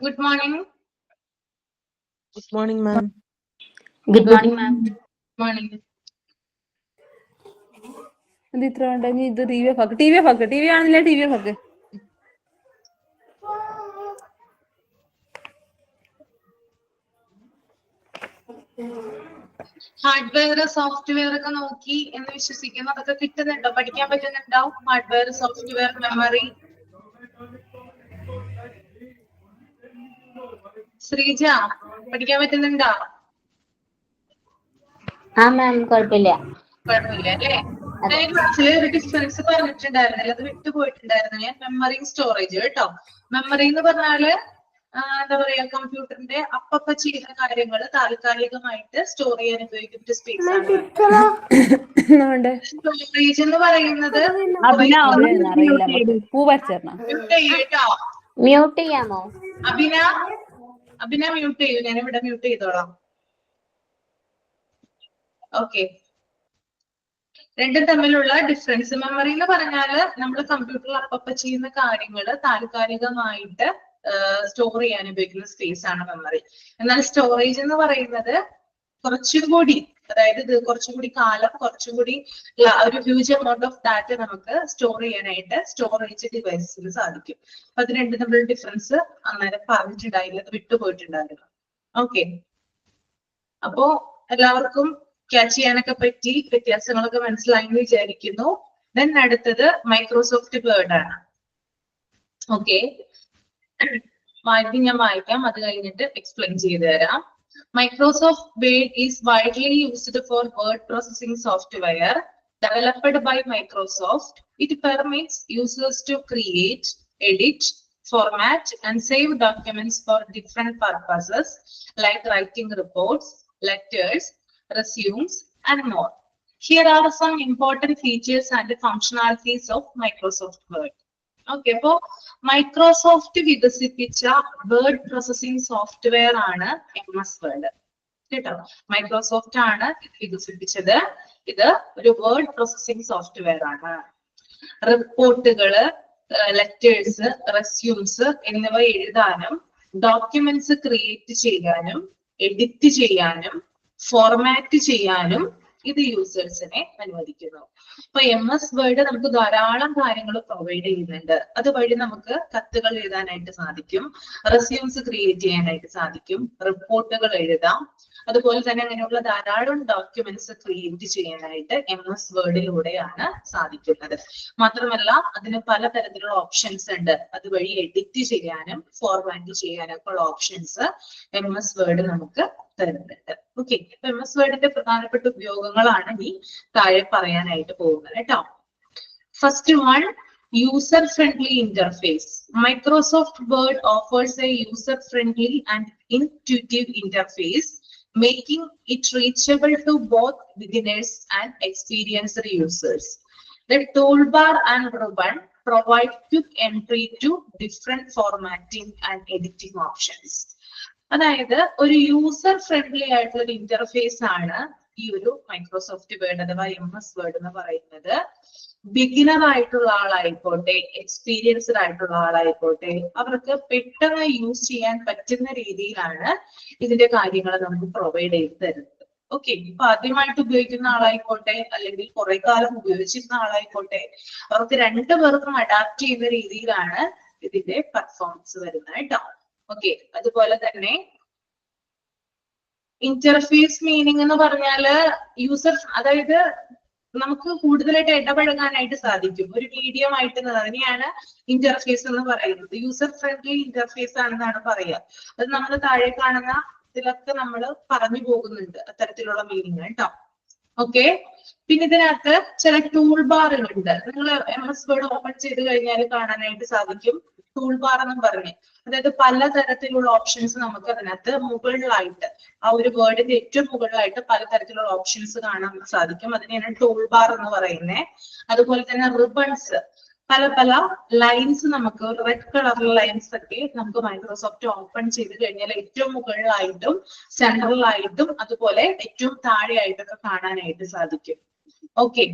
Good morning. Good morning, ma'am. Good morning, ma'am. Morning. TV off ആണല്ലേ TV off ആക്ക്. Hardware software ഒക്കെ നോക്കി എന്ന് വിശ്വസിക്കുന്നു. അതൊക്കെ കിട്ടുന്നുണ്ടോ? പഠിക്കാൻ പറ്റുന്നുണ്ടോ? Hardware software memory. ശ്രീജ പഠിക്കാൻ പറ്റുന്നുണ്ടോ? ആ മാം, കുഴപ്പമില്ല. കുഴപ്പമില്ല അല്ലേ? ഞാൻ ക്ലാസ്സിൽ ഒരു ഡിഫറൻസ് പറഞ്ഞിട്ടുണ്ടായിരുന്നില്ല, അത് വിട്ടുപോയിട്ടുണ്ടായിരുന്നു ഞാൻ. മെമ്മറിയും സ്റ്റോറേജ് കേട്ടോ. മെമ്മറി എന്ന് പറഞ്ഞാല് എന്താ പറയാ, കമ്പ്യൂട്ടറിന്റെ അപ്പപ്പ ചെയ്യുന്ന കാര്യങ്ങൾ താൽക്കാലികമായിട്ട് സ്റ്റോർ ചെയ്യാൻ ഉപയോഗിക്കുന്ന സ്പേസ് ആണ്. സ്റ്റോറേജ് എന്ന് പറയുന്നത് കേട്ടോ. മ്യൂട്ട് ചെയ്യാമോ? അഭിന മ്യൂട്ട് ചെയ്യൂ, ഞാൻ ഇവിടെ മ്യൂട്ട് ചെയ്തോളാം. ഓക്കെ, രണ്ടും തമ്മിലുള്ള ഡിഫറൻസ്. മെമ്മറി എന്ന് പറഞ്ഞാല് നമ്മൾ കമ്പ്യൂട്ടറിൽ അപ്പപ്പ ചെയ്യുന്ന കാര്യങ്ങൾ താൽക്കാലികമായിട്ട് സ്റ്റോർ ചെയ്യാൻ ഉപയോഗിക്കുന്ന സ്പേസ് ആണ് മെമ്മറി. എന്നാൽ സ്റ്റോറേജ് എന്ന് പറയുന്നത് കുറച്ചും കൂടി, അതായത് ഇത് കുറച്ചും കൂടി കാലം, കുറച്ചും കൂടി ഒരു ഹ്യൂജ് എമൗണ്ട് ഓഫ് ഡാറ്റ നമുക്ക് സ്റ്റോർ ചെയ്യാനായിട്ട് സ്റ്റോറേജ് ഡിവൈസസിന് സാധിക്കും. അപ്പൊ അത് രണ്ടും തമ്മിലുള്ള ഡിഫറൻസ് അന്നേരം പറഞ്ഞിട്ടുണ്ടായില്ല, അത് വിട്ടുപോയിട്ടുണ്ടായിരുന്നു. ഓക്കെ, അപ്പോ എല്ലാവർക്കും ക്യാച്ച് ചെയ്യാനൊക്കെ പറ്റി, വ്യത്യാസങ്ങളൊക്കെ മനസ്സിലായെന്ന് വിചാരിക്കുന്നു. ദെൻ അടുത്തത് മൈക്രോസോഫ്റ്റ് വേർഡ് ആണ്. ഓക്കെ, ഞാൻ വായിക്കാം, അത് കഴിഞ്ഞിട്ട് എക്സ്പ്ലെയിൻ ചെയ്തു തരാം. Microsoft Word is widely used for word processing software developed by Microsoft. It permits users to create, edit, format, and save documents for different purposes like writing reports, letters, resumes, and more. Here are some important features and functionalities of Microsoft Word. Okay, അപ്പോ Microsoft വികസിപ്പിച്ച word processing software ആണ് MS word കേട്ടോ. Microsoft ആണ് വികസിപ്പിച്ചത്. ഇത് ഒരു word processing software ആണ്. റിപ്പോർട്ടുകള്, letters, resumes എന്നിവ എഴുതാനും ഡോക്യുമെന്റ്സ് ക്രിയേറ്റ് ചെയ്യാനും എഡിറ്റ് ചെയ്യാനും ഫോർമാറ്റ് ചെയ്യാനും ഇത് യൂസേഴ്സിനെ അനുവദിക്കുന്നു. അപ്പൊ MS വേർഡ് നമുക്ക് ധാരാളം കാര്യങ്ങൾ പ്രൊവൈഡ് ചെയ്യുന്നുണ്ട്. അതുവഴി നമുക്ക് കത്തുകൾ എഴുതാനായിട്ട് സാധിക്കും, റെസ്യൂംസ് ക്രിയേറ്റ് ചെയ്യാനായിട്ട് സാധിക്കും, റിപ്പോർട്ടുകൾ എഴുതാം. അതുപോലെ തന്നെ അങ്ങനെയുള്ള ധാരാളം ഡോക്യുമെന്റ്സ് ക്രിയേറ്റ് ചെയ്യാനായിട്ട് MS വേർഡിലൂടെയാണ് സാധിക്കുന്നത്. മാത്രമല്ല അതിന് പലതരത്തിലുള്ള ഓപ്ഷൻസ് ഉണ്ട്. അതുവഴി എഡിറ്റ് ചെയ്യാനും ഫോർമാറ്റ് ചെയ്യാനും ഒക്കെ ഉള്ള ഓപ്ഷൻസ് MS വേർഡ് നമുക്ക് തരുന്നുണ്ട്. ഓക്കെ, MS വേർഡിന്റെ പ്രധാനപ്പെട്ട ഉപയോഗങ്ങളാണ് ഈ താഴെ പറയാനായിട്ട് പോകുന്നത് കേട്ടോ. First one, user friendly interface. Microsoft Word offers a user friendly and intuitive interface, making it reachable to both beginners and experienced users. The toolbar and ribbon provide quick entry to different formatting and editing options. അതായത് ഒരു user friendly ആയിട്ടുള്ള ഒരു interface ആണ് ഈ ഒരു Microsoft word അഥവാ MS word എന്ന് പറയുന്നത്. ബിഗിനർ ആയിട്ടുള്ള ആളായിക്കോട്ടെ, എക്സ്പീരിയൻസ്ഡ് ആയിട്ടുള്ള ആളായിക്കോട്ടെ, അവർക്ക് പെട്ടെന്ന് യൂസ് ചെയ്യാൻ പറ്റുന്ന രീതിയിലാണ് ഇതിന്റെ കാര്യങ്ങൾ നമുക്ക് പ്രൊവൈഡ് ചെയ്ത് തരുന്നത്. ഓക്കെ, ഇപ്പൊ ആദ്യമായിട്ട് ഉപയോഗിക്കുന്ന ആളായിക്കോട്ടെ, അല്ലെങ്കിൽ കുറെ കാലം ഉപയോഗിച്ചിരുന്ന ആളായിക്കോട്ടെ, അവർക്ക് രണ്ടുപേർക്കും അഡാപ്റ്റ് ചെയ്യുന്ന രീതിയിലാണ് ഇതിന്റെ പെർഫോമൻസ് വരുന്നത് കേട്ടോ. ഓക്കെ, അതുപോലെ തന്നെ ഇന്റർഫേസ് മീനിങ് എന്ന് പറഞ്ഞാല് യൂസർ, അതായത് നമുക്ക് കൂടുതലായിട്ട് ഇടപഴകാനായിട്ട് സാധിക്കും. ഒരു മീഡിയം ആയിട്ട് അതിനെയാണ് ഇന്റർഫേസ് എന്ന് പറയുന്നത്. യൂസർ ഫ്രണ്ട്ലി ഇന്റർഫേസ് ആണെന്നാണ് പറയുക. അത് നമ്മൾ താഴെ കാണുന്ന ഇതിലൊക്കെ നമ്മൾ പറഞ്ഞു പോകുന്നുണ്ട് അത്തരത്തിലുള്ള മീനിങ് കേട്ടോ. ഓക്കെ, പിന്നെ ഇതിനകത്ത് ചില ടൂൾ ബാറുകളുണ്ട്. നിങ്ങൾ MS വേർഡ് ഓപ്പൺ ചെയ്ത് കഴിഞ്ഞാൽ കാണാനായിട്ട് സാധിക്കും ടൂൾ ബാർ എന്നും പറഞ്ഞ്. അതായത് പലതരത്തിലുള്ള ഓപ്ഷൻസ് നമുക്ക് അതിനകത്ത് മുകളിലായിട്ട്, ആ ഒരു വേർഡിന്റെ ഏറ്റവും മുകളിലായിട്ട് പലതരത്തിലുള്ള ഓപ്ഷൻസ് കാണാൻ സാധിക്കും. അതിനെയാണ് ടൂൾ ബാർ എന്ന് പറയുന്നത്. അതുപോലെ തന്നെ റിബൺസ്, പല പല ലൈൻസ്, നമുക്ക് റെഡ് കളർ ലൈൻസ് ഒക്കെ നമുക്ക് മൈക്രോസോഫ്റ്റ് ഓപ്പൺ ചെയ്ത് കഴിഞ്ഞാൽ ഏറ്റവും മുകളിലായിട്ടും സെൻട്രലായിട്ടും അതുപോലെ ഏറ്റവും താഴെയായിട്ടൊക്കെ കാണാനായിട്ട് സാധിക്കും. ഓക്കെ,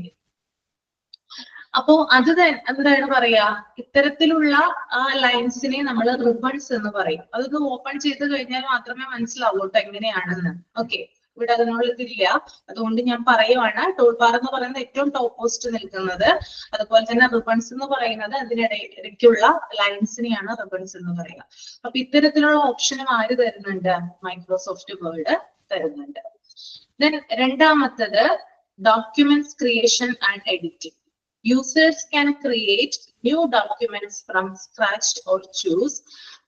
അപ്പോ അത് എന്താണ് പറയാ, ഇത്തരത്തിലുള്ള ആ ലൈൻസിനെ നമ്മൾ റിബൺസ് എന്ന് പറയും. അതൊന്ന് ഓപ്പൺ ചെയ്ത് കഴിഞ്ഞാൽ മാത്രമേ മനസ്സിലാവൂ കേട്ടോ എങ്ങനെയാണെന്ന്. ഓക്കെ, ഇവിടെ അതിനുള്ളതില്ല, അതുകൊണ്ട് ഞാൻ പറയുവാണ്. ടൂൾ ബാർ എന്ന് പറയുന്നത് ഏറ്റവും ടോപ്പ് പോസ്റ്റ് നിൽക്കുന്നത്, അതുപോലെ തന്നെ റിബൺസ് എന്ന് പറയുന്നത് അതിനിടയ്ക്കുള്ള ലൈൻസിനെയാണ് റിബൺസ് എന്ന് പറയുക. അപ്പൊ ഇത്തരത്തിലുള്ള ഓപ്ഷനും ആര് തരുന്നുണ്ട്? മൈക്രോസോഫ്റ്റ് വേർഡ് തരുന്നുണ്ട്. ദെൻ രണ്ടാമത്തത് documents creation and editing. Users can create new documents from scratch or choose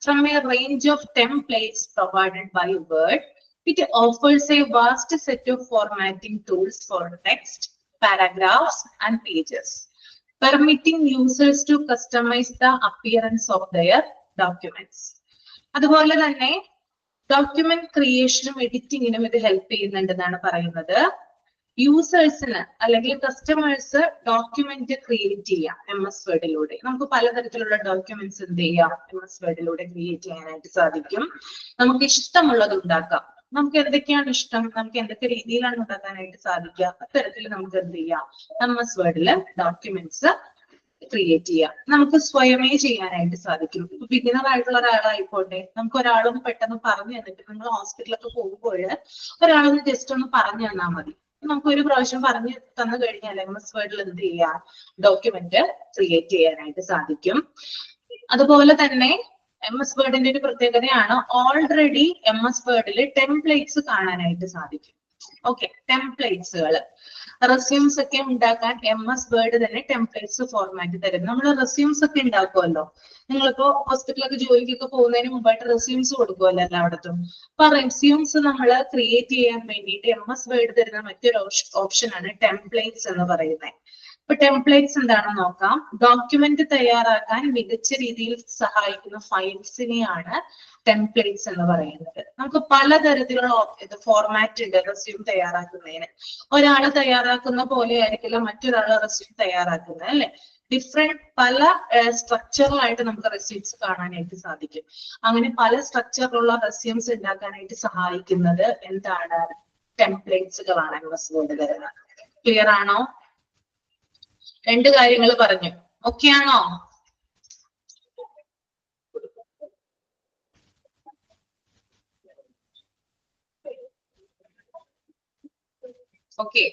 from a range of templates provided by Word. It offers a vast set of formatting tools for text, paragraphs, and pages, permitting users to customize the appearance of their documents. അതുപോലെ തന്നെ document ക്രിയേഷനും എഡിറ്റിങ്ങിനും ഇത് help ചെയ്യുന്നുണ്ടെന്നാണ് പറയുന്നത്. യൂസേഴ്സിന് അല്ലെങ്കിൽ customers document create ചെയ്യാം MS വേർഡിലൂടെ. നമുക്ക് പലതരത്തിലുള്ള documents എന്ത് ചെയ്യാം, MS വേർഡിലൂടെ ക്രിയേറ്റ് ചെയ്യാനായിട്ട് സാധിക്കും. നമുക്ക് ഇഷ്ടമുള്ളത് ഉണ്ടാക്കാം. നമുക്ക് എന്തൊക്കെയാണ് ഇഷ്ടം, നമുക്ക് എന്തൊക്കെ രീതിയിലാണ് ഉണ്ടാക്കാനായിട്ട് സാധിക്കുക, അത്തരത്തിൽ നമുക്ക് എന്ത് ചെയ്യാം, MS വേർഡില് ഡോക്യുമെന്റ്സ് ക്രിയേറ്റ് ചെയ്യാം. നമുക്ക് സ്വയമേ ചെയ്യാനായിട്ട് സാധിക്കും. ഇപ്പൊ ബിഗിനർ ആയിട്ടുള്ള ഒരാളായിക്കോട്ടെ, നമുക്ക് ഒരാളും പെട്ടെന്ന് പറഞ്ഞു തന്നിട്ട്, നിങ്ങൾ ഹോസ്പിറ്റലൊക്കെ പോകുമ്പോൾ ഒരാളൊന്ന് ജസ്റ്റ് ഒന്ന് പറഞ്ഞു തന്നാൽ മതി. നമുക്ക് ഒരു പ്രാവശ്യം പറഞ്ഞു തന്നു കഴിഞ്ഞാൽ MS വേർഡിൽ എന്ത് ചെയ്യാം, ഡോക്യുമെന്റ് ക്രിയേറ്റ് ചെയ്യാനായിട്ട് സാധിക്കും. അതുപോലെ തന്നെ MS വേർഡിന്റെ ഒരു പ്രത്യേകതയാണ് ഓൾറെഡി MS വേർഡില് ടെംപ്ലേറ്റ്സ് കാണാനായിട്ട് സാധിക്കും. ഓക്കെ, ടെംപ്ലേറ്റ്സുകൾ റെസ്യൂംസ് ഒക്കെ ഉണ്ടാക്കാൻ MS വേർഡ് തന്നെ ടെംപ്ലേറ്റ്സ് ഫോർമാറ്റ് തരും. നമ്മൾ റെസ്യൂംസ് ഒക്കെ ഉണ്ടാക്കുമല്ലോ, നിങ്ങളിപ്പോ ഹോസ്പിറ്റലൊക്കെ ജോലിക്കൊക്കെ പോകുന്നതിന് മുമ്പായിട്ട് റെസ്യൂംസ് കൊടുക്കുമല്ലോ എല്ലായിടത്തും. അപ്പൊ റെസ്യൂംസ് നമ്മൾ ക്രിയേറ്റ് ചെയ്യാൻ വേണ്ടിയിട്ട് MS വേർഡ് തരുന്ന മറ്റൊരു ഓപ്ഷൻ ആണ് ടെംപ്ലേറ്റ്സ് എന്ന് പറയുന്നത്. ഇപ്പൊ ടെംപ്ലേറ്റ്സ് എന്താണെന്ന് നോക്കാം. ഡോക്യുമെന്റ് തയ്യാറാക്കാൻ മികച്ച രീതിയിൽ സഹായിക്കുന്ന ഫയൽസിനെയാണ് ടെംപ്ലേറ്റ്സ് എന്ന് പറയുന്നത്. നമുക്ക് പലതരത്തിലുള്ള ഫോർമാറ്റ് ഉണ്ട് റെസ്യൂം തയ്യാറാക്കുന്നതിന്. ഒരാൾ തയ്യാറാക്കുന്ന പോലെ ആയിരിക്കില്ല മറ്റൊരാൾ റെസ്യൂം തയ്യാറാക്കുന്നത്, അല്ലെ? ഡിഫറെന്റ് പല സ്ട്രക്ചറിലായിട്ട് നമുക്ക് റെസ്യൂംസ് കാണാനായിട്ട് സാധിക്കും. അങ്ങനെ പല സ്ട്രക്ചറിലുള്ള റെസ്യൂംസ് ഉണ്ടാക്കാനായിട്ട് സഹായിക്കുന്നത് എന്താണ്, ടെംപ്ലേറ്റ്സുകളാണ് MS വേർഡ് തരുന്നത്. ക്ലിയർ ആണോ? രണ്ട് കാര്യങ്ങൾ പറഞ്ഞു. ഓക്കെ ആണോ? ഓക്കെ,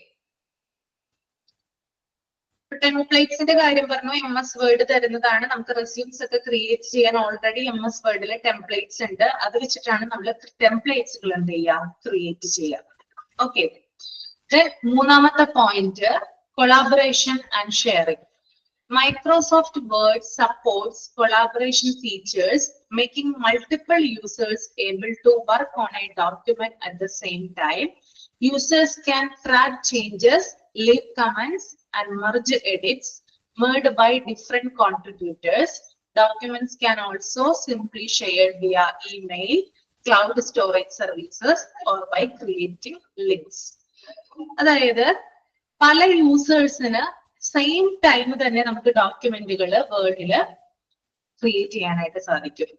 ടെംപ്ലേറ്റ്സിന്റെ കാര്യം പറഞ്ഞു. MS വേർഡ് തരുന്നതാണ്. നമുക്ക് റെസ്യൂംസ് ഒക്കെ ക്രിയേറ്റ് ചെയ്യാൻ ഓൾറെഡി MS വേർഡിൽ ടെംപ്ലേറ്റ്സ് ഉണ്ട്. അത് വെച്ചിട്ടാണ് നമ്മൾ ടെംപ്ലേറ്റ്സുകൾ എന്ത് ചെയ്യാം, ക്രിയേറ്റ് ചെയ്യാം. ഓക്കെ, മൂന്നാമത്തെ point collaboration and sharing. Microsoft Word supports collaboration features, making multiple users able to work on a document at the same time. Users can track changes, leave comments, and merge edits made by different contributors. Documents can also simply share via email, cloud storage services, or by creating links. അതായത് പല യൂസേഴ്സിന് same time തന്നെ നമുക്ക് ഡോക്യുമെന്റുകൾ വേർഡില് create ചെയ്യാനായിട്ട് സാധിക്കും.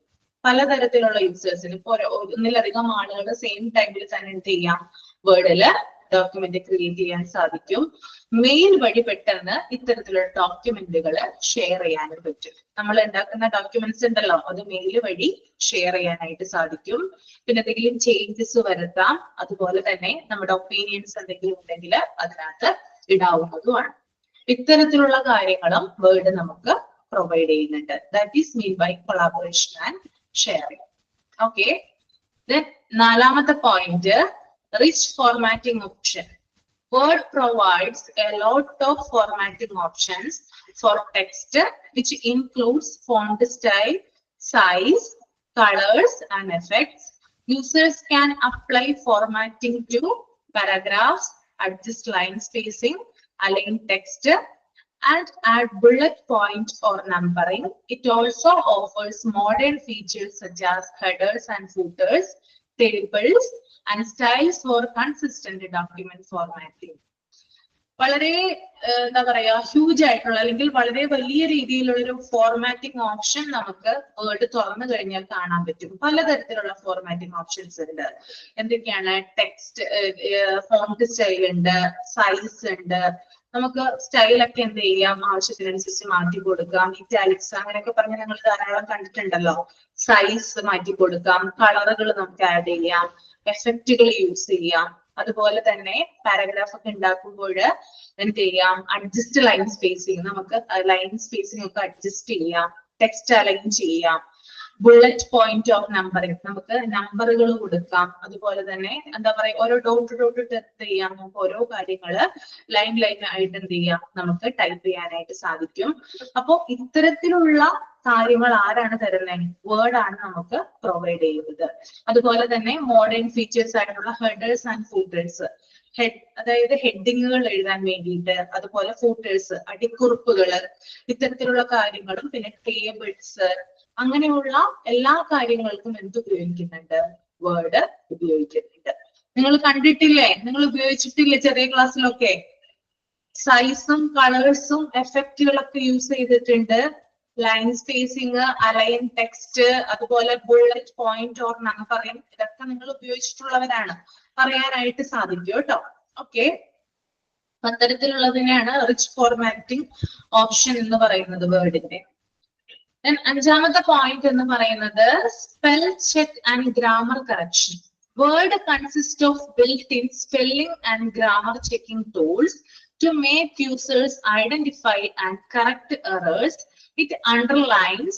പലതരത്തിലുള്ള യൂസേഴ്സിന് ഇപ്പൊ ഒന്നിലധികം ആളുകൾ സെയിം ടൈമിൽ തന്നെ എന്ത് ചെയ്യാം, വേർഡില് ഡോക്യുമെന്റ് ക്രിയേറ്റ് ചെയ്യാൻ സാധിക്കും. മെയിൽ വഴി പെട്ടെന്ന് ഇത്തരത്തിലുള്ള ഡോക്യുമെന്റുകൾ ഷെയർ ചെയ്യാനും പറ്റും. നമ്മൾ ഉണ്ടാക്കുന്ന ഡോക്യുമെന്റ്സ് ഉണ്ടല്ലോ, അത് മെയിൽ വഴി ഷെയർ ചെയ്യാനായിട്ട് സാധിക്കും. പിന്നെ എന്തെങ്കിലും ചേഞ്ചസ് വരുത്താം. അതുപോലെ തന്നെ നമ്മുടെ ഒപ്പീനിയൻസ് എന്തെങ്കിലും ഉണ്ടെങ്കിൽ അതിനകത്ത് ഇടാവുന്നതുമാണ്. ഇത്തരത്തിലുള്ള കാര്യങ്ങളും വേർഡ് നമുക്ക് പ്രൊവൈഡ് ചെയ്യുന്നുണ്ട്. That is mean by collaboration and sharing. Okay, നാലാമത്തെ point rich formatting option. Word provides a lot of formatting options for text, which includes font style, size, colors, and effects. Users can apply formatting to paragraphs, adjust line spacing, align text, and add bullet point or numbering. It also offers modern features such as headers and footers, tables, and styles for consistent document formatting. വളരെ എന്താ പറയാ, huge ആയിട്ടുള്ള അല്ലെങ്കിൽ വളരെ വലിയ രീതിയിലുള്ള ഒരു formatting option നമുക്ക് വേർഡ് തുറന്നു കഴിഞ്ഞാൽ കാണാൻ പറ്റും. പലതരത്തിലുള്ള ഫോർമാറ്റിംഗ് ഓപ്ഷൻസ് ഉണ്ട്. എന്തൊക്കെയാണ്? ടെക്സ്റ്റ്, ഫോണ്ട് സ്റ്റൈൽ ഉണ്ട്, സൈസ് ഉണ്ട്, നമുക്ക് സ്റ്റൈലൊക്കെ എന്ത് ചെയ്യാം, ആവശ്യത്തിനനുസരിച്ച് മാറ്റി കൊടുക്കാം. ഇറ്റാലിക്സ് അങ്ങനെയൊക്കെ പറഞ്ഞ് നിങ്ങൾ ധാരാളം കണ്ടിട്ടുണ്ടല്ലോ. സൈസ് മാറ്റി കൊടുക്കാം, കളറുകൾ നമുക്ക് ആഡ് ചെയ്യാം, എഫക്റ്റുകൾ യൂസ് ചെയ്യാം. അതുപോലെ തന്നെ പാരഗ്രാഫ് ഒക്കെ ഉണ്ടാക്കുമ്പോൾ എന്ത് ചെയ്യാം, അഡ്ജസ്റ്റ് ലൈൻ സ്പേസിങ്, നമുക്ക് ലൈൻ സ്പേസിംഗ് ഒക്കെ അഡ്ജസ്റ്റ് ചെയ്യാം, ടെക്സ്റ്റ് അലൈൻ ചെയ്യാം. ബുള്ളറ്റ് പോയിന്റ് ഓഫ് നമ്പറിംഗ്, നമുക്ക് നമ്പറുകൾ കൊടുക്കാം. അതുപോലെ തന്നെ എന്താ പറയാ, ഓരോ ഡോട്ട് എന്ത് ചെയ്യാം, നമുക്ക് ഓരോ കാര്യങ്ങള് ലൈൻ ആയിട്ട് എന്ത് ചെയ്യാം, നമുക്ക് ടൈപ്പ് ചെയ്യാനായിട്ട് സാധിക്കും. അപ്പോ ഇത്തരത്തിലുള്ള കാര്യങ്ങൾ ആരാണ് തരുന്നത്? വേർഡ് ആണ് നമുക്ക് പ്രൊവൈഡ് ചെയ്യുന്നത്. അതുപോലെ തന്നെ മോഡേൺ ഫീച്ചേഴ്സ് ആയിട്ടുള്ള ഹെഡേഴ്സ് ആൻഡ് ഫൂട്ടേഴ്സ്, അതായത് ഹെഡിങ്ങുകൾ എഴുതാൻ വേണ്ടിയിട്ട്, അതുപോലെ ഫൂട്ടേഴ്സ് അടിക്കുറിപ്പുകള്, ഇത്തരത്തിലുള്ള കാര്യങ്ങളും, പിന്നെ ടേബിൾസ്, അങ്ങനെയുള്ള എല്ലാ കാര്യങ്ങൾക്കും എന്ത് ഉപയോഗിക്കുന്നുണ്ട്? വേർഡ് ഉപയോഗിക്കുന്നുണ്ട്. നിങ്ങൾ കണ്ടിട്ടില്ലേ, നിങ്ങൾ ഉപയോഗിച്ചിട്ടില്ലേ ചെറിയ ക്ലാസ്സിലൊക്കെ? സൈസും കളേഴ്സും എഫക്റ്റുകളൊക്കെ യൂസ് ചെയ്തിട്ടുണ്ട്. ലൈൻ സ്പേസിങ്, അലൈൻ ടെക്സ്റ്റ്, അതുപോലെ ബുള്ളറ്റ് പോയിന്റ് ഓർ നമ്പറിംഗ്, ഇതൊക്കെ നിങ്ങൾ ഉപയോഗിച്ചിട്ടുള്ളവരാണ്, പറയാനായിട്ട് സാധിക്കും കേട്ടോ. ഓക്കെ, അത്തരത്തിലുള്ളതിനെയാണ് റിച്ച് ഫോർമാറ്റിംഗ് ഓപ്ഷൻ എന്ന് പറയുന്നത് വേർഡിന്റെ. അഞ്ചാമത്തെ പോയിന്റ് എന്ന് പറയുന്നത് spell check and grammar correction. Word consist of built in spelling and grammar checking tools to make users identify and correct errors. It underlines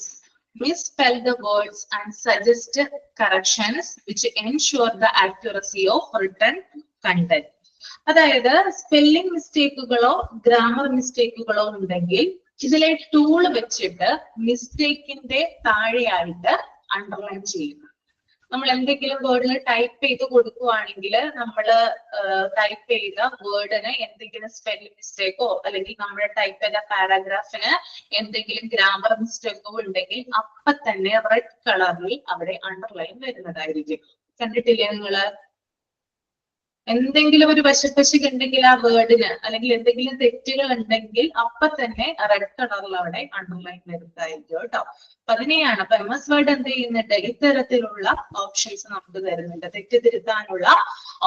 misspelled words and suggests corrections which ensure the accuracy of written content. അതായത് spelling മിസ്റ്റേക്കുകളോ grammar മിസ്റ്റേക്കുകളോ ഉണ്ടെങ്കിൽ ഇതിലെ tool വെച്ചിട്ട് മിസ്റ്റേക്കിന്റെ താഴെയായിട്ട് underline ചെയ്യുന്നു. നമ്മൾ എന്തെങ്കിലും വേർഡിൽ type ചെയ്ത് കൊടുക്കുവാണെങ്കിൽ നമ്മൾ ടൈപ്പ് ചെയ്ത വേർഡിന് എന്തെങ്കിലും സ്പെല്ലിംഗ് മിസ്റ്റേക്കോ അല്ലെങ്കിൽ നമ്മൾ ടൈപ്പ് ചെയ്ത പാരാഗ്രാഫിന് എന്തെങ്കിലും ഗ്രാമർ മിസ്റ്റേക്കോ ഉണ്ടെങ്കിൽ അപ്പൊ തന്നെ റെഡ് കളറിൽ അവിടെ അണ്ടർലൈൻ വരുന്നതായിരിക്കും. കണ്ടിട്ടില്ലേ നിങ്ങള്? എന്തെങ്കിലും ഒരു വശപ്പശക്ക് ഉണ്ടെങ്കിൽ ആ വേർഡിന്, അല്ലെങ്കിൽ എന്തെങ്കിലും തെറ്റുകൾ ഉണ്ടെങ്കിൽ അപ്പൊ തന്നെ റെഡ് കളറിൽ അവിടെ അണ്ടർലൈൻ വരുന്നതായിരിക്കും കേട്ടോ. അപ്പൊ അതിനെയാണ് അപ്പൊ MS വേർഡ് എന്ത് ചെയ്യുന്നുണ്ട്, ഇത്തരത്തിലുള്ള ഓപ്ഷൻസ് നമുക്ക് തരുന്നുണ്ട്. തെറ്റ് തിരുത്താനുള്ള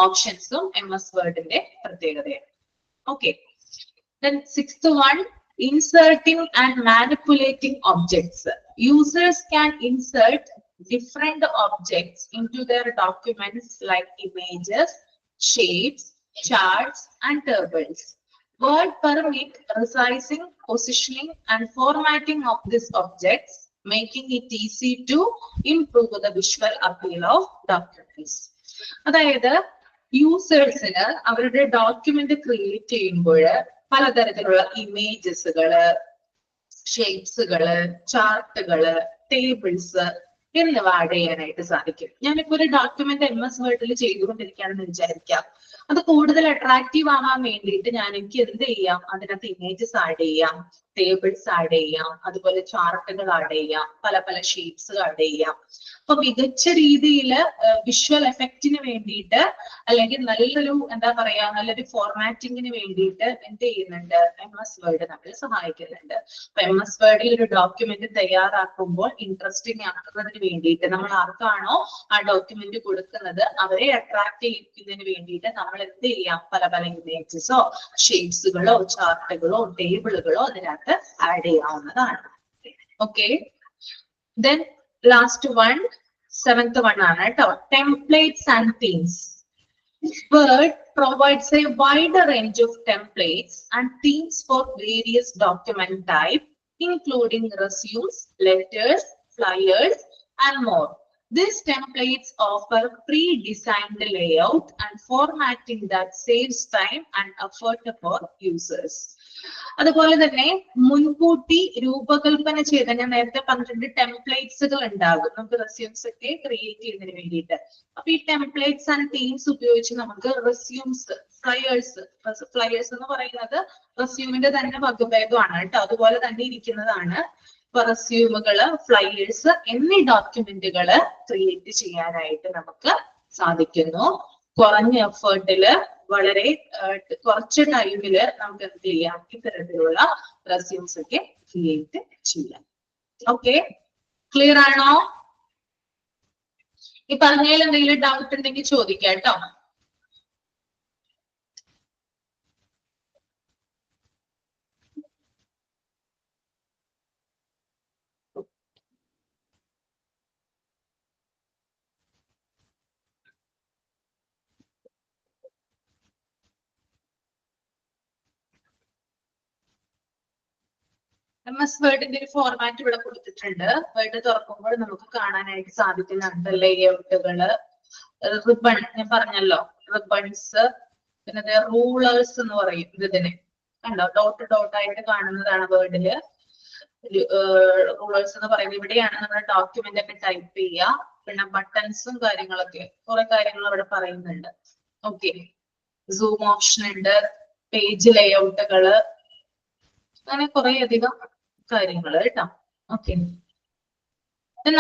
ഓപ്ഷൻസും MS വേർഡിന്റെ പ്രത്യേകതയാണ്. Okay, then sixth one, inserting and manipulating objects. Users can insert different objects into their documents like images, shapes, charts, and tables. Word permit resizing, positioning, and formatting of these objects, making it easy to improve the visual appeal of documents. അതായത് യൂസേഴ്സിന് അവരുടെ document create ചെയ്യുമ്പോൾ പലതരത്തിലുള്ള ഇമേജസുകള്, ഷേപ്സുകള്, ചാർട്ടുകള്, tables എന്നിവ add ചെയ്യാനായിട്ട് സാധിക്കും. ഞാനിപ്പോ ഒരു document MS വേർഡിൽ ചെയ്തുകൊണ്ടിരിക്കുകയാണെന്ന് വിചാരിക്കാം. അത് കൂടുതൽ അട്രാക്റ്റീവ് ആവാൻ വേണ്ടിയിട്ട് എനിക്ക് എന്ത് ചെയ്യാം, അതിനകത്ത് ഇമേജസ് ആഡ് ചെയ്യാം, ടേബിൾസ് ആഡ് ചെയ്യാം, അതുപോലെ ചാർട്ടുകൾ ആഡ് ചെയ്യാം, പല പല ഷേപ്സ് ആഡ് ചെയ്യാം. അപ്പൊ മികച്ച രീതിയിൽ വിഷ്വൽ എഫക്റ്റിന് വേണ്ടിയിട്ട്, അല്ലെങ്കിൽ നല്ലൊരു എന്താ പറയാ, നല്ലൊരു ഫോർമാറ്റിങ്ങിന് വേണ്ടിയിട്ട് എന്ത് ചെയ്യുന്നുണ്ട്, MS വേർഡ് നമ്മളെ സഹായിക്കുന്നുണ്ട്. അപ്പൊ MS വേർഡിൽ ഒരു ഡോക്യുമെന്റ് തയ്യാറാക്കുമ്പോൾ ഇൻട്രസ്റ്റിംഗ് ആക്കുന്നതിന് വേണ്ടിയിട്ട്, നമ്മൾ ആർക്കാണോ ആ ഡോക്യുമെന്റ് കൊടുക്കുന്നത് അവരെ അട്രാക്ട് ചെയ്യിക്കുന്നതിന് വേണ്ടിയിട്ട് നമ്മൾ എന്ത് ചെയ്യാം, പല പല ഇമേജസോ ഷേപ്സുകളോ ചാർട്ടുകളോ ടേബിളുകളോ അതിനകത്ത് ആഡ് ചെയ്യാവുന്നതാണ്. Okay, then last one, seventh one ആണ് കേട്ടോ, templates and themes. Word provides a wide range of templates and themes for various document types, including resumes, letters, flyers, and more. These templates offer pre-designed layout and formatting that saves time and effort for users. അതുപോലെ തന്നെ മുൻകൂട്ടി രൂപകൽപ്പന ചെയ്ത, ഞാൻ നേരത്തെ 12 ടെംപ്ലേറ്റ്സുകൾ ഉണ്ടാകും നമുക്ക് resumes ഒക്കെ ക്രിയേറ്റ് ചെയ്യുന്നതിന് വേണ്ടിയിട്ട്. അപ്പൊ ഈ ടെംപ്ലേറ്റ്സ് ആൻഡ് തീംസ് ഉപയോഗിച്ച് നമുക്ക് റെസ്യൂംസ്, ഫ്ലയേഴ്സ് എന്ന് പറയുന്നത് റെസ്യൂമിന്റെ തന്നെ വകഭേദമാണ് കേട്ടോ, അതുപോലെ തന്നെ ഇരിക്കുന്നതാണ്. റെസ്യൂമുകള്, ഫ്ലയേഴ്സ് എന്നീ ഡോക്യുമെന്റുകള് ക്രിയേറ്റ് ചെയ്യാനായിട്ട് നമുക്ക് സാധിക്കുന്നു. കുറഞ്ഞ എഫേർട്ടില്, വളരെ കുറച്ച് ടൈമില് നമുക്ക് എന്ത് ചെയ്യാം, ഇത്തരത്തിലുള്ള റെസ്യൂംസ് ഒക്കെ ക്രിയേറ്റ് ചെയ്യാം. ഓക്കെ, ക്ലിയർ ആണോ? ഈ പറഞ്ഞതിൽ എന്തെങ്കിലും ഡൗട്ട് ഉണ്ടെങ്കിൽ ചോദിക്കാം കേട്ടോ. MS വേർഡിന്റെ ഒരു ഫോർമാറ്റ് ഇവിടെ കൊടുത്തിട്ടുണ്ട്. വേർഡ് തുറക്കുമ്പോൾ നമുക്ക് കാണാനായിട്ട് സാധിക്കുന്നുണ്ട് ലേഔട്ടുകള്, റിബൺ, ഞാൻ പറഞ്ഞല്ലോ റിബൺസ്, പിന്നെ റൂളേഴ്സ് എന്ന് പറയും ഇതിന്. കണ്ടോ, ഡോട്ട് ഡോട്ട് ആയിട്ട് കാണുന്നതാണ് വേർഡില്. റൂളേഴ്സ് എന്ന് പറയുന്നത് ഇവിടെയാണ് നമ്മുടെ ഡോക്യുമെന്റ് ഒക്കെ ടൈപ്പ് ചെയ്യുക. പിന്നെ ബട്ടൺസും കാര്യങ്ങളൊക്കെ കുറെ കാര്യങ്ങൾ ഇവിടെ പറയുന്നുണ്ട്. ഓക്കെ, സൂം ഓപ്ഷൻ ഉണ്ട്, പേജ് ലേഔട്ടുകള്, അങ്ങനെ കുറെ അധികം കാര്യങ്ങൾ കേട്ടോ. ഓക്കെ,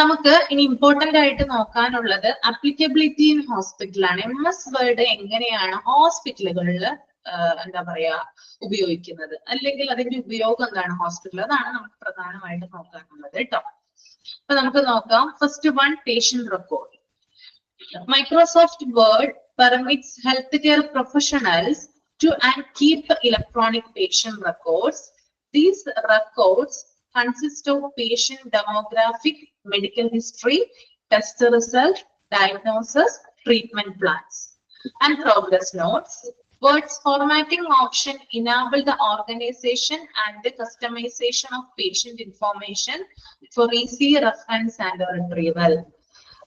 നമുക്ക് ഇനി ഇമ്പോർട്ടന്റ് ആയിട്ട് നോക്കാനുള്ളത് അപ്ലിക്കബിലിറ്റി ഇൻ ഹോസ്പിറ്റലാണ്. MS വേർഡ് എങ്ങനെയാണ് ഹോസ്പിറ്റലുകളിൽ എന്താ പറയാ ഉപയോഗിക്കുന്നത്, അല്ലെങ്കിൽ അതിന്റെ ഉപയോഗം എന്താണ് ഹോസ്പിറ്റലിൽ, അതാണ് നമുക്ക് പ്രധാനമായിട്ട് നോക്കാനുള്ളത് കേട്ടോ. അപ്പൊ നമുക്ക് നോക്കാം. First one, patient record. Microsoft Word permits healthcare professionals to and keep electronic patient records. These records consist of patient demographic, medical history, test result, diagnosis, treatment plans, and progress notes. Word's formatting option enable the organization and the customization of patient information for easy reference and retrieval.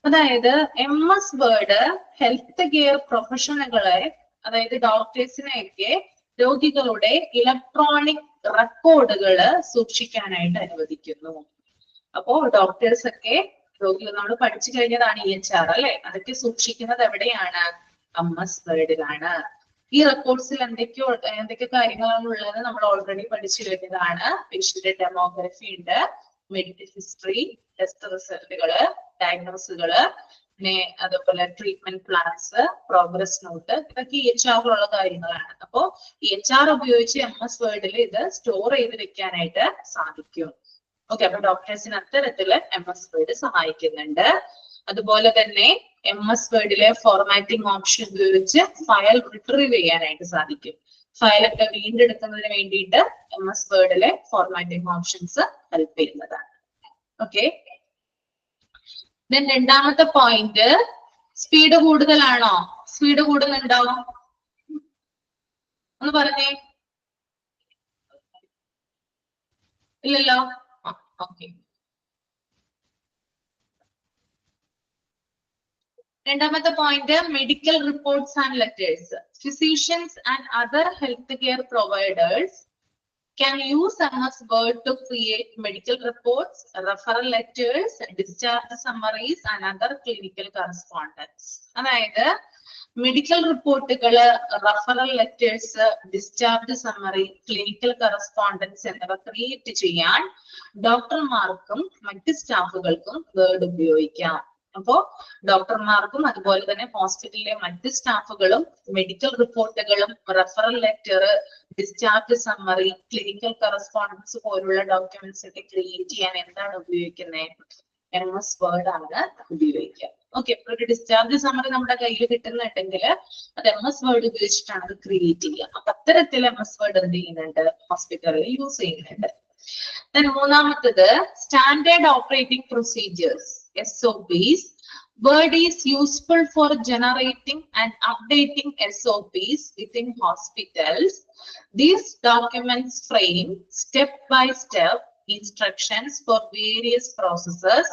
അതായത് MS word health care പ്രൊഫഷണലുകളെ, അതായത് ഡോക്ടേഴ്സിനെയൊക്കെ രോഗികളുടെ electronic റെക്കോർഡുകള് സൂക്ഷിക്കാനായിട്ട് അനുവദിക്കുന്നു. അപ്പോ doctors ഒക്കെ രോഗികൾ നമ്മൾ പഠിച്ചു കഴിഞ്ഞതാണ് EHR അല്ലെ, അതൊക്കെ സൂക്ഷിക്കുന്നത് എവിടെയാണ്? MS വേർഡിലാണ്. ഈ റെക്കോർഡ്സിൽ എന്തൊക്കെ കാര്യങ്ങളാണ് ഉള്ളത് നമ്മൾ ഓൾറെഡി പഠിച്ചു കഴിഞ്ഞതാണ്. പേഷ്യന്റ് ഡെമോഗ്രഫി ഉണ്ട്, മെഡിക്കൽ ഹിസ്റ്ററി, ടെസ്റ്റ് റിസൾട്ടുകള്, ഡയഗ്നോസുകള്, പിന്നെ അതുപോലെ ട്രീറ്റ്മെന്റ് പ്ലാൻസ്, പ്രോഗ്രസ് നോട്ട്, ഇതൊക്കെ EHR കാര്യങ്ങളാണ്. അപ്പോ EHR ഉപയോഗിച്ച് MS വേർഡിൽ ഇത് സ്റ്റോർ ചെയ്ത് വെക്കാനായിട്ട് സാധിക്കും. ഓക്കെ, അപ്പൊ ഡോക്ടേഴ്സിന് അത്തരത്തില് MS വേർഡ് സഹായിക്കുന്നുണ്ട്. അതുപോലെ തന്നെ MS വേർഡിലെ ഫോർമാറ്റിംഗ് ഓപ്ഷൻ ഉപയോഗിച്ച് ഫയൽ റിട്രീവ് ചെയ്യാനായിട്ട് സാധിക്കും. ഫയലൊക്കെ വീണ്ടെടുക്കുന്നതിന് വേണ്ടിയിട്ട് MS വേർഡിലെ ഫോർമാറ്റിംഗ് ഓപ്ഷൻസ് ഹെൽപ്പ് ചെയ്യുന്നതാണ്. ഓക്കെ, രണ്ടാമത്തെ പോയിന്റ്, സ്പീഡ് കൂടുതലാണോ? സ്പീഡ് കൂടുന്നുണ്ടോ? ഒന്ന് പറഞ്ഞേ. ഇല്ലല്ലോ. ഓക്കെ, രണ്ടാമത്തെ point, medical reports and letters. Physicians and other health care providers can use MS Word to create medical reports, referral letters, discharge summaries, and other clinical correspondence. അതായത് medical റിപ്പോർട്ടുകള്, referral letters, discharge summary, clinical correspondence എന്നിവ create ചെയ്യാൻ ഡോക്ടർമാർക്കും മറ്റ് സ്റ്റാഫുകൾക്കും word ഉപയോഗിക്കാം. അപ്പോ ഡോക്ടർമാർക്കും അതുപോലെ തന്നെ ഹോസ്പിറ്റലിലെ മറ്റ് സ്റ്റാഫുകളും മെഡിക്കൽ റിപ്പോർട്ടുകളും, referral letter, discharge summary, clinical correspondence പോലുള്ള ഡോക്യുമെന്റ്സ് ഒക്കെ ക്രിയേറ്റ് ചെയ്യാൻ എന്താണ് ഉപയോഗിക്കുന്നത്? MS വേർഡ് ആണ് ഉപയോഗിക്കുക. ഓക്കെ, ഒരു ഡിസ്ചാർജ് സമ്മറി നമ്മുടെ കയ്യിൽ കിട്ടുന്നുണ്ടെങ്കിൽ അത് MS വേർഡ് ഉപയോഗിച്ചിട്ടാണ് അത് ക്രിയേറ്റ് ചെയ്യുക. അപ്പൊ അത്തരത്തിൽ MS വേർഡ് എന്ത് ചെയ്യുന്നുണ്ട്? ഹോസ്പിറ്റലിൽ യൂസ് ചെയ്യുന്നുണ്ട്. മൂന്നാമത്തത്, standard operating procedures, SOPs. Word is useful for generating and updating SOPs within hospitals. These documents frame step-by-step instructions for various processes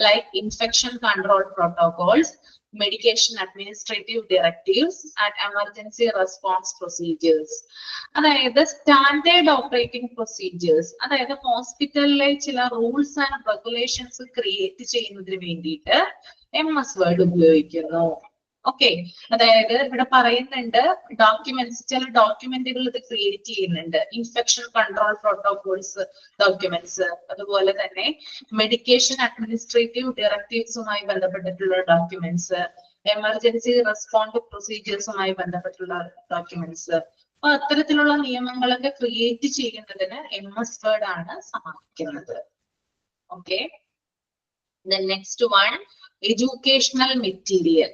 like infection control protocols, medication administrative directives, and emergency response procedures. അതായത് standard operating procedures, അതായത് ഹോസ്പിറ്റലിലെ ചില rules and regulations create ചെയ്യുന്നതിന് വേണ്ടിയിട്ട് MS word ഉപയോഗിക്കുന്നു. Okay, അതായത് ഇവിടെ പറയുന്നുണ്ട് ഡോക്യുമെന്റ്സ്, ചില ഡോക്യുമെന്റുകൾ ഇത് ക്രിയേറ്റ് ചെയ്യുന്നുണ്ട്. ഇൻഫെക്ഷൻ കൺട്രോൾ പ്രോട്ടോകോൾസ് ഡോക്യുമെന്റ്സ്, അതുപോലെ തന്നെ മെഡിക്കേഷൻ അഡ്മിനിസ്ട്രേറ്റീവ് ഡയറക്റ്റീവ്സുമായി ബന്ധപ്പെട്ടിട്ടുള്ള ഡോക്യുമെന്റ്സ്, എമർജൻസി റെസ്പോൺസ് പ്രൊസീജിയേഴ്സുമായി ബന്ധപ്പെട്ടുള്ള ഡോക്യുമെന്റ്സ്. അപ്പൊ അത്തരത്തിലുള്ള നിയമങ്ങളൊക്കെ ക്രിയേറ്റ് ചെയ്യുന്നതിന് MS വേർഡ് ആണ് സഹായിക്കുന്നത്. Okay, the next one, educational material.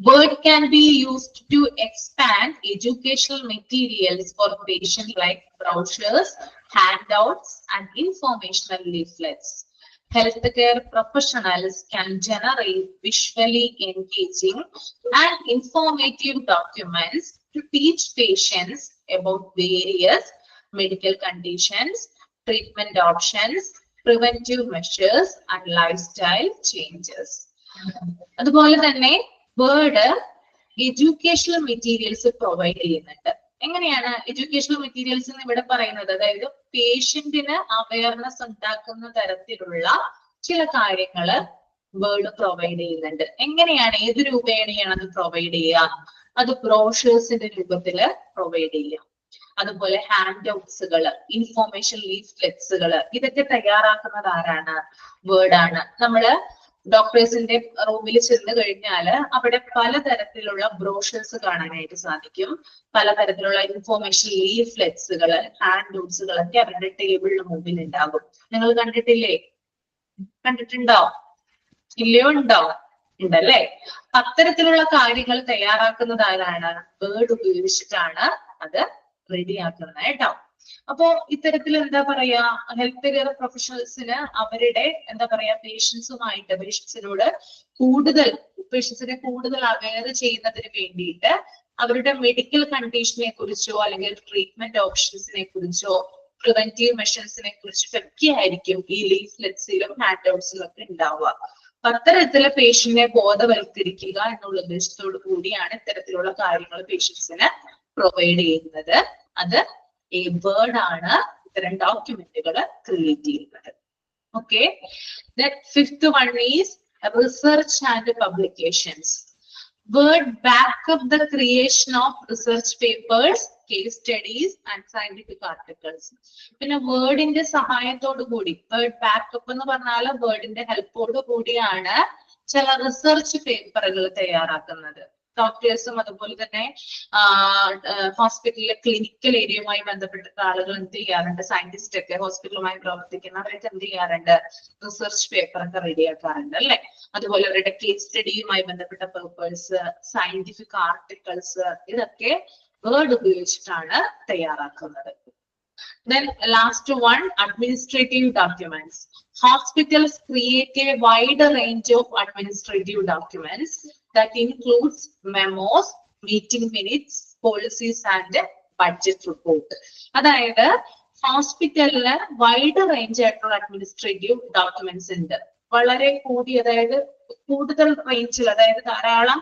Word can be used to expand educational materials for patients like brochures, handouts, and informational leaflets. Healthcare professionals can generate visually engaging and informative documents to teach patients about various medical conditions, treatment options, preventive measures and lifestyle changes. അതുപോലെ തന്നെ word educational materials provide ചെയ്യുന്നുണ്ട്. എങ്ങനെയാണ് educational materials എന്ന് ഇവിടെ പറയുന്നത്? അതായത് പേഷ്യന്റിന് awareness ഉണ്ടാക്കുന്ന തരത്തിലുള്ള ചില കാര്യങ്ങള് വേർഡ് പ്രൊവൈഡ് ചെയ്യുന്നുണ്ട്. എങ്ങനെയാണ്, ഏത് രൂപേണയാണ് അത് പ്രൊവൈഡ് ചെയ്യുക? അത് ബ്രോഷേഴ്സിന്റെ രൂപത്തില് പ്രൊവൈഡ് ചെയ്യാം. അതുപോലെ ഹാൻഡ് ഔട്ട്സുകള്, ഇൻഫോർമേഷൻ ലീഫ്ലെറ്റ്സുകള്, ഇതൊക്കെ തയ്യാറാക്കുന്നത് ആരാണ്? വേർഡ് ആണ്. നമ്മള് ഡോക്ടേഴ്സിന്റെ റൂമിൽ ചെന്ന് കഴിഞ്ഞാല് അവിടെ പലതരത്തിലുള്ള ബ്രോഷേഴ്സ് കാണാനായിട്ട് സാധിക്കും. പലതരത്തിലുള്ള ഇൻഫോർമേഷൻ ലീഫ്ലെറ്റ്സുകള്, ഹാൻഡ് ഔട്ട്സുകളൊക്കെ അവരുടെ ടേബിളിന് മുമ്പിൽ ഉണ്ടാകും. നിങ്ങൾ കണ്ടിട്ടില്ലേ? കണ്ടിട്ടുണ്ടോ? ഇല്ലയോ? ഉണ്ടോ? ഉണ്ടല്ലേ? അത്തരത്തിലുള്ള കാര്യങ്ങൾ തയ്യാറാക്കുന്നത് ആരാണ്? വേർഡ് ഉപയോഗിച്ചിട്ടാണ് അത് റെഡിയാക്കുന്നത് കേട്ടോ. അപ്പോ ഇത്തരത്തിൽ എന്താ പറയാ, ഹെൽത്ത് കെയർ പ്രൊഫഷണൽസിന് അവരുടെ എന്താ പറയാ പേഷ്യൻസിനോട് പേഷ്യൻസിനെ കൂടുതൽ അവെയർ ചെയ്യുന്നതിന് വേണ്ടിയിട്ട് അവരുടെ മെഡിക്കൽ കണ്ടീഷനെ കുറിച്ചോ അല്ലെങ്കിൽ ട്രീറ്റ്മെന്റ് ഓപ്ഷൻസിനെ കുറിച്ചോ പ്രിവെന്റീവ് മെഷേഴ്സിനെ കുറിച്ചിട്ടൊക്കെ ആയിരിക്കും ഈ ലീഫ്ലെറ്റ്സിലും ഹാൻഡ് ഔട്ട്സിലും ഒക്കെ ഉണ്ടാവുക. അത്തരത്തില് പേഷ്യന്റിനെ ബോധവൽക്കരിക്കുക എന്നുള്ള ഉദ്ദേശത്തോടു കൂടിയാണ് ഇത്തരത്തിലുള്ള കാര്യങ്ങൾ പേഷ്യൻസിന് പ്രൊവൈഡ് ചെയ്യുന്നത്. അത് ഈ വേർഡ് ആണ് ഇത്തരം ഡോക്യുമെന്റുകൾ ക്രിയേറ്റ് ചെയ്യുന്നത്. Okay, fifth one is research and publications. Word back up the creation of research papers, case studies and scientific articles. പിന്നെ വേർഡിന്റെ സഹായത്തോടു കൂടി, വേർഡ് ബാക്കപ്പ് എന്ന് പറഞ്ഞാൽ വേർഡിന്റെ ഹെൽപ്പോടു കൂടിയാണ് ചില റിസർച്ച് പേപ്പറുകൾ തയ്യാറാക്കുന്നത്. ഡോക്ടേഴ്സും അതുപോലെ തന്നെ ഹോസ്പിറ്റലിലെ ക്ലിനിക്കൽ ഏരിയയുമായി ബന്ധപ്പെട്ട ആളുകൾ എന്ത് ചെയ്യാറുണ്ട്? സയന്റിസ്റ്റ് ഒക്കെ ഹോസ്പിറ്റലുമായി പ്രവർത്തിക്കുന്നവരൊക്കെ എന്ത് ചെയ്യാറുണ്ട്? റിസർച്ച് പേപ്പർ ഒക്കെ റെഡിയാക്കാറുണ്ട് അല്ലെ? അതുപോലെ അവരുടെ കേസ് സ്റ്റഡിയുമായി ബന്ധപ്പെട്ട പേപ്പേഴ്സ്, സയന്റിഫിക് ആർട്ടിക്കിൾസ്, ഇതൊക്കെ വേർഡ് ഉപയോഗിച്ചിട്ടാണ് തയ്യാറാക്കുന്നത്. Then last one, administrative documents. Hospitals create a wide range of administrative documents that includes memos, meeting minutes, policies and budget report. അതായത് ഹോസ്പിറ്റലില് വൈഡ് റേഞ്ച് ആയിട്ടുള്ള അഡ്മിനിസ്ട്രേറ്റീവ് ഡോക്യുമെന്റ്സ് ഉണ്ട്. വളരെ അതായത് കൂടുതൽ റേഞ്ചിൽ, അതായത് ധാരാളം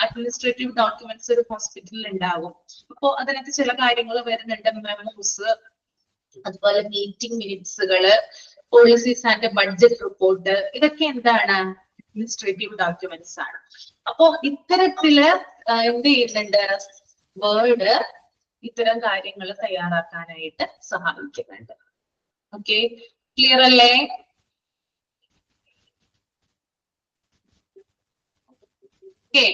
അഡ്മിനിസ്ട്രേറ്റീവ് ഡോക്യുമെന്റ്സ് ഒരു ഹോസ്പിറ്റലിൽ ഉണ്ടാകും. അപ്പോ അതിനകത്ത് ചില കാര്യങ്ങൾ വരുന്നുണ്ട്. മെമ്മോസ്, അതുപോലെ മീറ്റിംഗ് മിനിറ്റ്സുകള്, പോളിസീസ് ആൻഡ് ബഡ്ജറ്റ് റിപ്പോർട്ട്, ഇതൊക്കെ എന്താണ്? അഡ്മിനിസ്ട്രേറ്റീവ് ഡോക്യുമെന്റ്സ് ആണ്. അപ്പോ ഇത്തരത്തില് എന്ത് ചെയ്യുന്നുണ്ട്? വേർഡ് ഇത്തരം കാര്യങ്ങൾ തയ്യാറാക്കാനായിട്ട് സഹായിക്കുന്നുണ്ട്. ഓക്കെ, ക്ലിയർ അല്ലേ? ഓക്കെ,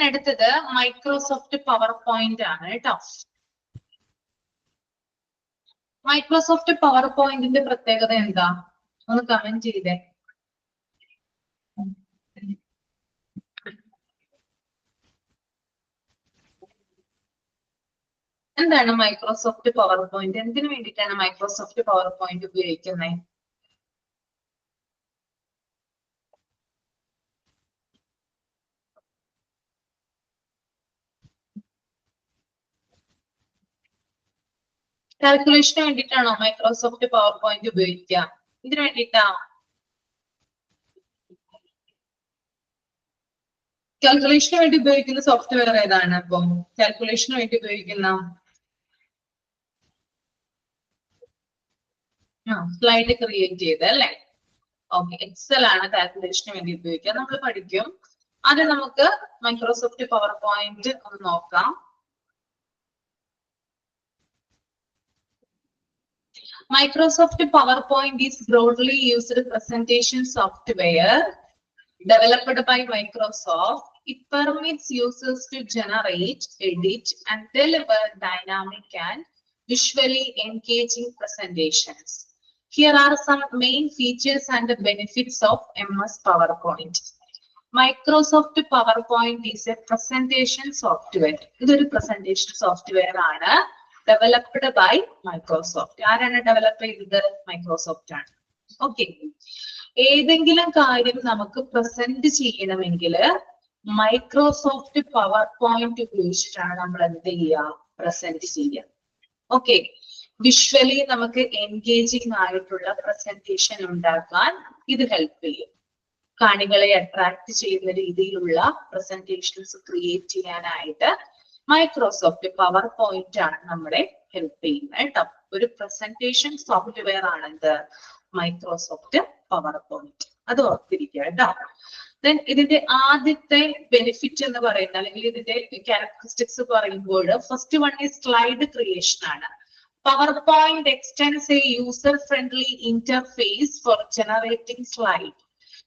അടുത്തത് മൈക്രോസോഫ്റ്റ് പവർ പോയിന്റ് ആണ് കേട്ടോ. മൈക്രോസോഫ്റ്റ് പവർ പോയിന്റിന്റെ പ്രത്യേകത എന്താ? ഒന്ന് കമന്റ് ചെയ്തേ. എന്താണ് മൈക്രോസോഫ്റ്റ് പവർ പോയിന്റ്? എന്തിനു വേണ്ടിയിട്ടാണ് മൈക്രോസോഫ്റ്റ് പവർ പോയിന്റ് ഉപയോഗിക്കുന്നത്? കാൽക്കുലേഷന് വേണ്ടിയിട്ടാണോ മൈക്രോസോഫ്റ്റ് പവർ പോയിന്റ് ഉപയോഗിക്കുക? ഇതിനു വേണ്ടിയിട്ടാ? കാൽക്കുലേഷന് വേണ്ടി ഉപയോഗിക്കുന്ന സോഫ്റ്റ്വെയർ ഏതാണ്? അപ്പം കാൽക്കുലേഷന് വേണ്ടി ഉപയോഗിക്കുന്ന സ്ലൈഡ് ക്രിയേറ്റ് ചെയ്ത് അല്ലെ? ഓക്കെ, എക്സൽ ആണ് കാൽക്കുലേഷന് വേണ്ടി ഉപയോഗിക്കുക. നമ്മൾ പഠിക്കും. അത് നമുക്ക് മൈക്രോസോഫ്റ്റ് പവർ പോയിന്റ് ഒന്ന് നോക്കാം. Microsoft PowerPoint is broadly used presentation software developed by Microsoft. It permits users to generate, edit, and deliver dynamic and visually engaging presentations. Here are some main features and the benefits of MS PowerPoint. Microsoft PowerPoint is a presentation software. This is a presentation software developed by Microsoft. ആരാണ് develop ചെയ്തത്? Microsoft ആണ്. Okay, ഏതെങ്കിലും കാര്യം നമുക്ക് present ചെയ്യണമെങ്കിൽ Microsoft power point ഉപയോഗിച്ചിട്ടാണ് നമ്മൾ എന്ത് ചെയ്യുക, പ്രസന്റ് ചെയ്യുക. ഓക്കെ, വിഷ്വലി നമുക്ക് എൻഗേജിങ് ആയിട്ടുള്ള പ്രസന്റേഷൻ ഉണ്ടാക്കാൻ ഇത് ഹെൽപ്പ് ചെയ്യും. കാണികളെ അട്രാക്ട് ചെയ്യുന്ന രീതിയിലുള്ള പ്രസന്റേഷൻസ് ക്രിയേറ്റ് ചെയ്യാനായിട്ട് മൈക്രോസോഫ്റ്റ് പവർ പോയിന്റ് ആണ് നമ്മളെ ഹെൽപ്പ് ചെയ്യുന്നത് കേട്ടോ. ഒരു പ്രസന്റേഷൻ സോഫ്റ്റ്വെയർ ആണ് എന്ത്, മൈക്രോസോഫ്റ്റ് പവർ പോയിന്റ്. അത് ഓർത്തിരിക്കുക കേട്ടോ. ദെൻ ഇതിന്റെ ആദ്യത്തെ ബെനിഫിറ്റ് എന്ന് പറയുന്നത്, അല്ലെങ്കിൽ ഇതിന്റെ ക്യാരക്ടറിസ്റ്റിക്സ് പറയുമ്പോൾ, ഫസ്റ്റ് വൺ ഈ സ്ലൈഡ് ക്രിയേഷൻ ആണ്. PowerPoint extends a user-friendly interface for generating slides.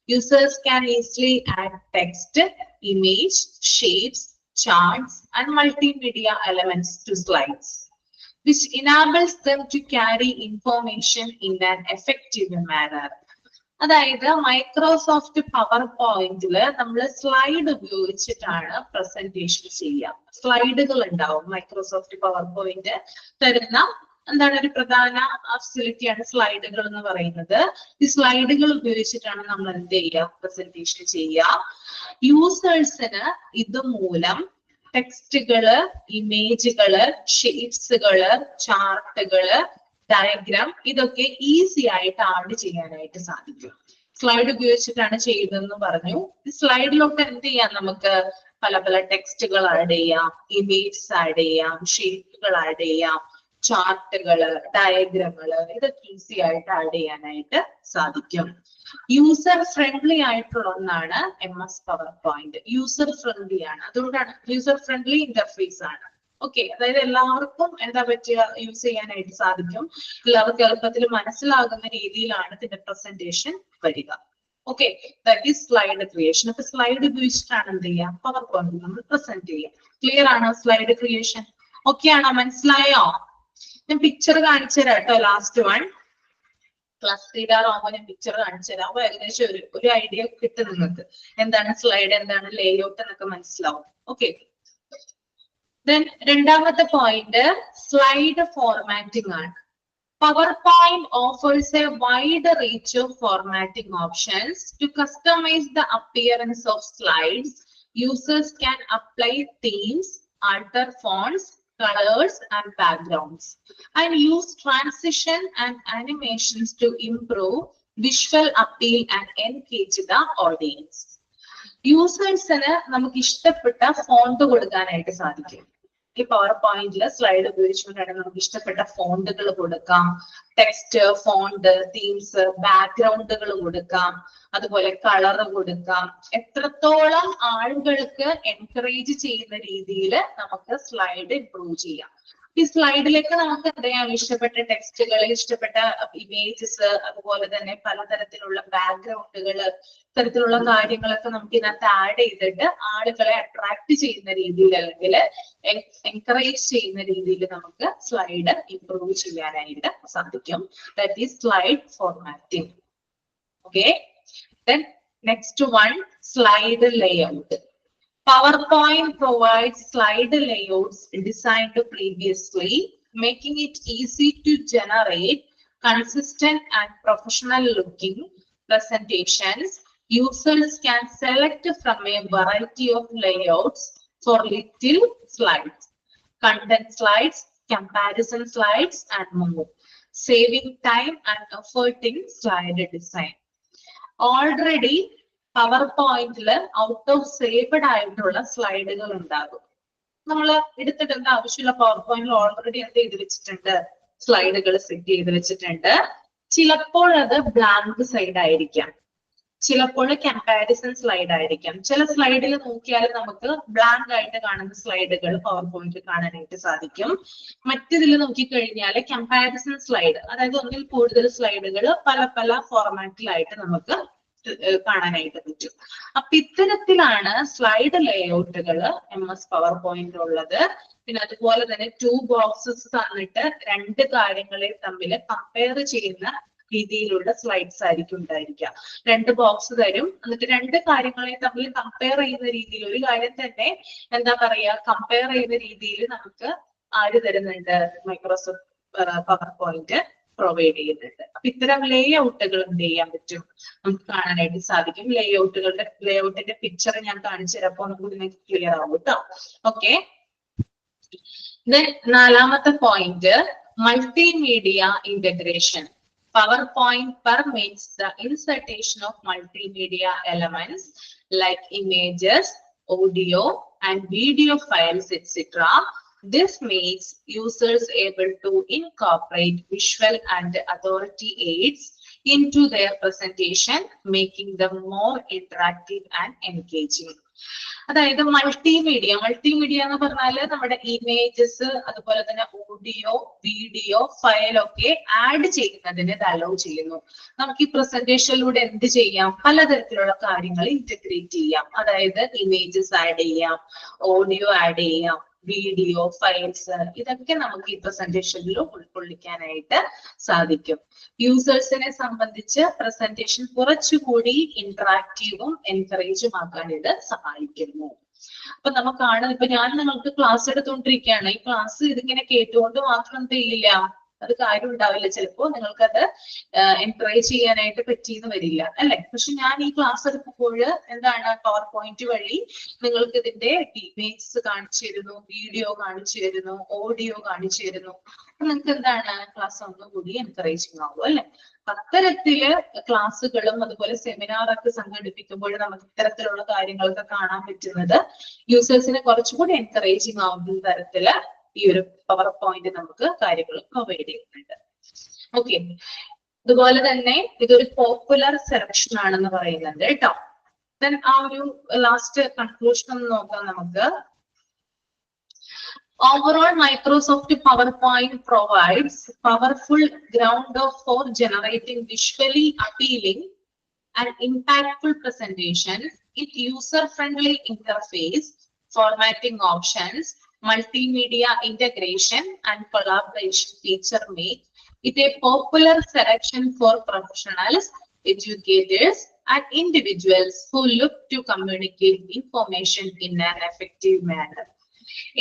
Users can easily add text, image, shapes, charts, and multimedia elements to slides, which enables them to carry information in an effective manner. അതായത് Microsoft power പോയിന്റില് നമ്മൾ slide ഉപയോഗിച്ചിട്ടാണ് presentation ചെയ്യുക. സ്ലൈഡുകൾ ഉണ്ടാവും. Microsoft power point തരുന്ന എന്താണ് ഒരു പ്രധാന ഫെസിലിറ്റിയാണ് സ്ലൈഡുകൾ എന്ന് പറയുന്നത്. ഈ സ്ലൈഡുകൾ ഉപയോഗിച്ചിട്ടാണ് നമ്മൾ എന്ത് ചെയ്യുക, പ്രസന്റേഷൻ ചെയ്യുക. യൂസേഴ്സിന് ഇതുമൂലം ടെക്സ്റ്റുകള്, ഇമേജുകള്, ഷേപ്സുകള്, ചാർട്ടുകള്, ഡയഗ്രാം ഇതൊക്കെ ഈസി ആയിട്ട് ആഡ് ചെയ്യാനായിട്ട് സാധിക്കും. സ്ലൈഡ് ഉപയോഗിച്ചിട്ടാണ് ചെയ്തതെന്ന് പറഞ്ഞു. ഈ സ്ലൈഡിലോട്ട് എന്ത് ചെയ്യാം, നമുക്ക് പല പല ടെക്സ്റ്റുകൾ ആഡ് ചെയ്യാം, ഇമേജസ് ആഡ് ചെയ്യാം, ഷേപ്പുകൾ ആഡ് ചെയ്യാം, ചാർട്ടുകള്, ഡയഗ്രമുകള് ഇതൊക്കെ ഈസി ആയിട്ട് ആഡ് ചെയ്യാനായിട്ട് സാധിക്കും. യൂസർ ഫ്രണ്ട്ലി ആയിട്ടുള്ള ഒന്നാണ് MS power point. User friendly ആണ്, അതുകൊണ്ടാണ് യൂസർ ഫ്രണ്ട്ലി ഇന്റർഫേസ് ആണ്. ഓക്കെ, അതായത് എല്ലാവർക്കും എന്താ പറ്റുക, യൂസ് ചെയ്യാനായിട്ട് സാധിക്കും. എല്ലാവർക്കും എളുപ്പത്തിൽ മനസ്സിലാകുന്ന രീതിയിലാണ് ഇതിന്റെ പ്രസന്റേഷൻ വരിക. Okay, that is slide creation. അപ്പൊ സ്ലൈഡ് ഉപയോഗിച്ചിട്ടാണ് എന്ത് ചെയ്യുക, പവർ പോയിന്റ് നമ്മൾ പ്രസന്റ് ചെയ്യുക. ക്ലിയർ ആണോ സ്ലൈഡ് ക്രിയേഷൻ? ഓക്കെ ആണോ, മനസ്സിലായോ? ഞാൻ പിക്ചർ കാണിച്ചു തരാം കേട്ടോ. ലാസ്റ്റ് വൺ ക്ലാസ് തീരാറാവുമ്പോൾ ഞാൻ പിക്ചർ കാണിച്ചു തരാം. അപ്പൊ ഏകദേശം ഒരു ഐഡിയ കിട്ടും നിങ്ങൾക്ക്. എന്താണ് സ്ലൈഡ്, എന്താണ് ലേഔട്ട് എന്നൊക്കെ മനസ്സിലാവും. ഓക്കെ, ദെൻ രണ്ടാമത്തെ പോയിന്റ് സ്ലൈഡ് ഫോർമാറ്റിംഗ് ആണ്. PowerPoint offers a wide range of formatting options to customize the appearance of slides. Users can apply themes, alter fonts, colors, and backgrounds, and use transition and animations to improve visual appeal and engage the audience. യൂസേഴ്സിന് നമുക്ക് ഇഷ്ടപ്പെട്ട font കൊടുക്കാനായിട്ട് സാധിക്കും. ഈ power പോയിന്റില് slide ഉപയോഗിച്ചുകൊണ്ടാണ് നമുക്ക് ഇഷ്ടപ്പെട്ട ഫോണ്ടുകൾ കൊടുക്കാം. Text, font, themes, ബാക്ക്ഗ്രൗണ്ടുകൾ കൊടുക്കാം, അതുപോലെ കളർ കൊടുക്കാം. എത്രത്തോളം ആളുകൾക്ക് എൻകറേജ് ചെയ്യുന്ന രീതിയിൽ നമുക്ക് സ്ലൈഡ് ഇംപ്രൂവ് ചെയ്യാം. ഈ സ്ലൈഡിലേക്ക് നമുക്ക് എന്ത് ചെയ്യാം, ഇഷ്ടപ്പെട്ട ടെക്സ്റ്റുകൾ, ഇഷ്ടപ്പെട്ട ഇമേജസ്, അതുപോലെ തന്നെ പലതരത്തിലുള്ള ബാക്ക്ഗ്രൗണ്ടുകള്, തരത്തിലുള്ള കാര്യങ്ങളൊക്കെ നമുക്ക് ഇതിനകത്ത് ആഡ് ചെയ്തിട്ട് ആളുകളെ അട്രാക്ട് ചെയ്യുന്ന രീതിയിൽ അല്ലെങ്കിൽ എൻകറേജ് ചെയ്യുന്ന രീതിയിൽ നമുക്ക് സ്ലൈഡ് ഇംപ്രൂവ് ചെയ്യാനായിട്ട് സാധിക്കും. That is slide formatting. Okay, then next one slide layout. PowerPoint provides slide layouts designed previously, making it easy to generate consistent and professional looking presentations. Users can select from a variety of layouts for little slides, content slides, comparison slides, and more, saving time and effort in slide design. Already പവർ പോയിന്റില് out of saved ആയിട്ടുള്ള സ്ലൈഡുകൾ ഉണ്ടാകും. നമ്മൾ എടുത്തിട്ടുണ്ട് ആവശ്യമുള്ള power പോയിന്റിൽ already എന്ത് ചെയ്ത് വെച്ചിട്ടുണ്ട്, സ്ലൈഡുകൾ സെറ്റ് ചെയ്ത് വെച്ചിട്ടുണ്ട്. ചിലപ്പോൾ അത് ബ്ലാങ്ക് സൈഡ് ആയിരിക്കാം, ചിലപ്പോൾ കമ്പാരിസൺ സ്ലൈഡ് ആയിരിക്കാം. ചില സ്ലൈഡിൽ നോക്കിയാൽ നമുക്ക് ബ്ലാങ്ക് ആയിട്ട് കാണുന്ന സ്ലൈഡുകൾ പവർ പോയിന്റിൽ കാണാനായിട്ട് സാധിക്കും. മറ്റതിൽ നോക്കിക്കഴിഞ്ഞാൽ കമ്പാരിസൺ സ്ലൈഡ്, അതായത് ഒന്നിൽ കൂടുതൽ സ്ലൈഡുകൾ പല പല ഫോർമാറ്റിലായിട്ട് നമുക്ക് കാണാനായിട്ട് പറ്റും. അപ്പൊ ഇത്തരത്തിലാണ് സ്ലൈഡ് ലേഔട്ടുകൾ MS പവർ പോയിന്റ് ഉള്ളത്. പിന്നെ അതുപോലെ തന്നെ 2 ബോക്സസ് തന്നിട്ട് രണ്ട് കാര്യങ്ങളെ തമ്മിൽ കമ്പയർ ചെയ്യുന്ന രീതിയിലുള്ള സ്ലൈഡ്സ് ആയിരിക്കും ഉണ്ടായിരിക്കുക. 2 ബോക്സ് തരും, എന്നിട്ട് രണ്ട് കാര്യങ്ങളെ തമ്മിൽ കമ്പയർ ചെയ്യുന്ന രീതിയിൽ, ഒരു കാര്യം തന്നെ എന്താ പറയാ കമ്പയർ ചെയ്യുന്ന രീതിയിൽ നമുക്ക് ആര് തരുന്നുണ്ട്, മൈക്രോസോഫ്റ്റ് പവർ പോയിന്റ് പ്രൊവൈഡ് ചെയ്യുന്നുണ്ട്. അപ്പൊ ഇത്തരം ലേ ഔട്ടുകൾ എന്ത് ചെയ്യാൻ പറ്റും, നമുക്ക് കാണാനായിട്ട് സാധിക്കും. ലേ ഔട്ടിന്റെ പിക്ചർ ഞാൻ കാണിച്ചു തരാം, അപ്പൊ നമുക്ക് നിങ്ങൾക്ക് ക്ലിയർ ആവും കേട്ടോ. ഓക്കെ, നാലാമത്തെ point multimedia integration. PowerPoint permits the insertion of multimedia elements like images, audio, and video files, etc. This makes users able to incorporate visual and authority aids into their presentation, making them more interactive and engaging. അതായത് multimedia എന്ന് പറഞ്ഞാല് നമ്മുടെ images, അതുപോലെ തന്നെ audio, video, ഫയലൊക്കെ add ചെയ്യുന്നതിന് ഇത് hello ചെയ്യുന്നു. നമുക്ക് ഈ പ്രസന്റേഷനിലൂടെ എന്ത് ചെയ്യാം, പലതരത്തിലുള്ള കാര്യങ്ങൾ ഇന്റഗ്രേറ്റ് ചെയ്യാം. അതായത് ഇമേജസ് ആഡ് ചെയ്യാം, ഓഡിയോ ആഡ് ചെയ്യാം, വീഡിയോ, ഫയൽസ്, ഇതൊക്കെ നമുക്ക് ഈ പ്രസന്റേഷനിൽ ഉൾക്കൊള്ളിക്കാനായിട്ട് സാധിക്കും. യൂസേഴ്സിനെ സംബന്ധിച്ച് പ്രസന്റേഷൻ കുറച്ചുകൂടി ഇന്ററാക്റ്റീവും എൻകറേജും ആക്കാൻ ഇത് സഹായിക്കുന്നു. അപ്പൊ നമുക്കാണ്, ഇപ്പൊ ഞാൻ നിങ്ങൾക്ക് ക്ലാസ് എടുത്തുകൊണ്ടിരിക്കുകയാണ്. ഈ ക്ലാസ് ഇതിങ്ങനെ കേട്ടുകൊണ്ട് മാത്രം എന്ത് ചെയ്യില്ല, അത് കാര്യം ഉണ്ടാവില്ല. ചിലപ്പോ നിങ്ങൾക്കത് എൻകറേജ് ചെയ്യാനായിട്ട് പറ്റിയെന്ന് വരില്ല, അല്ലെ? പക്ഷെ ഞാൻ ഈ ക്ലാസ് എടുക്കുമ്പോൾ എന്താണ്, PowerPoint വഴി നിങ്ങൾക്ക് ഇതിന്റെ ഇമേജസ് കാണിച്ചു തരുന്നു, വീഡിയോ കാണിച്ചു തരുന്നു, ഓഡിയോ കാണിച്ചു തരുന്നു. അപ്പൊ നിങ്ങൾക്ക് എന്താണ്, ക്ലാസ് ഒന്നുകൂടി എൻകറേജിങ് ആവും, അല്ലെ? അത്തരത്തില് ക്ലാസ്സുകളും അതുപോലെ സെമിനാറൊക്കെ സംഘടിപ്പിക്കുമ്പോൾ നമുക്ക് ഇത്തരത്തിലുള്ള കാര്യങ്ങളൊക്കെ കാണാൻ പറ്റുന്നത് യൂസേഴ്സിനെ കുറച്ചുകൂടി എൻകറേജിങ് ആവുന്ന തരത്തില് ഈ ഒരു PowerPoint നമുക്ക് കാര്യങ്ങൾ പ്രൊവൈഡ് ചെയ്യുന്നുണ്ട്. ഓക്കെ, അതുപോലെ തന്നെ ഇതൊരു പോപ്പുലർ സെലക്ഷൻ ആണെന്ന് പറയുന്നുണ്ട് കേട്ടോ. ദെൻ ആ ഒരു ലാസ്റ്റ് കൺക്ലൂഷൻ ഒന്ന് നോക്കാം നമുക്ക്. Overall, Microsoft PowerPoint provides powerful ground for generating visually appealing and impactful presentations. Its user-friendly interface, formatting options, multimedia integration, and collaboration feature make it a popular selection for professionals, educators, and individuals who look to communicate information in an effective manner.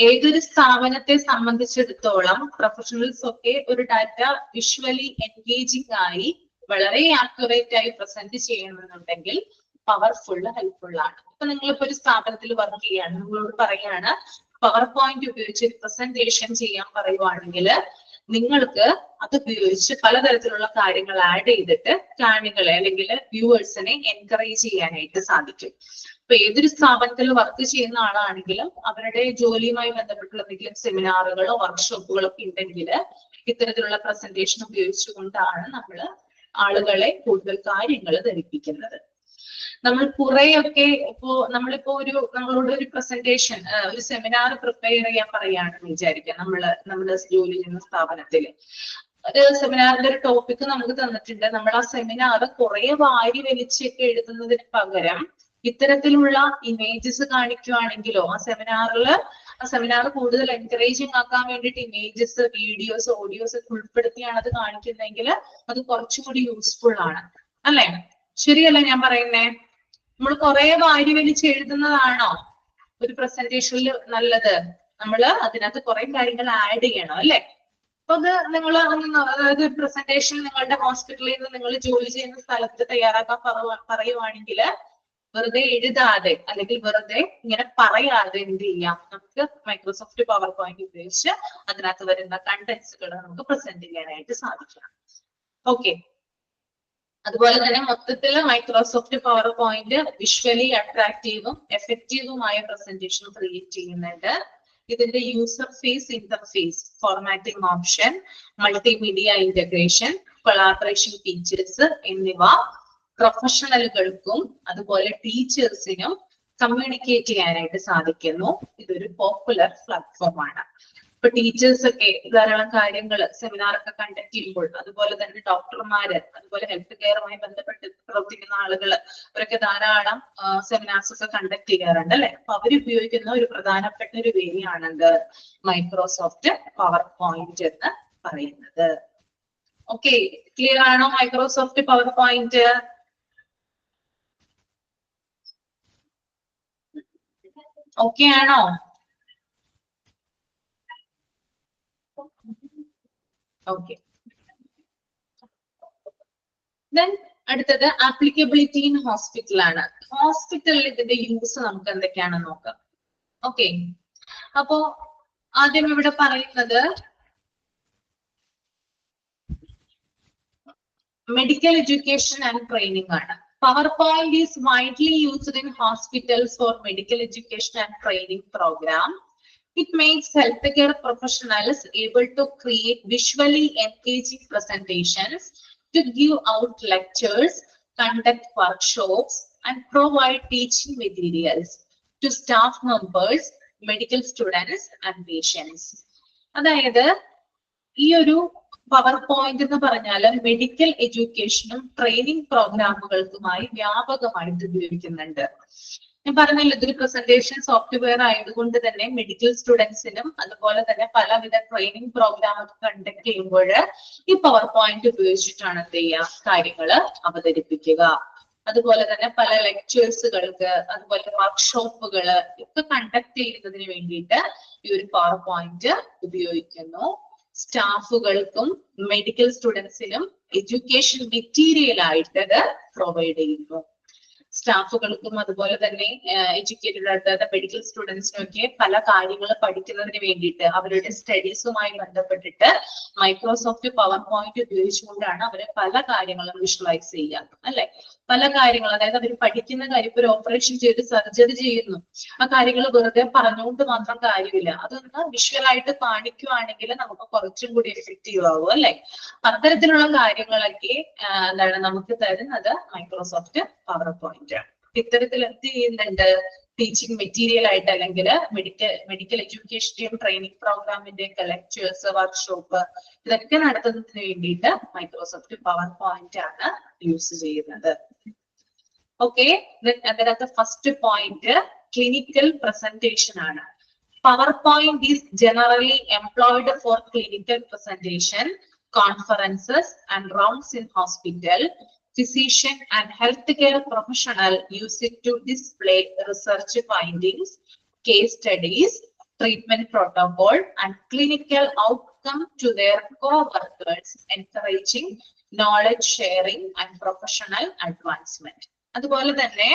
ഏതൊരു സ്ഥാപനത്തെ സംബന്ധിച്ചിടത്തോളം professionals ഒക്കെ ഒരു data visually engaging ആയി വളരെ accurate ആയി present ചെയ്യണമെന്നുണ്ടെങ്കിൽ powerful helpful ആണ്. ഇപ്പൊ നിങ്ങളിപ്പോ ഒരു സ്ഥാപനത്തിൽ വർക്ക് ചെയ്യാണ്, നിങ്ങളോട് പറയാണ് PowerPoint ഉപയോഗിച്ച് ഒരു പ്രസന്റേഷൻ ചെയ്യാൻ പറയുവാണെങ്കിൽ നിങ്ങൾക്ക് അത് ഉപയോഗിച്ച് പലതരത്തിലുള്ള കാര്യങ്ങൾ ആഡ് ചെയ്തിട്ട് കാണികളെ അല്ലെങ്കിൽ വ്യൂവേഴ്സിനെ എൻകറേജ് ചെയ്യാനായിട്ട് സാധിക്കും. ഇപ്പൊ ഏതൊരു സ്ഥാപനത്തിൽ വർക്ക് ചെയ്യുന്ന ആളാണെങ്കിലും അവരുടെ ജോലിയുമായി ബന്ധപ്പെട്ടുള്ള എന്തെങ്കിലും സെമിനാറുകളോ വർക്ക്ഷോപ്പുകളോ ഒക്കെ ഉണ്ടെങ്കിൽ ഇത്തരത്തിലുള്ള പ്രസന്റേഷൻ ഉപയോഗിച്ചുകൊണ്ടാണ് നമ്മൾ ആളുകളെ കൂടുതൽ കാര്യങ്ങൾ ധരിപ്പിക്കുന്നത്. നമ്മൾ കുറെയൊക്കെ നമ്മളിപ്പോ നമ്മളോട് ഒരു പ്രസന്റേഷൻ, ഒരു സെമിനാർ പ്രിപ്പയർ ചെയ്യാൻ പറയുകയാണെന്ന് വിചാരിക്കാം. നമ്മുടെ ജോലി ചെയ്യുന്ന സ്ഥാപനത്തിൽ ഒരു സെമിനാറിന്റെ ഒരു ടോപ്പിക് നമുക്ക് തന്നിട്ടുണ്ട്. നമ്മൾ ആ സെമിനാർ കുറെ വാരി വലിച്ചൊക്കെ എഴുതുന്നതിന് പകരം ഇത്തരത്തിലുള്ള ഇമേജസ് കാണിക്കുകയാണെങ്കിലോ ആ സെമിനാർ കൂടുതൽ എൻകറേജിങ് ആക്കാൻ വേണ്ടിയിട്ട് ഇമേജസ്, വീഡിയോസ്, ഓഡിയോസ് ഒക്കെ ഉൾപ്പെടുത്തിയാണ് അത് കാണിക്കുന്നതെങ്കിൽ അത് കുറച്ചുകൂടി യൂസ്ഫുൾ ആണ്, അല്ലെ? ശരിയല്ലേ ഞാൻ പറയുന്നേ? നമ്മൾ കുറെ വാരി വലിച്ച് എഴുതുന്നതാണോ ഒരു പ്രസന്റേഷനിൽ നല്ലത്? നമ്മള് അതിനകത്ത് കുറെ കാര്യങ്ങൾ ആഡ് ചെയ്യണം, അല്ലെ? അപ്പൊ അത് നിങ്ങൾ അതായത് പ്രസന്റേഷൻ നിങ്ങളുടെ ഹോസ്പിറ്റലിൽ നിന്ന് നിങ്ങൾ ജോലി ചെയ്യുന്ന സ്ഥലത്ത് തയ്യാറാക്കാൻ പറയുവാണെങ്കിൽ വെറുതെ എഴുതാതെ അല്ലെങ്കിൽ വെറുതെ ഇങ്ങനെ പറയാതെ എന്ത് ചെയ്യാം, നമുക്ക് മൈക്രോസോഫ്റ്റ് PowerPoint ഉപയോഗിച്ച് അതിനകത്ത് വരുന്ന കണ്ടന്റ്സുകൾ നമുക്ക് പ്രസന്റ് ചെയ്യാനായിട്ട് സാധിക്കണം. ഓക്കെ, അതുപോലെ തന്നെ മൊത്തത്തിൽ മൈക്രോസോഫ്റ്റ് PowerPoint വിഷ്വലി അട്രാക്റ്റീവും എഫക്റ്റീവുമായ പ്രസന്റേഷൻ ക്രിയേറ്റ് ചെയ്യുന്നുണ്ട്. ഇതിന്റെ user face interface, formatting option, multimedia integration, collaboration features എന്നിവ പ്രൊഫഷണലുകൾക്കും അതുപോലെ ടീച്ചേഴ്സിനും കമ്മ്യൂണിക്കേറ്റ് ചെയ്യാനായിട്ട് സാധിക്കുന്നു. ഇതൊരു പോപ്പുലർ പ്ലാറ്റ്ഫോം ആണ്. ഇപ്പൊ ടീച്ചേഴ്സ് ഒക്കെ ധാരാളം കാര്യങ്ങൾ സെമിനാറൊക്കെ കണ്ടക്ട് ചെയ്യുമ്പോൾ, അതുപോലെ തന്നെ ഡോക്ടർമാര്, അതുപോലെ ഹെൽത്ത് കെയറുമായി ബന്ധപ്പെട്ട് പ്രവർത്തിക്കുന്ന ആളുകൾ, അവരൊക്കെ ധാരാളം സെമിനാർസ് ഒക്കെ കണ്ടക്ട് ചെയ്യാറുണ്ട്, അല്ലെ? അപ്പൊ അവരുപയോഗിക്കുന്ന ഒരു പ്രധാനപ്പെട്ട ഒരു വേദിയാണത് മൈക്രോസോഫ്റ്റ് PowerPoint എന്ന് പറയുന്നത്. ഓക്കെ, ക്ലിയർ ആണോ മൈക്രോസോഫ്റ്റ് PowerPoint? ഓക്കെ ആണോ? ഓക്കെ, ദെൻ അടുത്തത് ആപ്ലിക്കബിലിറ്റി ഇൻ ഹോസ്പിറ്റൽ ആണ്. ഹോസ്പിറ്റലിൽ ഇതിന്റെ യൂസ് നമുക്ക് എന്തൊക്കെയാണെന്ന് നോക്കാം. ഓക്കെ, അപ്പോ ആദ്യം ഇവിടെ പറയുന്നത് മെഡിക്കൽ എഡ്യൂക്കേഷൻ ആൻഡ് ട്രെയിനിങ് ആണ്. PowerPoint is widely used in hospitals for medical education and training program. It makes healthcare professionals able to create visually engaging presentations, to give out lectures, conduct workshops, and provide teaching materials to staff members, medical students, and patients. അതായത് ഈ ഒരു power point എന്ന് പറഞ്ഞാൽ medical എഡ്യൂക്കേഷനും training പ്രോഗ്രാമുകൾക്കുമായി വ്യാപകമായിട്ട് ഉപയോഗിക്കുന്നുണ്ട്. ഞാൻ പറഞ്ഞല്ലോ, ഇതൊരു പ്രസന്റേഷൻ സോഫ്റ്റ്വെയർ ആയതുകൊണ്ട് തന്നെ മെഡിക്കൽ സ്റ്റുഡൻസിനും അതുപോലെ തന്നെ പലവിധ ട്രെയിനിങ് പ്രോഗ്രാം ഒക്കെ കണ്ടക്ട് ചെയ്യുമ്പോൾ ഈ പവർ പോയിന്റ് ഉപയോഗിച്ചിട്ടാണ് എന്ത് ചെയ്യുക, കാര്യങ്ങള് അവതരിപ്പിക്കുക. അതുപോലെ തന്നെ പല ലെക്ചേഴ്സുകൾക്ക് അതുപോലെ വർക്ക്ഷോപ്പുകള് ഒക്കെ കണ്ടക്ട് ചെയ്യുന്നതിന് വേണ്ടിയിട്ട് ഈ ഒരു പവർ പോയിന്റ് ഉപയോഗിക്കുന്നു. സ്റ്റാഫുകൾക്കും മെഡിക്കൽ സ്റ്റുഡൻസിനും എഡ്യൂക്കേഷൻ മെറ്റീരിയൽ ആയിട്ട് ഇത് പ്രൊവൈഡ് ചെയ്യുന്നു. സ്റ്റാഫുകൾക്കും അതുപോലെ തന്നെ എഡ്യൂക്കേറ്റഡ് ആയിട്ടുള്ള മെഡിക്കൽ സ്റ്റുഡൻസിനും ഒക്കെ പല കാര്യങ്ങൾ പഠിക്കുന്നതിന് വേണ്ടിയിട്ട് അവരുടെ സ്റ്റഡീസുമായി ബന്ധപ്പെട്ടിട്ട് മൈക്രോസോഫ്റ്റ് പവർ പോയിന്റ് ഉപയോഗിച്ചുകൊണ്ടാണ് അവര് പല കാര്യങ്ങളും വിഷ്വലൈസ് ചെയ്യുക, അല്ലെ? പല കാര്യങ്ങൾ, അതായത് അവർ പഠിക്കുന്ന കാര്യം, ഇപ്പൊ ഒരു ഓപ്പറേഷൻ ചെയ്ത് സർജറി ചെയ്യുന്നു, ആ കാര്യങ്ങൾ വെറുതെ പറഞ്ഞുകൊണ്ട് മാത്രം കാര്യമില്ല, അതൊന്ന് വിഷ്വൽ ആയിട്ട് കാണിക്കുവാണെങ്കിൽ നമുക്ക് കുറച്ചും കൂടി എഫക്റ്റീവ് ആവും, അല്ലെ? അത്തരത്തിലുള്ള കാര്യങ്ങളൊക്കെ എന്താണ് നമുക്ക് തരുന്നത് മൈക്രോസോഫ്റ്റ് പവർ പോയിന്റ്. ഇത്തരത്തിൽ എന്ത് ചെയ്യുന്നുണ്ട്, ടീച്ചിങ് മെറ്റീരിയൽ ആയിട്ട് അല്ലെങ്കിൽ മെഡിക്കൽ എഡ്യൂക്കേഷന്റെയും ട്രെയിനിങ് പ്രോഗ്രാമിന്റെ ലെക്ചേഴ്സ്, വർക്ക്ഷോപ്പ് ഇതൊക്കെ നടത്തുന്നതിന് വേണ്ടിയിട്ട് മൈക്രോസോഫ്റ്റ് പവർ പോയിന്റ് ആണ് യൂസ് ചെയ്യുന്നത്. ഓക്കെ, അതിനകത്ത് ഫസ്റ്റ് പോയിന്റ് ക്ലിനിക്കൽ പ്രസന്റേഷൻ ആണ്. PowerPoint is generally employed for clinical presentation, conferences and rounds in hospital. Physician and healthcare professional use it to display research findings, case studies, treatment protocol, and clinical outcome to their co-workers, encouraging knowledge sharing and professional advancement. അതുപോലെ തന്നെ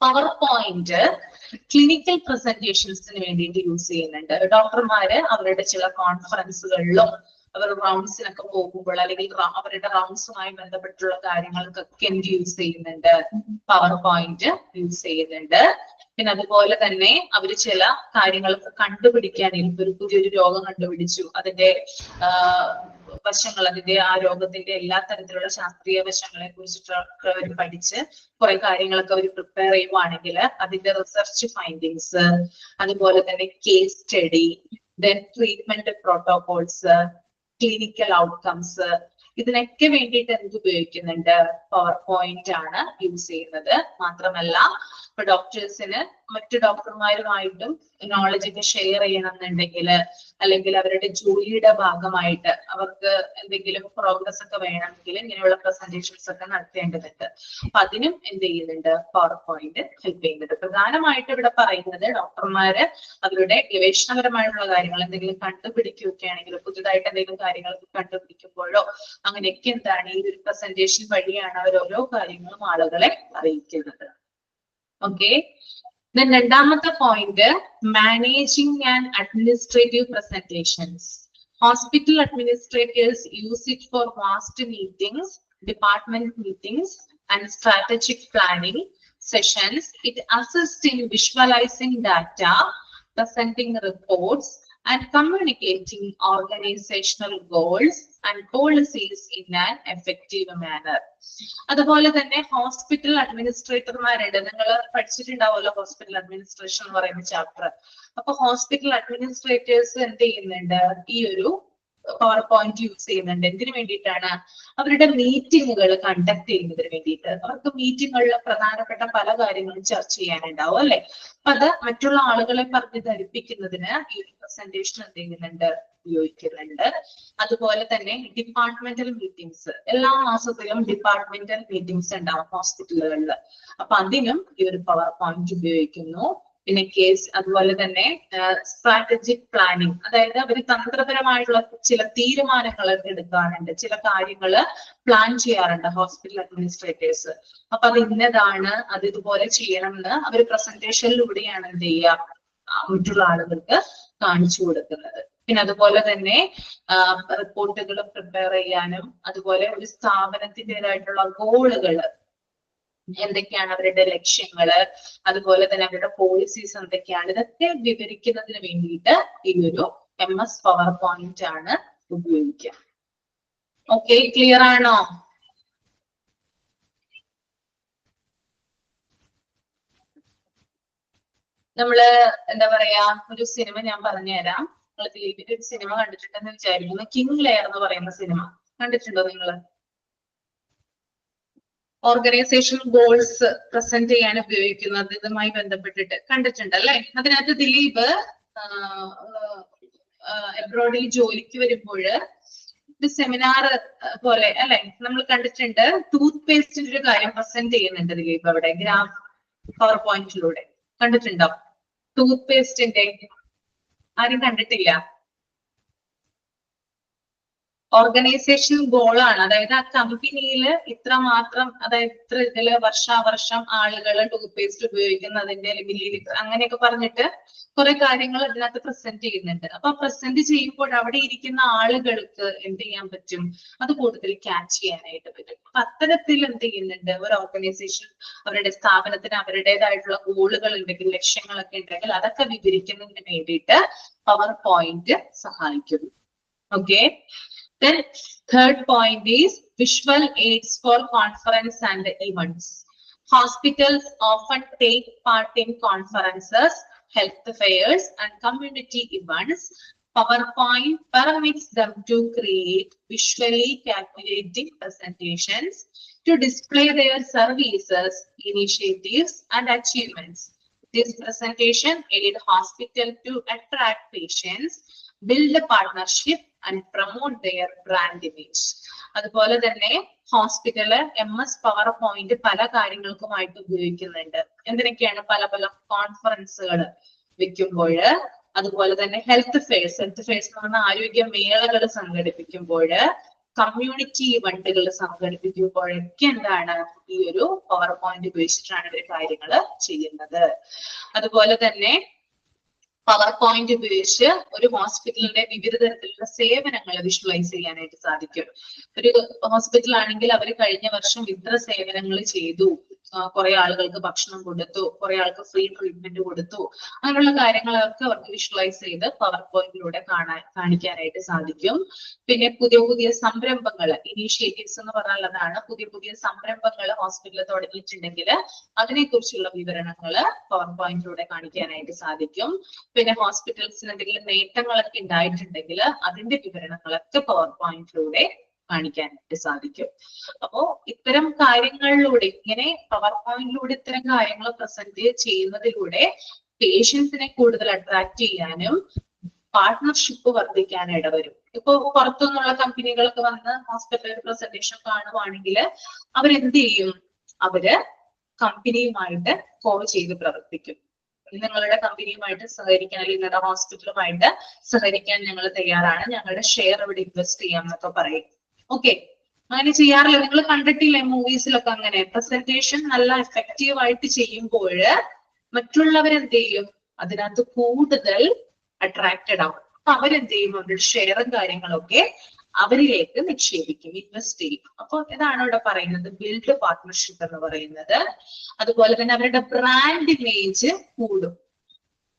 power point clinical പ്രസന്റേഷൻസിന് വേണ്ടിയിട്ട് use ചെയ്യുന്നുണ്ട്. ഡോക്ടർമാര് അവരുടെ ചില കോൺഫറൻസുകളിലും അവർ റൗണ്ട്സിനൊക്കെ പോകുമ്പോൾ അല്ലെങ്കിൽ അവരുടെ റൗണ്ട്സുമായി ബന്ധപ്പെട്ടുള്ള കാര്യങ്ങൾക്കൊക്കെ എന്ത് യൂസ് ചെയ്യുന്നുണ്ട്, പവർ പോയിന്റ് യൂസ് ചെയ്യുന്നുണ്ട്. പിന്നെ അതുപോലെ തന്നെ അവര് ചില കാര്യങ്ങളൊക്കെ കണ്ടുപിടിക്കാൻ, ഒരു പുതിയൊരു രോഗം കണ്ടുപിടിച്ചു, അതിന്റെ വശങ്ങൾ, അതിന്റെ ആ രോഗത്തിന്റെ എല്ലാ തരത്തിലുള്ള ശാസ്ത്രീയ വശങ്ങളെ കുറിച്ചിട്ടൊക്കെ അവർ പഠിച്ച് കുറെ കാര്യങ്ങളൊക്കെ അവർ പ്രിപ്പയർ ചെയ്യുവാണെങ്കിൽ അതിന്റെ റിസർച്ച് ഫൈൻഡിങ്സ്, അതുപോലെ തന്നെ case study, then treatment protocols, clinical outcomes, ഇതിനൊക്കെ വേണ്ടിയിട്ട് എന്ത് ഉപയോഗിക്കുന്നുണ്ട്, പവർ പോയിന്റ് ആണ് യൂസ് ചെയ്യുന്നത്. മാത്രമല്ല ഇപ്പൊ ഡോക്ടേഴ്സിന് മറ്റു ഡോക്ടർമാരുമായിട്ടും നോളജ് ഒക്കെ ഷെയർ ചെയ്യണമെന്നുണ്ടെങ്കിൽ, അല്ലെങ്കിൽ അവരുടെ ജോലിയുടെ ഭാഗമായിട്ട് അവർക്ക് എന്തെങ്കിലും പ്രോഗ്രസ് ഒക്കെ വേണമെങ്കിൽ ഇങ്ങനെയുള്ള പ്രസന്റേഷൻസ് ഒക്കെ നടത്തേണ്ടതുണ്ട്. അപ്പൊ അതിനും എന്ത് ചെയ്യുന്നുണ്ട്, പവർ പോയിന്റ് ഹെൽപ്പ് ചെയ്യുന്നുണ്ട്. പ്രധാനമായിട്ട് ഇവിടെ പറയുന്നത് ഡോക്ടർമാര് അവരുടെ ഗവേഷണപരമായിട്ടുള്ള കാര്യങ്ങൾ എന്തെങ്കിലും കണ്ടുപിടിക്കുകയൊക്കെ ആണെങ്കിൽ, പുതുതായിട്ട് എന്തെങ്കിലും കാര്യങ്ങൾ കണ്ടുപിടിക്കുമ്പോഴോ അങ്ങനെയൊക്കെ എന്താണ് ഈ ഒരു പ്രസന്റേഷൻ വഴിയാണ് അവർ ഓരോ കാര്യങ്ങളും ആളുകളെ അറിയിക്കുന്നത്. ഓക്കെ, രണ്ടാമത്തെ point managing and administrative presentations. Hospital administrators use it for vast meetings, department meetings, and strategic planning sessions. It assists in visualizing data, presenting reports, and communicating organizational goals and policies in an effective manner. അതുപോലെ തന്നെ hospital അഡ്മിനിസ്ട്രേറ്റർമാരുണ്ട്. നിങ്ങൾ പഠിച്ചിട്ടുണ്ടാവുമല്ലോ hospital administration എന്ന് പറയുന്ന chapter. അപ്പൊ hospital administrators എന്ത് ചെയ്യുന്നുണ്ട്, ഈ ഒരു പവർ പോയിന്റ് യൂസ് ചെയ്യുന്നുണ്ട്. എന്തിനു വേണ്ടിയിട്ടാണ്, അവരുടെ മീറ്റിങ്ങുകൾ കണ്ടക്ട് ചെയ്യുന്നതിന് വേണ്ടിയിട്ട്. അവർക്ക് മീറ്റിങ്ങുകളിൽ പ്രധാനപ്പെട്ട പല കാര്യങ്ങളും ചർച്ച ചെയ്യാനുണ്ടാവും, അല്ലെ? അപ്പൊ അത് മറ്റുള്ള ആളുകളെ പറഞ്ഞ് ധരിപ്പിക്കുന്നതിന് ഈ പ്രസന്റേഷൻ എന്ത് ചെയ്യുന്നുണ്ട്, ഉപയോഗിക്കുന്നുണ്ട്. അതുപോലെ തന്നെ ഡിപ്പാർട്ട്മെന്റൽ മീറ്റിംഗ്സ്, എല്ലാ മാസത്തിലും ഡിപ്പാർട്ട്മെന്റൽ മീറ്റിംഗ്സ് ഉണ്ടാവും ഹോസ്പിറ്റലുകളിൽ. അപ്പൊ അതിനും ഈ ഒരു പവർ പോയിന്റ് ഉപയോഗിക്കുന്നു. പിന്നെ കേസ്, അതുപോലെ തന്നെ സ്ട്രാറ്റജിക് പ്ലാനിങ്, അതായത് അവർ തന്ത്രപരമായിട്ടുള്ള ചില തീരുമാനങ്ങൾ എടുക്കാറുണ്ട്, ചില കാര്യങ്ങൾ പ്ലാൻ ചെയ്യാറുണ്ട് ഹോസ്പിറ്റൽ അഡ്മിനിസ്ട്രേറ്റേഴ്സ്. അപ്പൊ അത് ഇന്നതാണ്, അത് ഇതുപോലെ ചെയ്യണം എന്ന് അവർ പ്രസന്റേഷനിലൂടെയാണ് എന്ത് ചെയ്യുക, മറ്റുള്ള ആളുകൾക്ക് കാണിച്ചു കൊടുക്കുന്നത്. പിന്നെ അതുപോലെ തന്നെ റിപ്പോർട്ടുകൾ പ്രിപ്പയർ ചെയ്യാനും, അതുപോലെ ഒരു സ്ഥാപനത്തിൻ്റെതായിട്ടുള്ള ഗോളുകൾ എന്തൊക്കെയാണ്, അവരുടെ ലക്ഷ്യങ്ങള്, അതുപോലെ തന്നെ അവരുടെ പോളിസീസ് എന്തൊക്കെയാണ്, ഇതൊക്കെ വിവരിക്കുന്നതിന് വേണ്ടിയിട്ട് ഈ ഒരു MS PowerPoint ആണ് ഉപയോഗിക്കുക. ഓക്കെ, ക്ലിയർ ആണോ? നമ്മള് എന്താ പറയാ, ഒരു സിനിമ ഞാൻ പറഞ്ഞുതരാം. നിങ്ങൾ ദിലീപിന്റെ ഒരു സിനിമ കണ്ടിട്ടുണ്ടെന്ന് വിചാരിക്കുന്നു, കിങ് ലെയർ എന്ന് പറയുന്ന സിനിമ കണ്ടിട്ടുണ്ടോ നിങ്ങള്? ഓർഗനൈസേഷൻ ഗോൾസ് പ്രസന്റ് ചെയ്യാൻ ഉപയോഗിക്കുന്നത് ഇതുമായി ബന്ധപ്പെട്ടിട്ട് കണ്ടിട്ടുണ്ട് അല്ലെ? അതിനകത്ത് ദിലീപ് എബ്രോഡിൽ ജോലിക്ക് വരുമ്പോൾ ഒരു സെമിനാർ പോലെ അല്ലെ, നമ്മൾ കണ്ടിട്ടുണ്ട്. ടൂത്ത് പേസ്റ്റിന്റെ ഒരു കാര്യം പ്രസന്റ് ചെയ്യുന്നുണ്ട് ദിലീപ് അവിടെ ഗ്രാഫ് PowerPointലൂടെ. കണ്ടിട്ടുണ്ടോ ടൂത്ത് പേസ്റ്റിന്റെ? ആരും കണ്ടിട്ടില്ല? ഓർഗനൈസേഷൻ ഗോളാണ്, അതായത് ആ കമ്പനിയിൽ ഇത്ര മാത്രം, അതായത് ഇത്ര ഇതില് വർഷാവർഷം ആളുകൾ ടൂത്ത് പേസ്റ്റ് ഉപയോഗിക്കുന്നതിന്റെ മില്ലി ലിറ്റർ അങ്ങനെയൊക്കെ പറഞ്ഞിട്ട് കുറെ കാര്യങ്ങൾ അതിനകത്ത് പ്രസന്റ് ചെയ്യുന്നുണ്ട്. അപ്പൊ പ്രസന്റ് ചെയ്യുമ്പോൾ അവിടെ ഇരിക്കുന്ന ആളുകൾക്ക് എന്ത് ചെയ്യാൻ പറ്റും, അത് കൂടുതൽ ക്യാച്ച് ചെയ്യാനായിട്ട് പറ്റും. അപ്പൊ അത്തരത്തിൽ എന്ത് ചെയ്യുന്നുണ്ട്, ഒരു ഓർഗനൈസേഷൻ അവരുടെ സ്ഥാപനത്തിന് അവരുടേതായിട്ടുള്ള ഗോളുകൾ ഉണ്ടെങ്കിൽ, ലക്ഷ്യങ്ങളൊക്കെ ഉണ്ടെങ്കിൽ അതൊക്കെ വിവരിക്കുന്നതിന് വേണ്ടിയിട്ട് PowerPoint സഹായിക്കുന്നു. Okay. Then third point is visual aids for conference and events. Hospitals often take part in conferences, health fairs and community events. PowerPoint permits them to create visually captivating presentations to display their services, initiatives and achievements. This presentation aid hospital to attract patients, build a partnership and promote their brand image. അതുപോലെ തന്നെ hospital MS PowerPoint പല കാര്യങ്ങൾക്കുമായിട്ട് ഉപയോഗിക്കുന്നുണ്ട്. എന്തിനൊക്കെയാണ്? പല പല കോൺഫറൻസുകൾ വെക്കുമ്പോൾ, അതുപോലെ തന്നെ health fairs എന്ന് പറഞ്ഞാൽ ആരോഗ്യ മേളകൾ സംഘടിപ്പിക്കുമ്പോൾ, കമ്മ്യൂണിറ്റി ഇവന്റുകൾ സംഘടിപ്പിക്കുമ്പോഴൊക്കെ എന്താണ്, ഈ ഒരു PowerPoint ഉപയോഗിച്ചിട്ടാണ് ഇവർ കാര്യങ്ങൾ ചെയ്യുന്നത്. അതുപോലെ തന്നെ PowerPoint ഉപയോഗിച്ച് ഒരു ഹോസ്പിറ്റലിന്റെ വിവിധ തരത്തിലുള്ള സേവനങ്ങൾ വിഷ്വലൈസ് ചെയ്യാനായിട്ട് സാധിക്കും. ഒരു ഹോസ്പിറ്റൽ ആണെങ്കിൽ അവർ കഴിഞ്ഞ വർഷം ഇത്ര സേവനങ്ങൾ ചെയ്തു, കുറെ ആളുകൾക്ക് ഭക്ഷണം കൊടുത്തു, കുറെ ആൾക്ക് ഫ്രീ ട്രീറ്റ്മെന്റ് കൊടുത്തു, അങ്ങനെയുള്ള കാര്യങ്ങളൊക്കെ അവർക്ക് വിഷ്വലൈസ് ചെയ്ത് PowerPointലൂടെ കാണിക്കാനായിട്ട് സാധിക്കും. പിന്നെ പുതിയ പുതിയ സംരംഭങ്ങൾ, ഇനീഷ്യേറ്റീവ്സ് എന്ന് പറഞ്ഞാൽ അതാണ്, പുതിയ പുതിയ സംരംഭങ്ങൾ ഹോസ്പിറ്റലിൽ തുടങ്ങിയിട്ടുണ്ടെങ്കിൽ അതിനെക്കുറിച്ചുള്ള വിവരണങ്ങൾ PowerPointലൂടെ കാണിക്കാനായിട്ട് സാധിക്കും. പിന്നെ ഹോസ്പിറ്റൽസിന് എന്തെങ്കിലും നേട്ടങ്ങളൊക്കെ ഉണ്ടായിട്ടുണ്ടെങ്കിൽ അതിന്റെ വിവരണങ്ങളൊക്കെ PowerPointലൂടെ കാണിക്കാനായിട്ട് സാധിക്കും. അപ്പോ ഇത്തരം കാര്യങ്ങളിലൂടെ, ഇങ്ങനെ PowerPointലൂടെ ഇത്തരം കാര്യങ്ങൾ പ്രസന്റ് ചെയ്യുന്നതിലൂടെ പേഷ്യൻസിനെ കൂടുതൽ അട്രാക്ട് ചെയ്യാനും പാർട്ട്ണർഷിപ്പ് വർദ്ധിക്കാൻ ഇടവരും. ഇപ്പൊ പുറത്തുനിന്നുള്ള കമ്പനികളൊക്കെ വന്ന് ഹോസ്പിറ്റൽ പ്രസന്റേഷൻ കാണുവാണെങ്കിൽ അവരെന്ത് ചെയ്യും, അവര് കമ്പനിയുമായിട്ട് കോ ചെയ്ത് പ്രവർത്തിക്കും. നിങ്ങളുടെ കമ്പനിയുമായിട്ട് സഹകരിക്കാൻ, അല്ലെങ്കിൽ നിങ്ങളുടെ ഹോസ്പിറ്റലുമായിട്ട് സഹകരിക്കാൻ ഞങ്ങൾ തയ്യാറാണ്, ഞങ്ങളുടെ ഷെയർ ഇവിടെ ഇൻവെസ്റ്റ് ചെയ്യാം എന്നൊക്കെ പറയും. ഓക്കെ, അങ്ങനെ ചെയ്യാറില്ല? നിങ്ങൾ കണ്ടിട്ടില്ലേ മൂവീസിലൊക്കെ? അങ്ങനെ പ്രസന്റേഷൻ നല്ല എഫക്റ്റീവ് ആയിട്ട് ചെയ്യുമ്പോൾ മറ്റുള്ളവരെന്ത് ചെയ്യും, അതിനകത്ത് കൂടുതൽ അട്രാക്റ്റഡ് ആവും. അപ്പൊ അവരെന്ത് ചെയ്യും, അവരുടെ ഷെയറും കാര്യങ്ങളൊക്കെ അവരിലേക്ക് നിക്ഷേപിക്കും, ഇൻവെസ്റ്റ് ചെയ്യും. അപ്പൊ ഇതാണ് ഇവിടെ പറയുന്നത് ബിൽഡ് പാർട്ട്ണർഷിപ്പ് എന്ന് പറയുന്നത്. അതുപോലെ തന്നെ അവരുടെ ബ്രാൻഡ് ഇമേജ് കൂടും.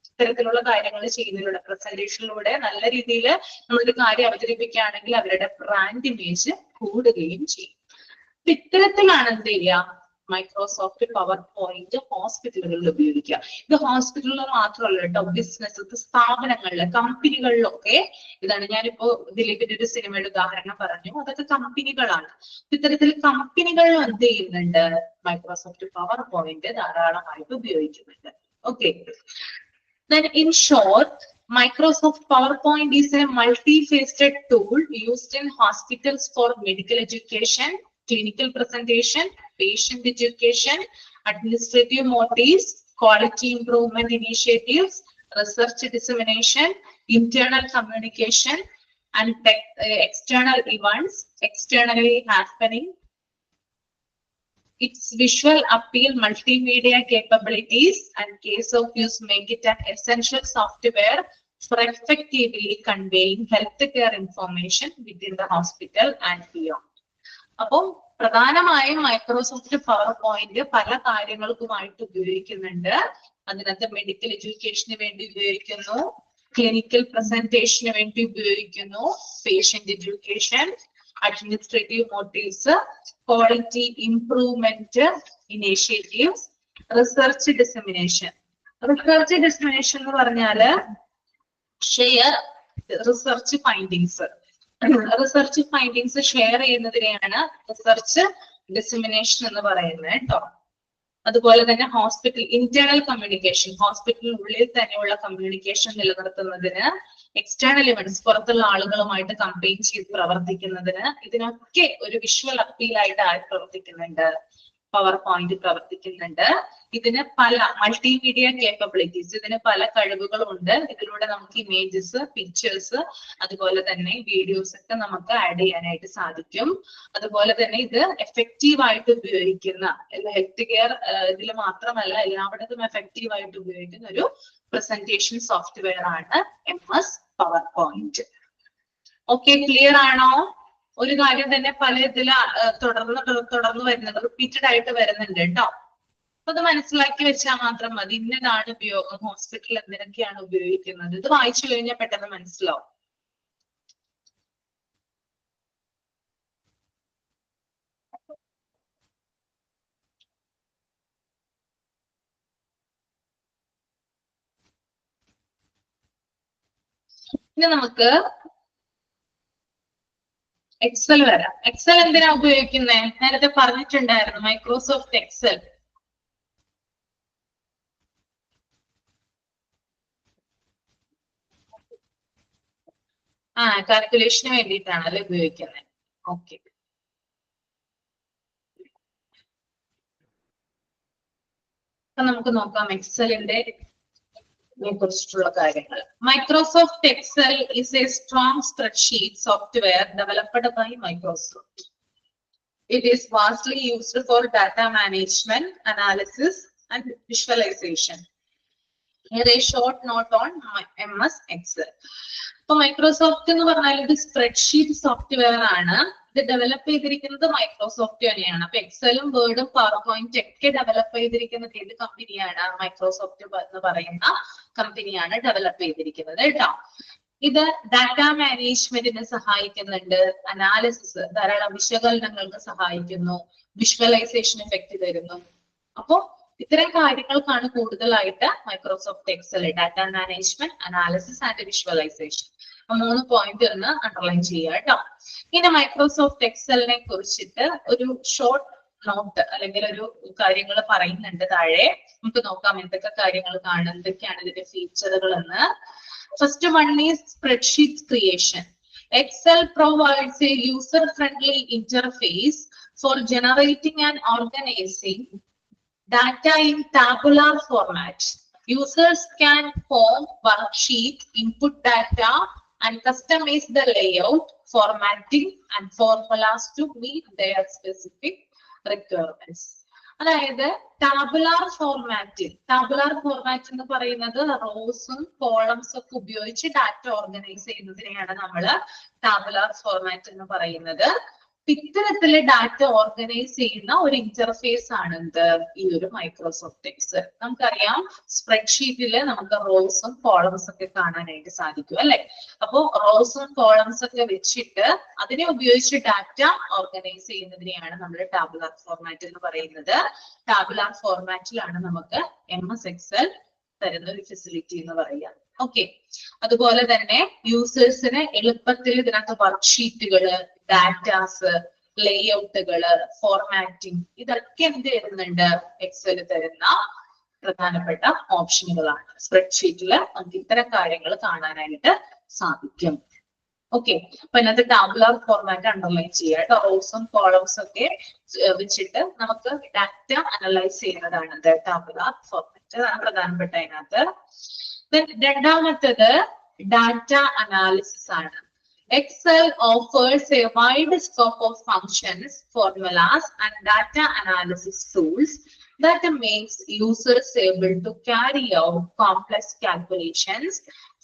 ഇത്തരത്തിലുള്ള കാര്യങ്ങൾ ചെയ്യുന്നതിലൂടെ, പ്രസന്റേഷനിലൂടെ നല്ല രീതിയിൽ നമ്മളൊരു കാര്യം അവതരിപ്പിക്കുകയാണെങ്കിൽ അവരുടെ ബ്രാൻഡ് ഇമേജ് കൂടുകയും ചെയ്യും. ഇത്തരത്തിലാണ് എന്ത് ചെയ്യുക, മൈക്രോസോഫ്റ്റ് PowerPoint ഹോസ്പിറ്റലുകളിൽ ഉപയോഗിക്കുക. ഇത് ഹോസ്പിറ്റലുകളിൽ മാത്രമല്ല കേട്ടോ, ബിസിനസ് സ്ഥാപനങ്ങളില്, കമ്പനികളിലൊക്കെ ഇതാണ്. ഞാനിപ്പോ ദിലീപിന്റെ ഒരു സിനിമയുടെ ഉദാഹരണം പറഞ്ഞു, അതൊക്കെ കമ്പനികളാണ്. ഇത്തരത്തിൽ കമ്പനികൾ എന്ത് ചെയ്യുന്നുണ്ട്, മൈക്രോസോഫ്റ്റ് PowerPoint ധാരാളമായിട്ട് ഉപയോഗിക്കുന്നുണ്ട്. Okay. Then in short, Microsoft PowerPoint is a multi-faceted tool used in hospitals for medical education, clinical presentation, patient education, administrative motives, quality improvement initiatives, research dissemination, internal communication, and external events externally happening. Its visual appeal, multimedia capabilities, and case of use make it an essential software for effectively conveying healthcare information within the hospital and beyond. അപ്പോൾ പ്രധാനമായും Microsoft power point പല കാര്യങ്ങൾക്കുമായിട്ട് ഉപയോഗിക്കുന്നുണ്ട്. അതിനകത്ത് medical എഡ്യൂക്കേഷന് വേണ്ടി ഉപയോഗിക്കുന്നു, clinical പ്രസന്റേഷന് വേണ്ടി ഉപയോഗിക്കുന്നു, patient education, administrative motives, quality improvement initiatives, research dissemination. Research dissemination എന്ന് പറഞ്ഞാല് share research findings. Research findings share ചെയ്യുന്നതിനെയാണ് റിസർച്ച് ഡിസെമിനേഷൻ എന്ന് പറയുന്നത് കേട്ടോ. അതുപോലെ തന്നെ ഹോസ്പിറ്റൽ ഇന്റേണൽ കമ്മ്യൂണിക്കേഷൻ, ഹോസ്പിറ്റലിനുള്ളിൽ തന്നെയുള്ള കമ്മ്യൂണിക്കേഷൻ നിലനിർത്തുന്നതിന്, എക്സ്റ്റേണൽ ഇവന്റ്സ് പുറത്തുള്ള ആളുകളുമായിട്ട് കമ്പൈൻ ചെയ്ത് പ്രവർത്തിക്കുന്നതിന്, ഇതിനൊക്കെ ഒരു വിഷ്വൽ അപ്പീലായിട്ട് ആര് പ്രവർത്തിക്കുന്നുണ്ട്? പവർ പോയിന്റ് പ്രവർത്തിക്കുന്നുണ്ട്. ഇതിന് പല മൾട്ടിമീഡിയ കേപ്പബിലിറ്റീസ്, ഇതിന് പല കഴിവുകളുണ്ട്. ഇതിലൂടെ നമുക്ക് ഇമേജസ്, പിക്ചേഴ്സ്, അതുപോലെ തന്നെ വീഡിയോസ് ഒക്കെ നമുക്ക് ആഡ് ചെയ്യാനായിട്ട് സാധിക്കും. അതുപോലെ തന്നെ ഇത് എഫക്റ്റീവ് ആയിട്ട് ഉപയോഗിക്കുന്ന, ഹെൽത്ത് കെയർ ഇതിൽ മാത്രമല്ല എല്ലായിടത്തും എഫക്റ്റീവ് ആയിട്ട് ഉപയോഗിക്കുന്ന ഒരു പ്രസന്റേഷൻ സോഫ്റ്റ്വെയർ ആണ് MS power point. Okay, clear ആണോ? ഒരു കാര്യം തന്നെ പല ഇതിൽ തുടർന്ന് വരുന്നത്, റിപ്പീറ്റഡ് ആയിട്ട് വരുന്നുണ്ട് കേട്ടോ. അപ്പൊ അത് മനസ്സിലാക്കി വെച്ചാൽ മാത്രം മതി. ഇന്നതാണ് ഉപയോഗം, ഹോസ്പിറ്റലിൽ എന്തിനൊക്കെയാണ് ഉപയോഗിക്കുന്നത്. ഇത് വായിച്ചു കഴിഞ്ഞാൽ പെട്ടെന്ന് മനസ്സിലാവും. ഇനി നമുക്ക് എക്സൽ വരാം. എക്സൽ എന്തിനാ ഉപയോഗിക്കുന്നത്? നേരത്തെ പറഞ്ഞിട്ടുണ്ടായിരുന്നു, മൈക്രോസോഫ്റ്റ് എക്സൽ. കാൽക്കുലേഷന് വേണ്ടിയിട്ടാണ് അല്ലെ ഉപയോഗിക്കുന്നത്. ഓക്കെ, അപ്പൊ നമുക്ക് നോക്കാം എക്സലിന്റെ കുറിച്ചിട്ടുള്ള കാര്യങ്ങൾ. Microsoft Excel is a strong spreadsheet software developed by Microsoft. It is vastly used for data management, analysis, and visualization. Here a short note on MS Excel. So Microsoft എന്ന് പറഞ്ഞാൽ ഇത് സ്പ്രെഡ്ഷീറ്റ് സോഫ്റ്റ്വെയർ ആണ്. ഇത് develop ചെയ്തിരിക്കുന്നത് Microsoft തന്നെയാണ്. അപ്പൊ എക്സലും വേർഡും power point ഒക്കെ develop ചെയ്തിരിക്കുന്നത് ഏത് കമ്പനിയാണ്? മൈക്രോസോഫ്റ്റ് എന്ന് പറയുന്ന കമ്പനിയാണ് ഡെവലപ്പ് ചെയ്തിരിക്കുന്നത് കേട്ടോ. ഇത് ഡാറ്റ മാനേജ്മെന്റിന് സഹായിക്കുന്നുണ്ട്, അനാലിസിസ്, ധാരാളം വിശകലനങ്ങൾക്ക് സഹായിക്കുന്നു, വിഷ്വലൈസേഷൻ എഫക്ട് തരുന്നു. അപ്പോ ഇത്തരം കാര്യങ്ങൾക്കാണ് കൂടുതലായിട്ട് Microsoft Excel, data management, analysis and visualisation. 3 point ഒന്ന് അണ്ടർലൈൻ ചെയ്യുക കേട്ടോ. ഇനി മൈക്രോസോഫ്റ്റ് എക്സലിനെ കുറിച്ചിട്ട് ഒരു ഷോർട്ട് നോട്ട് അല്ലെങ്കിൽ ഒരു കാര്യങ്ങൾ പറയുന്നുണ്ട് താഴെ. നമുക്ക് നോക്കാം എന്തൊക്കെ കാര്യങ്ങൾ കാണും, എന്തൊക്കെയാണ് ഇതിന്റെ ഫീച്ചറുകൾ എന്ന്. First one is spreadsheet creation. Excel provides a user-friendly interface for generating and organizing data in tabular format. Users can form worksheet, input data, and customize the layout, formatting, and formulas to meet their specific requirements. അതായത് tabular format എന്ന് പറയുന്നത് റോസും കോളംസും ഒക്കെ ഉപയോഗിച്ച് data organise ചെയ്യുന്നതിനെയാണ് നമ്മൾ tabular format എന്ന് പറയുന്നത്. ഇത്തരത്തില് ഡാറ്റ ഓർഗനൈസ് ചെയ്യുന്ന ഒരു ഇന്റർഫേസ് ആണ് എന്ത്? ഈ ഒരു മൈക്രോസോഫ്റ്റ് എക്സൽ. നമുക്കറിയാം സ്പ്രെഡ്ഷീറ്റില് നമുക്ക് റോസും കോളംസ് ഒക്കെ കാണാനായിട്ട് സാധിക്കും അല്ലെ. അപ്പോ റോസും കോളംസ് ഒക്കെ വെച്ചിട്ട് അതിനെ ഉപയോഗിച്ച് ഡാറ്റ ഓർഗനൈസ് ചെയ്യുന്നതിനെയാണ് നമ്മൾ ടാബുലാർ ഫോർമാറ്റ് എന്ന് പറയുന്നത്. ടാബുലാർ ഫോർമാറ്റിലാണ് നമുക്ക് MS എക്സൽ തരുന്ന ഒരു ഫെസിലിറ്റി എന്ന് പറയാം. ഓക്കെ, അതുപോലെ തന്നെ യൂസേഴ്സിന് എളുപ്പത്തിൽ ഇതിനകത്ത് വർക്ക്ഷീറ്റുകള്, ഡാറ്റാസ്, ലേഔട്ടുകള്, ഫോർമാറ്റിംഗ്, ഇതൊക്കെ എന്ത് തരുന്നുണ്ട്? എക്സൽ തരുന്ന പ്രധാനപ്പെട്ട ഓപ്ഷനുകളാണ്. സ്പ്രെഡ്ഷീറ്റില് നമുക്ക് ഇത്തരം കാര്യങ്ങൾ കാണാനായിട്ട് സാധിക്കും. ഓക്കെ, അപ്പൊ അതിനകത്ത് ടാബുലാർ ഫോർമാറ്റ് അണ്ടർലൈൻ ചെയ്യുക കേട്ടോ. റോസും കോളംസും ഒക്കെ വെച്ചിട്ട് നമുക്ക് ഡാറ്റ അനലൈസ് ചെയ്യുന്നതാണ് ടാബുലാർ ഫോർമാറ്റ്. അതാണ് പ്രധാനപ്പെട്ട അതിനകത്ത്. രണ്ടാമത്തേത് ഡാറ്റ അനാലിസിസ് ആണ്. Excel offers a wide scope of functions, formulas, and data analysis tools that makes users able to carry out complex calculations,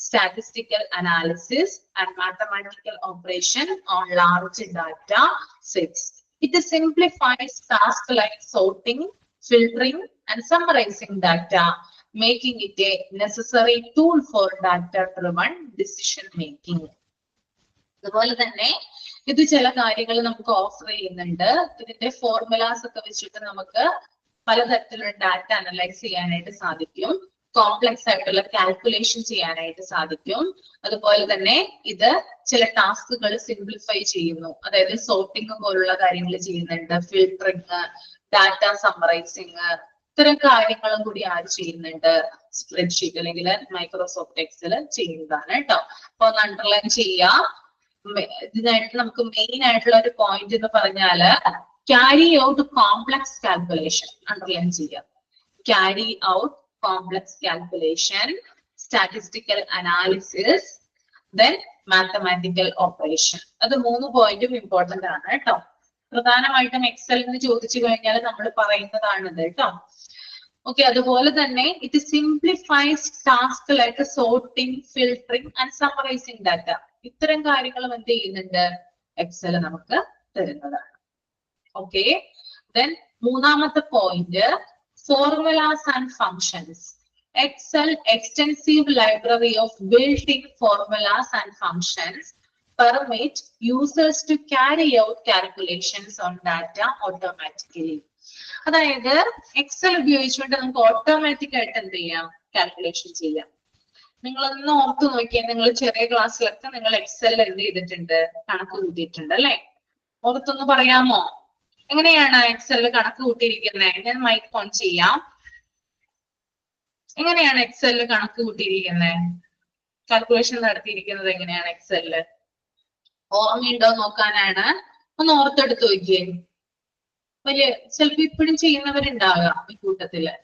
statistical analysis, and mathematical operation on large data sets. It simplifies tasks like sorting, filtering, and summarizing data, making it a necessary tool for data-driven decision making. അതുപോലെ തന്നെ ഇത് ചില കാര്യങ്ങൾ നമുക്ക് offer ചെയ്യുന്നുണ്ട്. ഇതിന്റെ formulas ഒക്കെ വെച്ചിട്ട് നമുക്ക് പലതരത്തിലുള്ള ഡാറ്റ അനലൈസ് ചെയ്യാനായിട്ട് സാധിക്കും. കോംപ്ലക്സ് ആയിട്ടുള്ള കാൽക്കുലേഷൻ ചെയ്യാനായിട്ട് സാധിക്കും. അതുപോലെ തന്നെ ഇത് ചില ടാസ്കുകൾ സിംപ്ലിഫൈ ചെയ്യുന്നു. അതായത് സോർട്ടിങ് പോലുള്ള കാര്യങ്ങൾ ചെയ്യുന്നുണ്ട്, ഫിൽട്ടറിങ്, ഡാറ്റ സമ്മറൈസിങ്, ഇത്തരം കാര്യങ്ങളും കൂടി ആര് ചെയ്യുന്നുണ്ട്? സ്പ്രെഡ്ഷീറ്റ് അല്ലെങ്കിൽ മൈക്രോസോഫ്റ്റ് എക്സൽ ചെയ്യുന്നതാണ് കേട്ടോ. അപ്പൊ ഒന്ന് അണ്ടർലൈൻ ചെയ്യാം. ഇതിനായിട്ട് നമുക്ക് മെയിൻ ആയിട്ടുള്ള ഒരു പോയിന്റ് എന്ന് പറഞ്ഞാല് carry out complex calculation underline ചെയ്യാം. Carry out complex calculation, statistical analysis, then mathematical operation. അത് 3 പോയിന്റും ഇമ്പോർട്ടന്റ് ആണ് കേട്ടോ. പ്രധാനമായിട്ടും എക്സലിന് ചോദിച്ചു കഴിഞ്ഞാൽ നമ്മൾ പറയുന്നതാണിത് കേട്ടോ. ഓക്കെ, അതുപോലെ തന്നെ it simplifies task like sorting, filtering and summarising data. ഇത്തരം കാര്യങ്ങളും എന്ത് ചെയ്യുന്നുണ്ട്? എക്സൽ നമുക്ക് തരുന്നതാണ്. ഓക്കെ, ദെൻ മൂന്നാമത്തെ point formulas and functions. Excel extensive library of built-in formulas and functions permit users to carry out calculations on data automatically. അതായത് Excel ഉപയോഗിച്ചുകൊണ്ട് നമുക്ക് ഓട്ടോമാറ്റിക് ആയിട്ട് എന്ത് ചെയ്യാം? കാൽക്കുലേഷൻ ചെയ്യാം. നിങ്ങളൊന്ന് ഓർത്ത് നോക്കിയാൽ നിങ്ങൾ ചെറിയ ക്ലാസ്സിലൊക്കെ നിങ്ങൾ എക്സൽ എന്ത് ചെയ്തിട്ടുണ്ട്? കണക്ക് കൂട്ടിയിട്ടുണ്ട് അല്ലെ? ഓർത്തൊന്ന് പറയാമോ? എങ്ങനെയാണ് എക്സലിൽ കണക്ക് കൂട്ടിയിരിക്കുന്നത്? ഞാൻ മൈക്ക് ഓൺ ചെയ്യാം. എങ്ങനെയാണ് എക്സലിൽ കണക്ക് കൂട്ടിയിരിക്കുന്നത്? കാൽക്കുലേഷൻ നടത്തിയിരിക്കുന്നത് എങ്ങനെയാണ് എക്സലില്? ഓർമ്മയുണ്ടോ നോക്കാനാണ്. ഒന്ന് ഓർത്തെടുത്ത് നോക്കിയേ. വലിയ ചിലപ്പോ ഇപ്പോഴും ചെയ്യുന്നവരുണ്ടാകാം ഈ കൂട്ടത്തില്.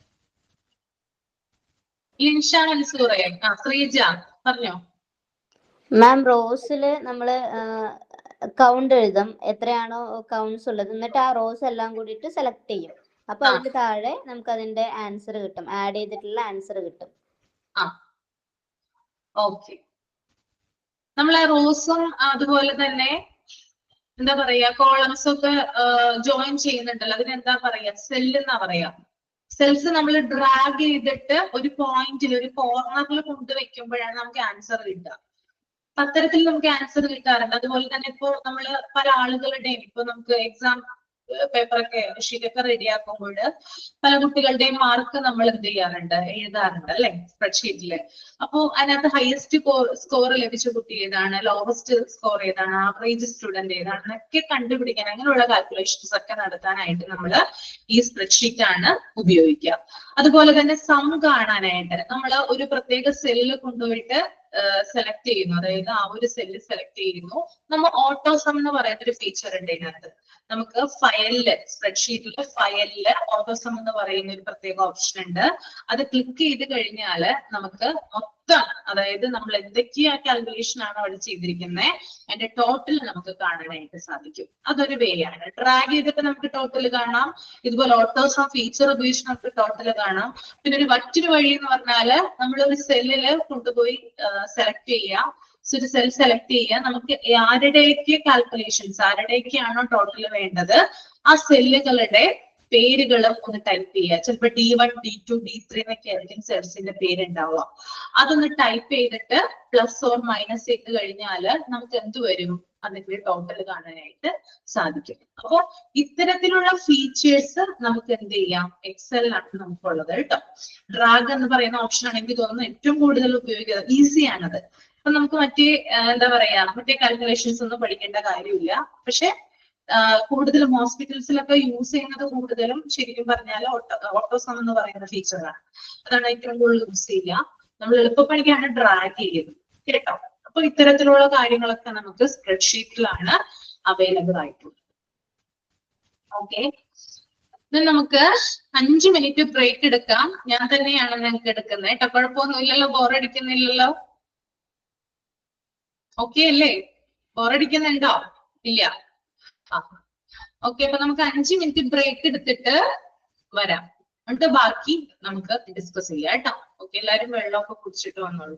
ലിൻഷ, മൻസൂറെ, ശ്രീജ പറഞ്ഞോ. മാം റോസില് നമ്മള് കൗണ്ട് എഴുതും, എത്രയാണോ കൗണ്ട്സ് ഉള്ളത്, എന്നിട്ട് ആ റോസ് എല്ലാം കൂടിയിട്ട് സെലക്ട് ചെയ്യും. അപ്പൊ അതിന്റെ താഴെ നമുക്ക് അതിന്റെ ആൻസർ കിട്ടും, ആഡ് ചെയ്തിട്ടുള്ള ആൻസർ കിട്ടും. ഓക്കെ, നമ്മളെ റോസും അതുപോലെ തന്നെ എന്താ പറയാ കോളംസ് ഒക്കെ ജോയിൻ ചെയ്യുന്നുണ്ടല്ലോ, അതിനെന്താ പറയാ? സെല്ല് എന്നാ പറയാ. സെൽസ് നമ്മൾ ഡ്രാഗ് ചെയ്തിട്ട് ഒരു പോയിന്റിൽ, ഒരു കോർണറിൽ കൊണ്ടുവയ്ക്കുമ്പോഴാണ് നമുക്ക് ആൻസർ കിട്ടുക. അത്തരത്തിൽ നമുക്ക് ആൻസർ കിട്ടാറുണ്ട്. അതുപോലെ തന്നെ ഇപ്പോ നമ്മള് പല ആളുകളുടെയും ഇപ്പൊ നമുക്ക് എക്സാം പേപ്പറൊക്കെ ഷീറ്റൊക്കെ റെഡിയാക്കുമ്പോൾ പല കുട്ടികളുടെയും മാർക്ക് നമ്മൾ എന്ത് ചെയ്യാറുണ്ട്? എഴുതാറുണ്ട് അല്ലെ സ്പ്രെഡ്ഷീറ്റില്. അപ്പോ അതിനകത്ത് ഹയസ്റ്റ് സ്കോർ ലഭിച്ച കുട്ടി ഏതാണ്, ലോവസ്റ്റ് സ്കോർ ഏതാണ്, ആവറേജ് സ്റ്റുഡന്റ് ഏതാണ് എന്നൊക്കെ കണ്ടുപിടിക്കാൻ, അങ്ങനെയുള്ള കാൽക്കുലേഷൻസ് ഒക്കെ നടത്താനായിട്ട് നമ്മൾ ഈ സ്പ്രെഡ്ഷീറ്റ് ആണ് ഉപയോഗിക്കുക. അതുപോലെ തന്നെ സം കാണാനായിട്ട് നമ്മൾ ഒരു പ്രത്യേക സെല്ല് കൊണ്ടുപോയിട്ട് സെലക്ട് ചെയ്യുന്നു. അതായത് ആ ഒരു സെല്ല് സെലക്ട് ചെയ്യുന്നു. നമ്മൾ ഓട്ടോ സം എന്ന് പറയുന്ന ഒരു ഫീച്ചർ ഉണ്ട് ഇതിനകത്ത്. നമുക്ക് ഫയലില്, സ്പ്രെഡ്ഷീറ്റില് ഫയലില് ഓട്ടോ സം എന്ന് പറയുന്ന ഒരു പ്രത്യേക ഓപ്ഷൻ ഉണ്ട്. അത് ക്ലിക്ക് ചെയ്ത് കഴിഞ്ഞാൽ നമുക്ക് മൊത്തം, അതായത് നമ്മൾ എന്തൊക്കെയാ കാൽക്കുലേഷൻ ആണ് അവിടെ ചെയ്തിരിക്കുന്നത് അതിന്റെ ടോട്ടൽ നമുക്ക് കാണാനായിട്ട് സാധിക്കും. അതൊരു വേ ആണ്. ഡ്രാഗ് ചെയ്തിട്ട് നമുക്ക് ടോട്ടൽ കാണാം. ഇതുപോലെ ഓട്ടോ സം ഫീച്ചർ ഉപയോഗിച്ച് നമുക്ക് ടോട്ടൽ കാണാം. പിന്നെ ഒരു മറ്റൊരു വഴി എന്ന് പറഞ്ഞാല് നമ്മൾ ഒരു സെല്ലില് കൊണ്ടുപോയി സെലക്ട് ചെയ്യാം. ഒരു സെൽ സെലക്ട് ചെയ്യുക, നമുക്ക് ആരുടെയൊക്കെ കാൽക്കുലേഷൻസ്, ആരുടെയൊക്കെയാണോ ടോട്ടൽ വേണ്ടത് ആ സെല്ലുകളുടെ പേരുകളും ഒന്ന് ടൈപ്പ് ചെയ്യുക. ചിലപ്പോൾ D1, D2, D3 എന്നൊക്കെ ആയിരിക്കും സെൽസിന്റെ പേരുണ്ടാവുക. അതൊന്ന് ടൈപ്പ് ചെയ്തിട്ട് പ്ലസ് ഓർ മൈനസ് ചെയ്ത് കഴിഞ്ഞാൽ നമുക്ക് എന്ത് വരും? അതിന്റെ ടോട്ടൽ കാണാനായിട്ട് സാധിക്കും. അപ്പോ ഇത്തരത്തിലുള്ള ഫീച്ചേഴ്സ് നമുക്ക് എന്ത് ചെയ്യാം? എക്സലിലാണ് നമുക്കുള്ളത് കേട്ടോ. ഡ്രാഗ് എന്ന് പറയുന്ന ഓപ്ഷൻ ആണെങ്കിൽ തോന്നുന്നു ഏറ്റവും കൂടുതൽ ഉപയോഗിക്കുന്നത്, ഈസിയാണത്. അപ്പൊ നമുക്ക് മറ്റേ എന്താ പറയാ, മറ്റേ കാൽക്കുലേഷൻസ് ഒന്നും പഠിക്കേണ്ട കാര്യമില്ല. പക്ഷെ കൂടുതലും ഹോസ്പിറ്റൽസിലൊക്കെ യൂസ് ചെയ്യുന്നത് കൂടുതലും ശരിക്കും പറഞ്ഞാൽ ഓട്ടോസം എന്ന് പറയുന്ന ഫീച്ചറാണ്. അതാണ് ഏറ്റവും കൂടുതൽ യൂസ് ചെയ്യുക. നമ്മൾ എളുപ്പപ്പണിക്കാണ് ഡ്രാഗ് ചെയ്യുന്നത് കേട്ടോ. അപ്പൊ ഇത്തരത്തിലുള്ള കാര്യങ്ങളൊക്കെ നമുക്ക് സ്പ്രെഡ്ഷീറ്റിലാണ് അവൈലബിൾ ആയിട്ടുള്ളത്. ഓക്കെ, നമുക്ക് 5 മിനിറ്റ് ബ്രേക്ക് എടുക്കാം. ഞാൻ തന്നെയാണ് നിങ്ങൾക്ക് എടുക്കുന്നത് കേട്ടോ, കുഴപ്പമൊന്നുമില്ലല്ലോ, ബോറടിക്കുന്നില്ലല്ലോ? ഓക്കെ അല്ലേ? ബോറടിക്കുന്നുണ്ടോ? ഇല്ല. ആ ഓക്കെ, അപ്പൊ നമുക്ക് 5 മിനിറ്റ് ബ്രേക്ക് എടുത്തിട്ട് വരാം, എന്നിട്ട് ബാക്കി നമുക്ക് ഡിസ്കസ് ചെയ്യാം കേട്ടോ. ഓക്കെ, എല്ലാരും വെള്ളമൊക്കെ കുടിച്ചിട്ട് വന്നോളൂ.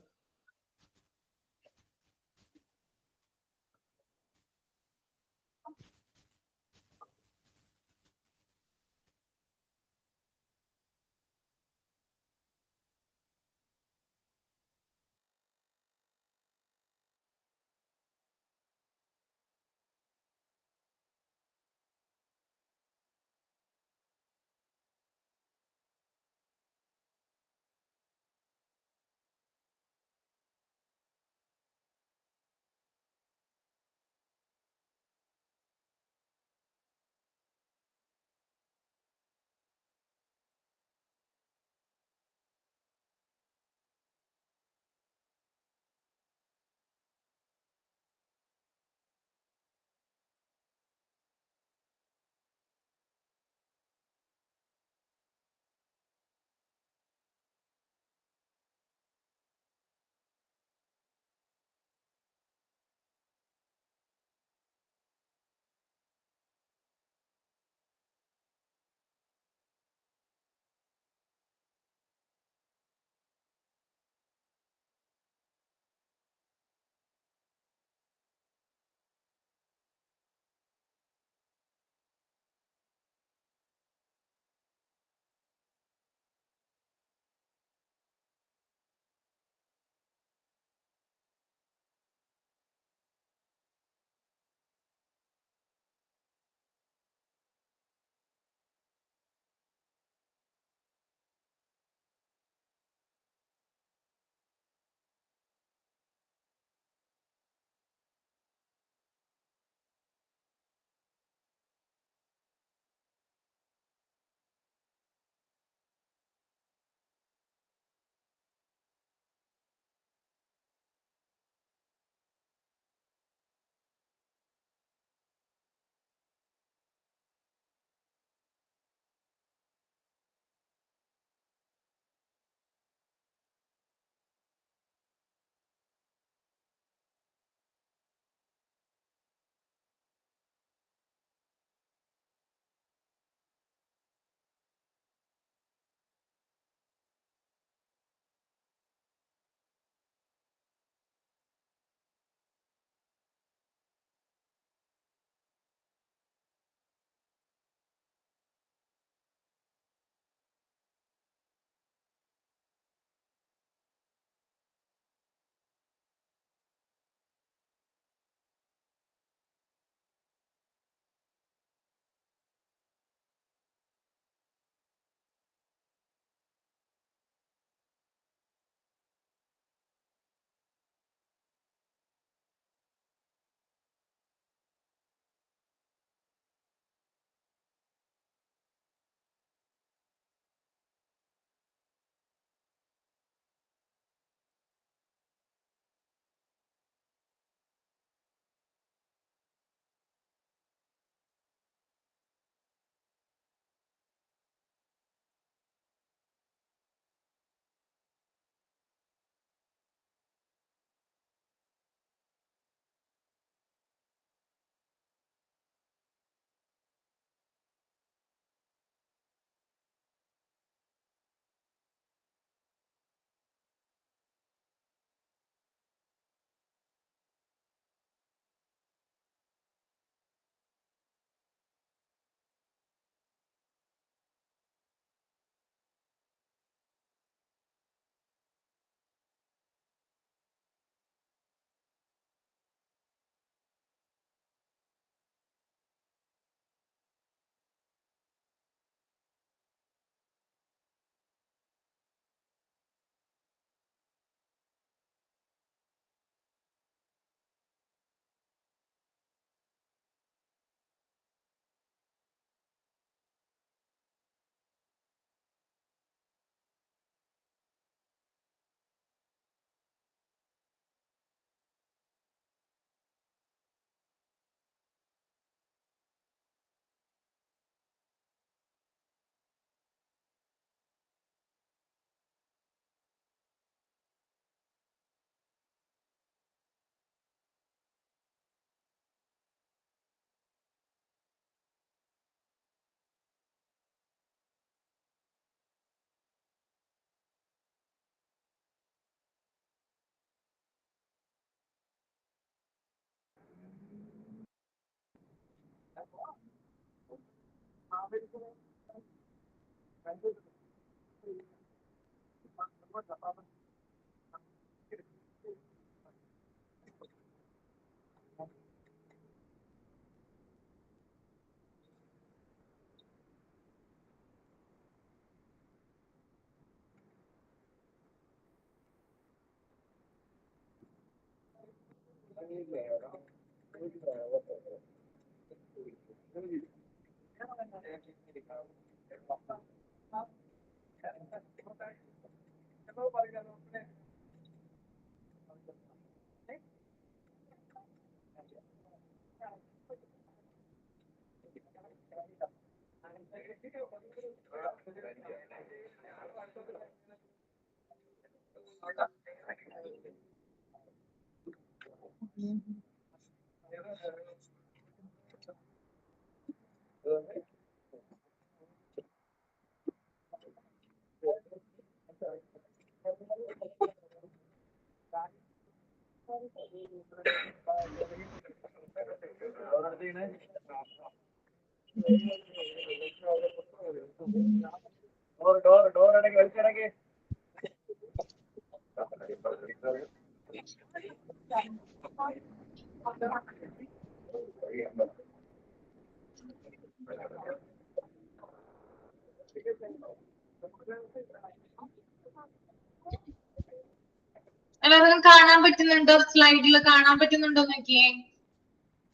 എല്ലാവർക്കും കാണാൻ പറ്റുന്നുണ്ടോ? സ്ലൈഡിൽ കാണാൻ പറ്റുന്നുണ്ടോ നോക്കിയേ.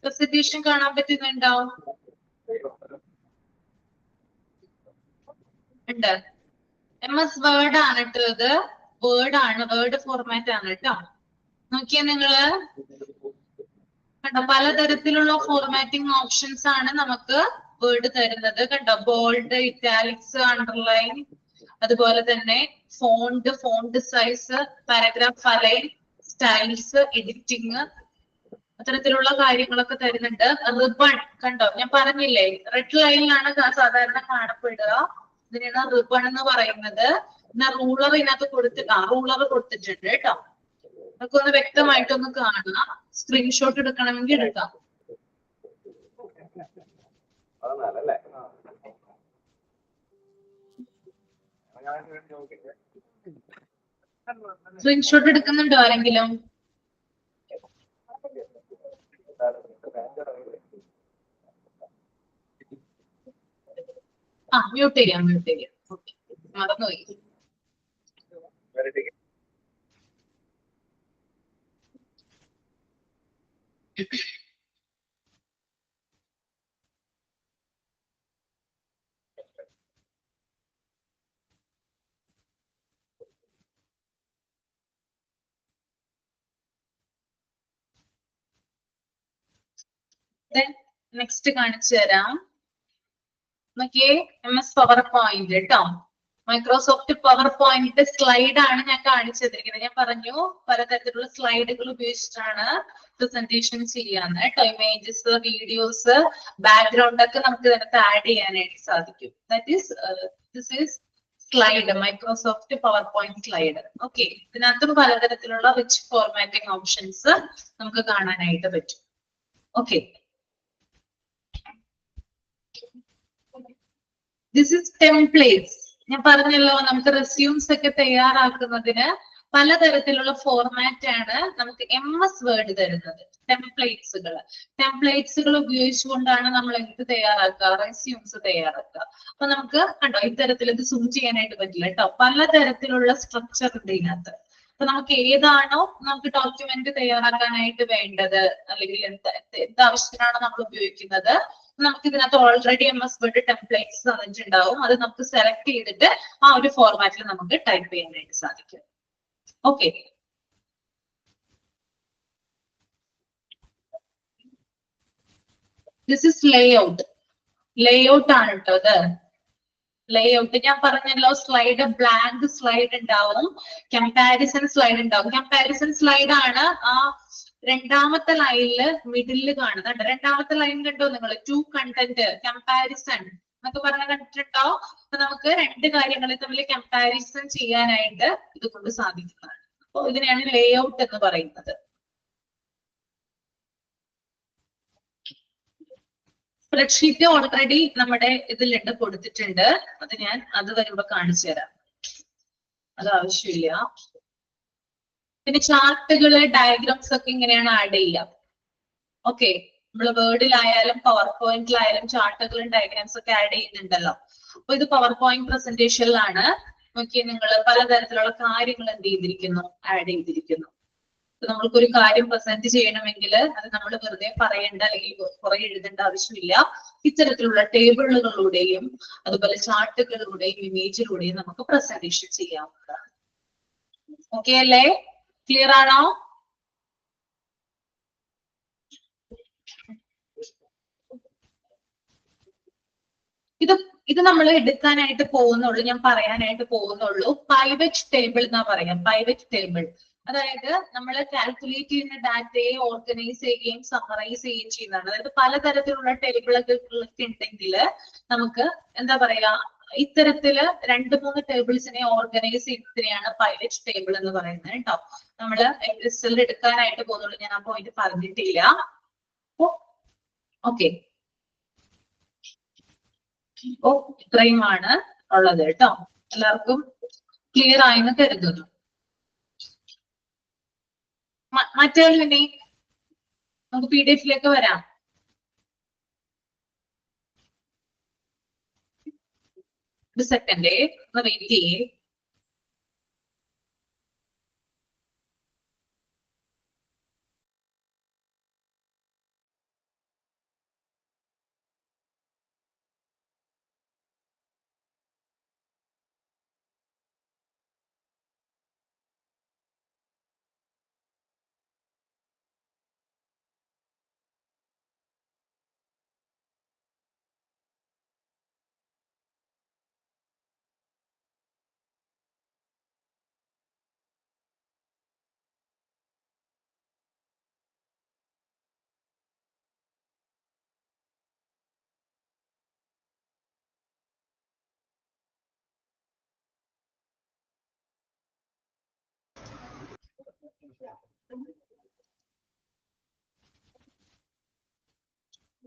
പ്രസന്റേഷൻ കാണാൻ പറ്റുന്നുണ്ടോ? ഉണ്ട്. MS വേർഡ് ആണ് കേട്ടോ ഇത്. വേർഡ് ആണ്, വേർഡ് ഫോർമാറ്റ് ആണ് കേട്ടോ. നോക്കിയേ നിങ്ങള് കണ്ടോ, പലതരത്തിലുള്ള ഫോർമാറ്റിംഗ് ഓപ്ഷൻസ് ആണ് നമുക്ക് വേർഡ് തരുന്നത് കണ്ടോ. ബോൾഡ്, ഇറ്റാലിക്സ്, അണ്ടർലൈൻ, അതുപോലെ തന്നെ font, font size, paragraph align, styles, editing, അത്തരത്തിലുള്ള കാര്യങ്ങളൊക്കെ തരുന്നുണ്ട്. റിബൺ കണ്ടോ, ഞാൻ പറഞ്ഞില്ലേ റെഡ് ലൈനിലാണ് സാധാരണ കാണപ്പെടുക. ഇതിനാണ് റിബൺ എന്ന് പറയുന്നത്. പിന്നെ റൂളർ ഇതിനകത്ത് റൂളർ കൊടുത്തിട്ടുണ്ട് കേട്ടോ. നമുക്ക് ഒന്ന് വ്യക്തമായിട്ടൊന്ന് കാണാം. സ്ക്രീൻഷോട്ട് എടുക്കണമെങ്കിൽ എടുക്കാം. സ്ക്രീൻഷോട്ട് എടുക്കുന്നുണ്ടോ ആരെങ്കിലും? മ്യൂട്ട് ചെയ്യാം. ഓക്കെ, മറന്നുപോയി. നെക്സ്റ്റ് കാണിച്ചു തരാം. നോക്കിയേ, MS പവർ പോയിന്റ് കേട്ടോ. മൈക്രോസോഫ്റ്റ് പവർ പോയിന്റ് സ്ലൈഡ് ആണ് ഞാൻ കാണിച്ചു തന്നിരിക്കുന്നത്. ഞാൻ പറഞ്ഞു പലതരത്തിലുള്ള സ്ലൈഡുകൾ ഉപയോഗിച്ചിട്ടാണ് പ്രസന്റേഷൻ ചെയ്യാന്ന് കേട്ടോ. ഇമേജസ്, വീഡിയോസ്, ബാക്ക്ഗ്രൗണ്ട് ഒക്കെ നമുക്ക് ഇതിനകത്ത് ആഡ് ചെയ്യാനായിട്ട് സാധിക്കും. This is slide, Microsoft PowerPoint slide. Okay, ഇതിനകത്തും പലതരത്തിലുള്ള റിച്ച് ഫോർമാറ്റിംഗ് ഓപ്ഷൻസ് നമുക്ക് കാണാനായിട്ട് പറ്റും. Okay, this is templates. ഞാൻ പറഞ്ഞല്ലോ നമുക്ക് റെസ്യൂംസ് ഒക്കെ തയ്യാറാക്കുന്നതിന് പലതരത്തിലുള്ള ഫോർമാറ്റ് ആണ് നമുക്ക് MS വേർഡ് തരുന്നത്. ടെംപ്ലേറ്റ്സുകൾ ഉപയോഗിച്ചുകൊണ്ടാണ് നമ്മൾ എന്ത് തയ്യാറാക്കുക, റെസ്യൂംസ് തയ്യാറാക്കുക. അപ്പൊ നമുക്ക് കണ്ടോ ഇത്തരത്തിൽ ഇത് സൂം ചെയ്യാനായിട്ട് പറ്റില്ല കേട്ടോ. പലതരത്തിലുള്ള സ്ട്രക്ചർ ഉണ്ട് ഇതിനകത്ത്. അപ്പൊ നമുക്ക് ഏതാണോ നമുക്ക് ഡോക്യുമെന്റ് തയ്യാറാക്കാനായിട്ട് വേണ്ടത്, അല്ലെങ്കിൽ എന്ത് ആവശ്യത്തിനാണോ നമ്മൾ ഉപയോഗിക്കുന്നത്, നമുക്ക് ഇതിനകത്ത് ഓൾറെഡി MS വേർഡ് ടെംപ്ലേറ്റ്സ് തന്നിട്ടുണ്ടാവും. അത് നമുക്ക് സെലക്ട് ചെയ്തിട്ട് ആ ഒരു ഫോർമാറ്റിൽ നമുക്ക് ടൈപ്പ് ചെയ്യാനായിട്ട് സാധിക്കും. Okay, this is layout. Layout ആണ് കേട്ടോ ഇത്. ലേഔട്ട് ഞാൻ പറഞ്ഞല്ലോ, സ്ലൈഡ് ബ്ലാങ്ക് സ്ലൈഡ് ഉണ്ടാവും, കമ്പാരിസൺ സ്ലൈഡ് ഉണ്ടാവും. കമ്പാരിസൺ സ്ലൈഡ് ആണ് ആ രണ്ടാമത്തെ ലൈനില് മിഡില് കാണുന്നുണ്ട്. രണ്ടാമത്തെ ലൈൻ കണ്ടോ നിങ്ങൾ? ടു കണ്ടന്റ് കമ്പാരിസൺ എന്നൊക്കെ പറഞ്ഞ കണ്ടിട്ടുണ്ടോ? അപ്പൊ നമുക്ക് രണ്ട് കാര്യങ്ങളെ തമ്മിൽ കമ്പാരിസൺ ചെയ്യാനായിട്ട് ഇത് കൊണ്ട് സാധിക്കുന്നതാണ്. അപ്പൊ ഇതിനെയാണ് ലേഔട്ട് എന്ന് പറയുന്നത്. സ്പ്രെഡ്ഷീറ്റ് ഓൾറെഡി നമ്മുടെ ഇതിലുണ്ട്, കൊടുത്തിട്ടുണ്ട്. അത് വരുമ്പോ കാണിച്ചു തരാം, അത് ആവശ്യമില്ല. പിന്നെ ചാർട്ടുകള്, ഡയഗ്രാംസ് ഒക്കെ ഇങ്ങനെയാണ് ആഡ് ചെയ്യുക. ഓക്കെ, നമ്മള് വേർഡിലായാലും പവർ പോയിന്റിലായാലും ചാർട്ടുകളും ഡയഗ്രാംസ് ഒക്കെ ആഡ് ചെയ്യുന്നുണ്ടല്ലോ. അപ്പൊ ഇത് പവർ പോയിന്റ് പ്രസന്റേഷനിലാണ്. നോക്കിയാൽ നിങ്ങൾ പലതരത്തിലുള്ള കാര്യങ്ങൾ എന്ത് ചെയ്തിരിക്കുന്നു, ആഡ് ചെയ്തിരിക്കുന്നു. നമ്മൾക്കൊരു കാര്യം പ്രസന്റ് ചെയ്യണമെങ്കിൽ അത് നമ്മൾ വെറുതെ പറയേണ്ട അല്ലെങ്കിൽ കുറെ എഴുതേണ്ട ആവശ്യമില്ല. ഇത്തരത്തിലുള്ള ടേബിളുകളിലൂടെയും അതുപോലെ ചാർട്ടുകളിലൂടെയും ഇമേജിലൂടെയും നമുക്ക് പ്രസന്റേഷൻ ചെയ്യാവുന്നതാണ്. ഓക്കെ അല്ലേ? ക്ലിയർ ആണോ? ഇത് നമ്മൾ എടുക്കാനായിട്ട് പോകുന്നുള്ളൂ, ഞാൻ പറയാനായിട്ട് പോകുന്നുള്ളൂ. പൈവറ്റ് ടേബിൾ എന്നാ പറയാം. പൈവറ്റ് ടേബിൾ അതായത് നമ്മൾ കാൽക്കുലേറ്റ് ചെയ്യുന്ന ഡാറ്റയെ ഓർഗനൈസ് ചെയ്യുകയും സമ്മറൈസ് ചെയ്യുകയും ചെയ്യുന്നതാണ്. അതായത് പലതരത്തിലുള്ള ടേബിളൊക്കെ ഉണ്ടെങ്കിൽ നമുക്ക് എന്താ പറയാ, ഇത്തരത്തില് 2-3 ടേബിൾസിനെ ഓർഗനൈസ് ചെയ്യുന്നതിനെയാണ് പൈവറ്റ് ടേബിൾ എന്ന് പറയുന്നത് കേട്ടോ. നമ്മള് എക്സൽ എടുക്കാനായിട്ട് പോകുന്നുള്ളൂ, ഞാൻ ആ പോയിന്റ് പറഞ്ഞിട്ടില്ല. ഓക്കെ, അപ്പോ ഇത്രയുമാണ് ഉള്ളത് കേട്ടോ. എല്ലാവർക്കും ക്ലിയർ ആയെന്ന് കരുതുന്നു. മറ്റേ നമുക്ക് PDF വരാം. ഒരു സെക്കൻഡ്, ഒന്ന് വെയിറ്റ് ചെയ്യേ.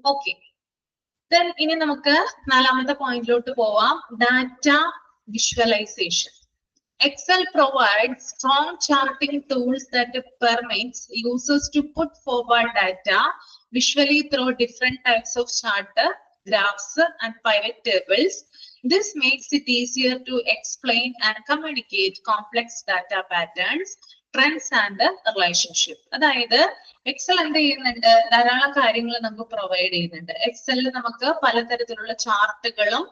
ഓക്കെ, ദെൻ ഇനി നമുക്ക് 4ാമത്തെ പോയിന്റിലോട്ട് പോവാം. Data visualisation. Excel provides strong charting tools that permits users to put forward data visually through different types of chart, graphs, and pivot tables. This makes it easier to explain and communicate complex data patterns, trends, and relationship. അതായത് Excel എന്ത് ചെയ്യുന്നുണ്ട്, ധാരാളം കാര്യങ്ങൾ നമുക്ക് provide ചെയ്യുന്നുണ്ട്. എക്സലിൽ നമുക്ക് പലതരത്തിലുള്ള ചാർട്ടുകളും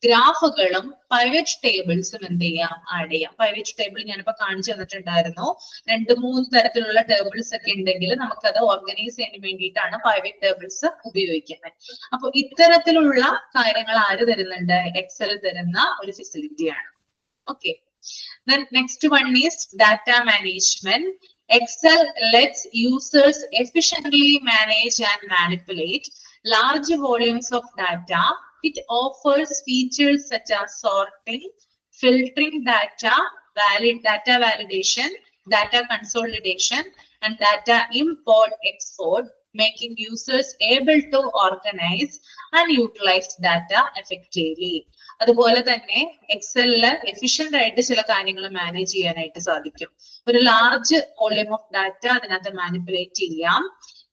ഗ്രാഫുകളും pivot ടേബിൾസും എന്ത് ചെയ്യാം, ആഡ് ചെയ്യാം. പൈവറ്റ് ടേബിൾ ഞാനിപ്പോ കാണിച്ചു തന്നിട്ടുണ്ടായിരുന്നു. 2-3 തരത്തിലുള്ള ടേബിൾസ് ഒക്കെ ഉണ്ടെങ്കിൽ നമുക്കത് ഓർഗനൈസ് ചെയ്യാൻ വേണ്ടിയിട്ടാണ് പൈവറ്റ് ടേബിൾസ് ഉപയോഗിക്കുന്നത്. അപ്പൊ ഇത്തരത്തിലുള്ള കാര്യങ്ങൾ ആര് തരുന്നുണ്ട്, എക്സൽ തരുന്ന ഒരു ഫെസിലിറ്റിയാണ്. Okay, then next one is data management. Excel lets users efficiently manage and manipulate large volumes of data. It offers features such as sorting, filtering data, data validation, data consolidation, and data import-export, making users able to organize and utilize data effectively. അതുപോലെ തന്നെ എക്സലില് efficient ആയിട്ട് ചില കാര്യങ്ങൾ manage ചെയ്യാനായിട്ട് സാധിക്കും. ഒരു large volume of data അതിനകത്ത് manipulate ചെയ്യാം.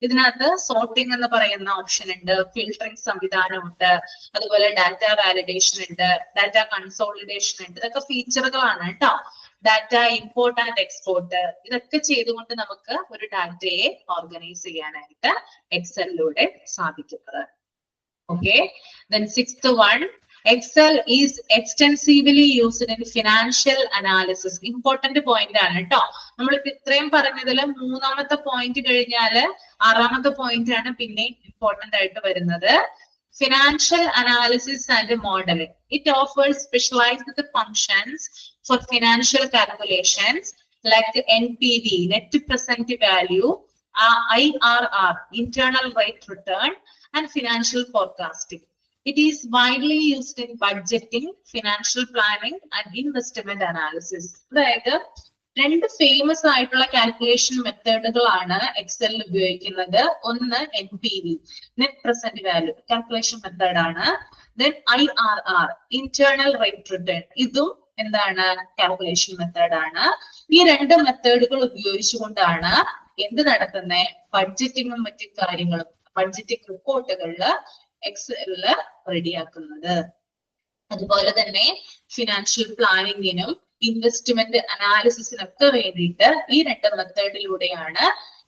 ഇതിനകത്ത് സോർട്ടിംഗ് എന്ന് പറയുന്ന ഓപ്ഷൻ ഉണ്ട്, ഫിൽട്ടറിംഗ് സംവിധാനമുണ്ട്, അതുപോലെ ഡാറ്റ വാലിഡേഷൻ ഉണ്ട്, ഡാറ്റ കൺസോളിഡേഷൻ ഉണ്ട്. ഇതൊക്കെ ഫീച്ചറുകളാണ് കേട്ടോ. ഡാറ്റ ഇമ്പോർട്ട് ആൻഡ് എക്സ്പോർട്ട്, ഇതൊക്കെ ചെയ്തുകൊണ്ട് നമുക്ക് ഒരു ഡാറ്റയെ ഓർഗനൈസ് ചെയ്യാനായിട്ട് എക്സലിലൂടെ സാധിക്കുന്നത്. Okay, then 6th one, Excel is extensively used in financial analysis. Important point ആണ് കേട്ടോ. നമ്മളിപ്പോ ഇത്രയും പറഞ്ഞതിൽ 3ാമത്തെ പോയിന്റ് കഴിഞ്ഞാല് 6ാമത്തെ പോയിന്റ് ആണ് പിന്നെ ഇമ്പോർട്ടന്റ് ആയിട്ട് വരുന്നത്. Financial analysis and modeling. It offers specialized functions for financial calculations like NPV, net present value, IRR, internal rate return, and financial forecasting. It is widely used in budgeting, financial planning, and investment analysis. അതായത് രണ്ട് famous ആയിട്ടുള്ള calculation മെത്തേഡുകളാണ് എക്സലിൽ ഉപയോഗിക്കുന്നത്. ഒന്ന് NPV, net present value calculation method ആണ്. Then IRR, internal rate return, ഇതും എന്താണ് calculation method ആണ്. ഈ രണ്ട് മെത്തേഡുകൾ ഉപയോഗിച്ചുകൊണ്ടാണ് എന്ത് നടത്തുന്നത്, ബഡ്ജറ്റിങ്ങും മറ്റു കാര്യങ്ങളും ബഡ്ജറ്റിംഗ് റിപ്പോർട്ടുകളിൽ എക്സലില് റെഡിയാക്കുന്നത്. അതുപോലെ തന്നെ ഫിനാൻഷ്യൽ പ്ലാനിങ്ങിനും ഇൻവെസ്റ്റ്മെന്റ് അനാലിസിസിനൊക്കെ വേണ്ടിയിട്ട് ഈ രണ്ട് മെത്തേഡിലൂടെയാണ്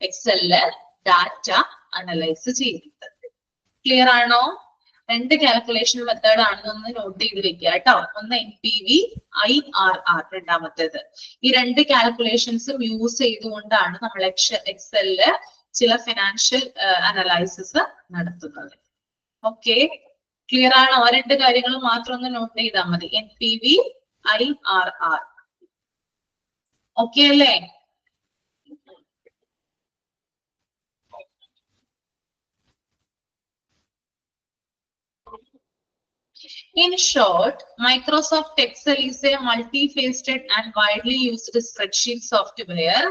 എക്സലില് ഡാറ്റ അനലൈസ് ചെയ്യുന്നത്. ക്ലിയർ ആണോ? രണ്ട് കാൽക്കുലേഷൻ മെത്തേഡ് ആണെന്നൊന്ന് നോട്ട് ചെയ്ത് വെക്കുക കേട്ടോ. ഒന്ന് NPV, IRR രണ്ടാമത്തേത്. ഈ രണ്ട് കാൽക്കുലേഷൻസും യൂസ് ചെയ്തുകൊണ്ടാണ് നമ്മൾ എക്സലില് ചില ഫിനാൻഷ്യൽ അനലൈസിസ് നടത്തുന്നത്. ഓക്കെ, ക്ലിയർ ആണോ? രണ്ട് കാര്യങ്ങൾ മാത്രം ഒന്ന് നോട്ട് ചെയ്താൽ മതി. NPV, IRR. ഓക്കെ അല്ലേ? In short, Microsoft Excel is a multi-faceted and widely used spreadsheet software